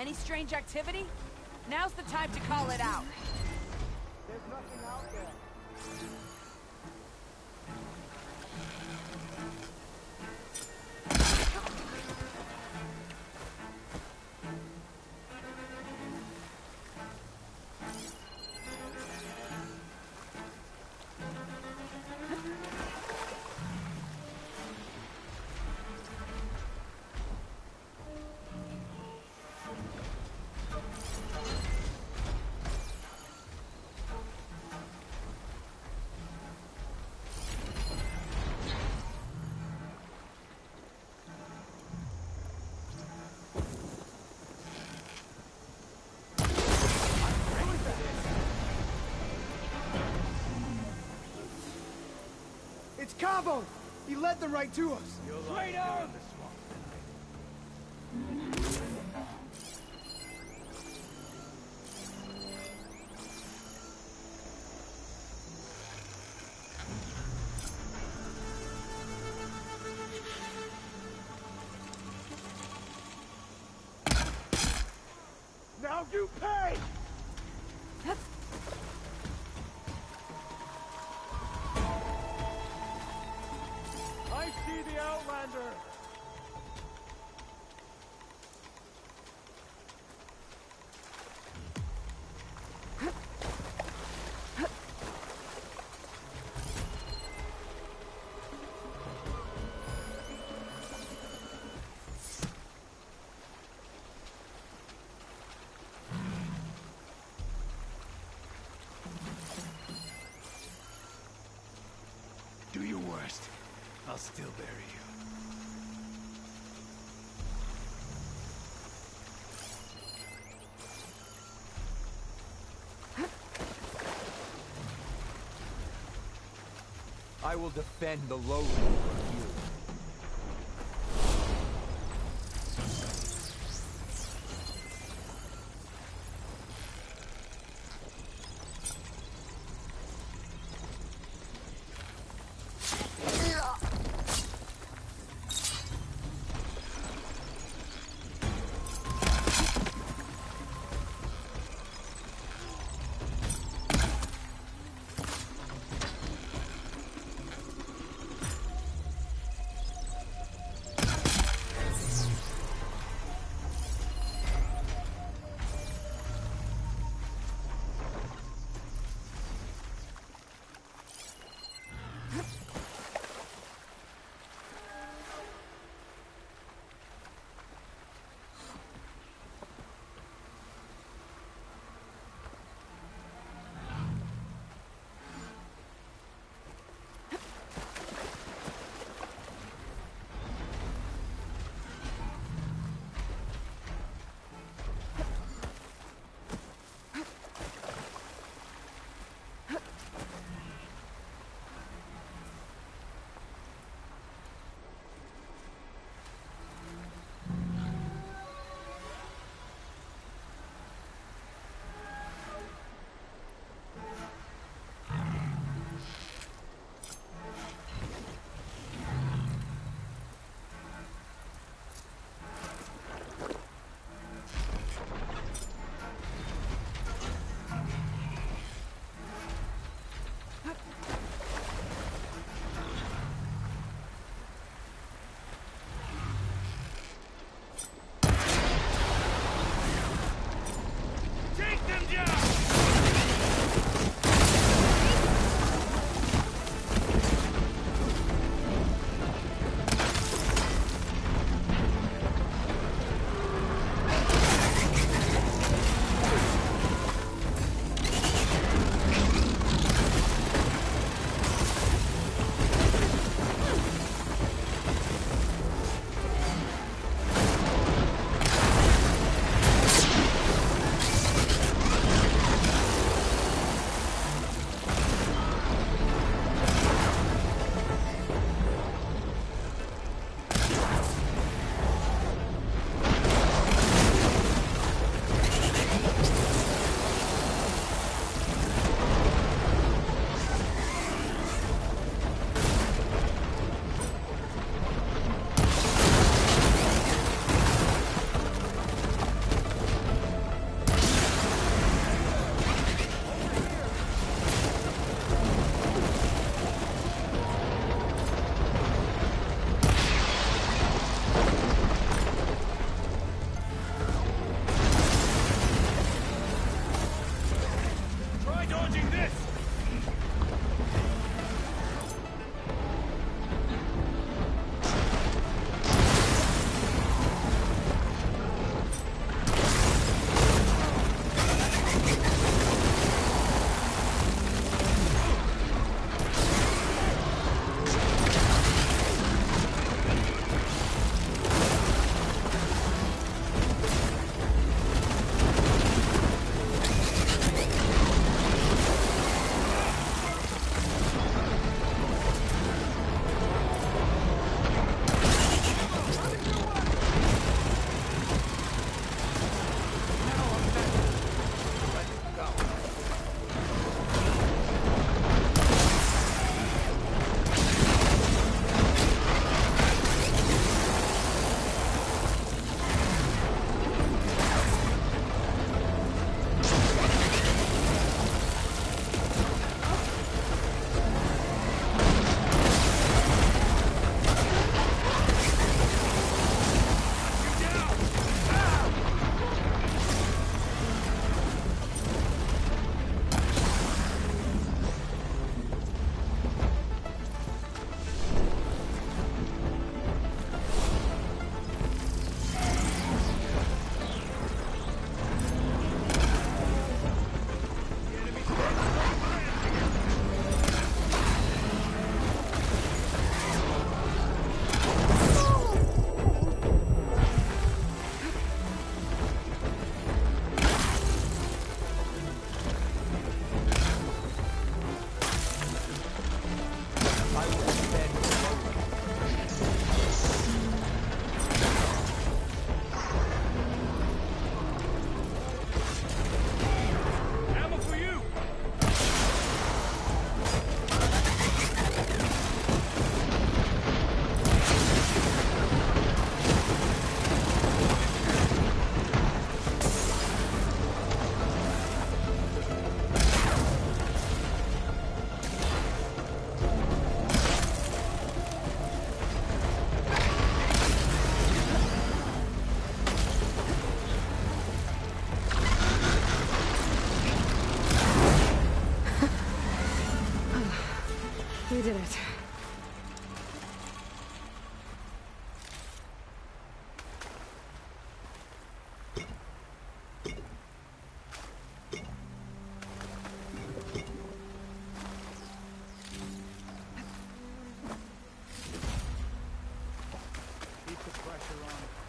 Any strange activity? Now's the time to call it out. There's nothing out there. It's Cabo! He led them right to us! Traitor! Now you pay! I see the Outlander! Do your worst. I'll still bury you. I will defend the lowland from you. dodging this! We did it. Keep the pressure on.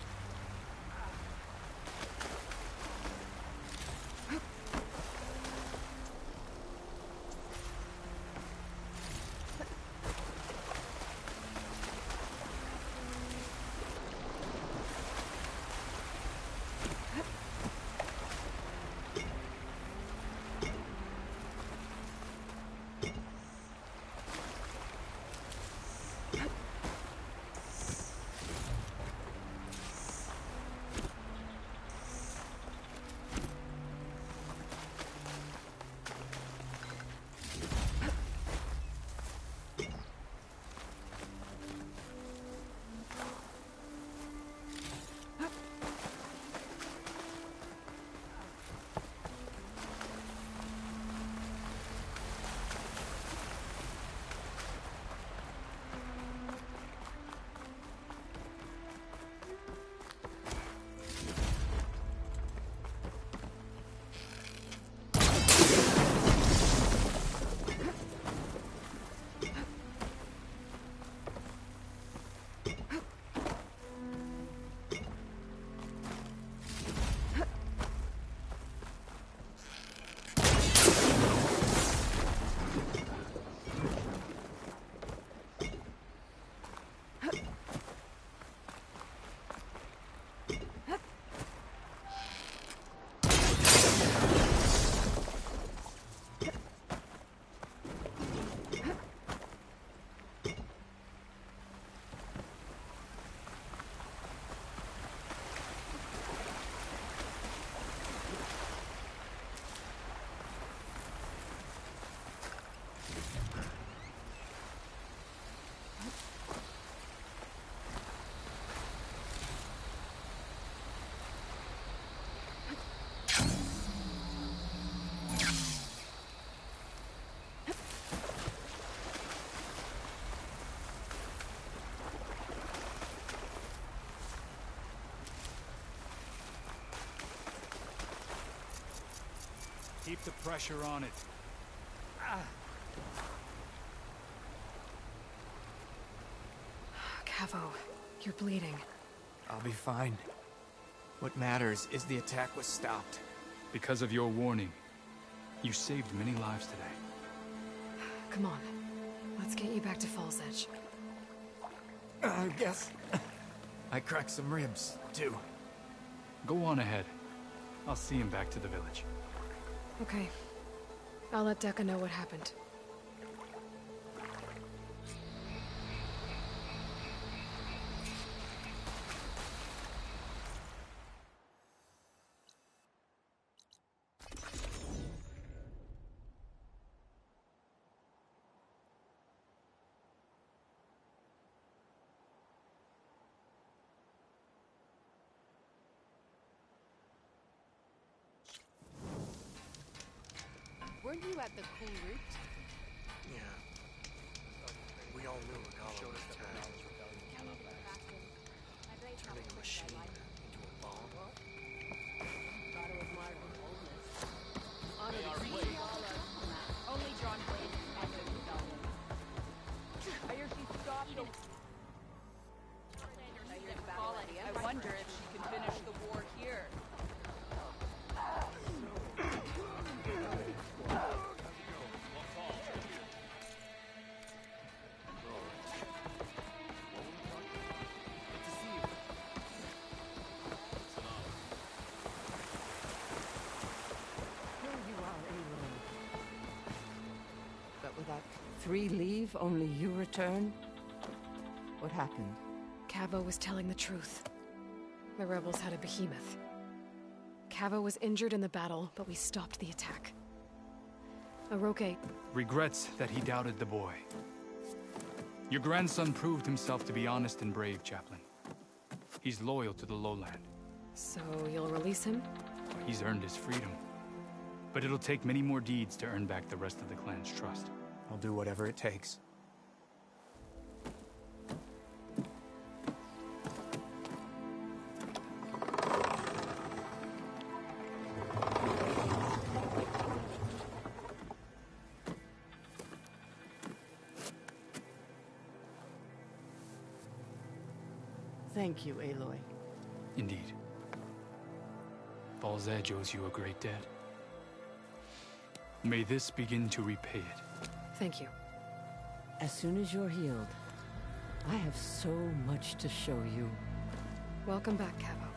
Keep the pressure on it. Cavo, you're bleeding. I'll be fine. What matters is the attack was stopped. Because of your warning, you saved many lives today. Come on. Let's get you back to Falls Edge. I guess I cracked some ribs, too. Go on ahead. I'll see him back to the village. Okay. I'll let Decca know what happened. Weren't you at the cool route? Yeah. We all knew Regala was attacked. Turning a machine into a bomb. Thought it was Martin Oldness. Honor the blade. Only John Blade and the rebellion. I hear she stopped the... I wonder if she can finish the war here. Without 3 leave, only you return? What happened? Cavo was telling the truth. The rebels had a behemoth. Cavo was injured in the battle, but we stopped the attack. Aroke regrets that he doubted the boy. Your grandson proved himself to be honest and brave, Chaplain. He's loyal to the lowland. So you'll release him? He's earned his freedom. But it'll take many more deeds to earn back the rest of the clan's trust. I'll do whatever it takes. Thank you, Aloy. Indeed. Falls Edge owes you a great debt. May this begin to repay it. Thank you. As soon as you're healed, I have so much to show you. Welcome back, Cavo.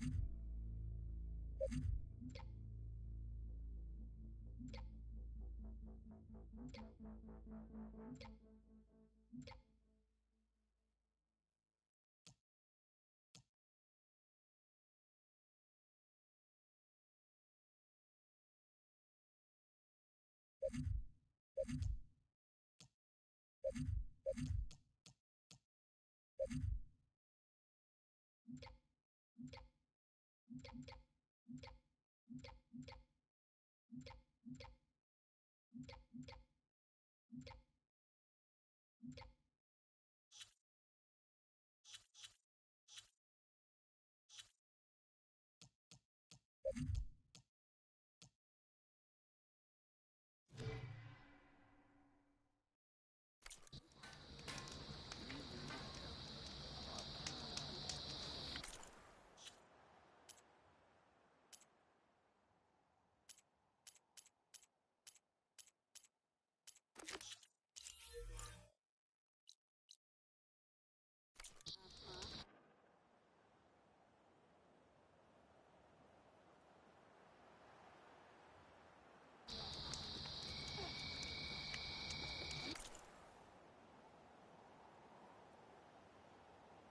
you.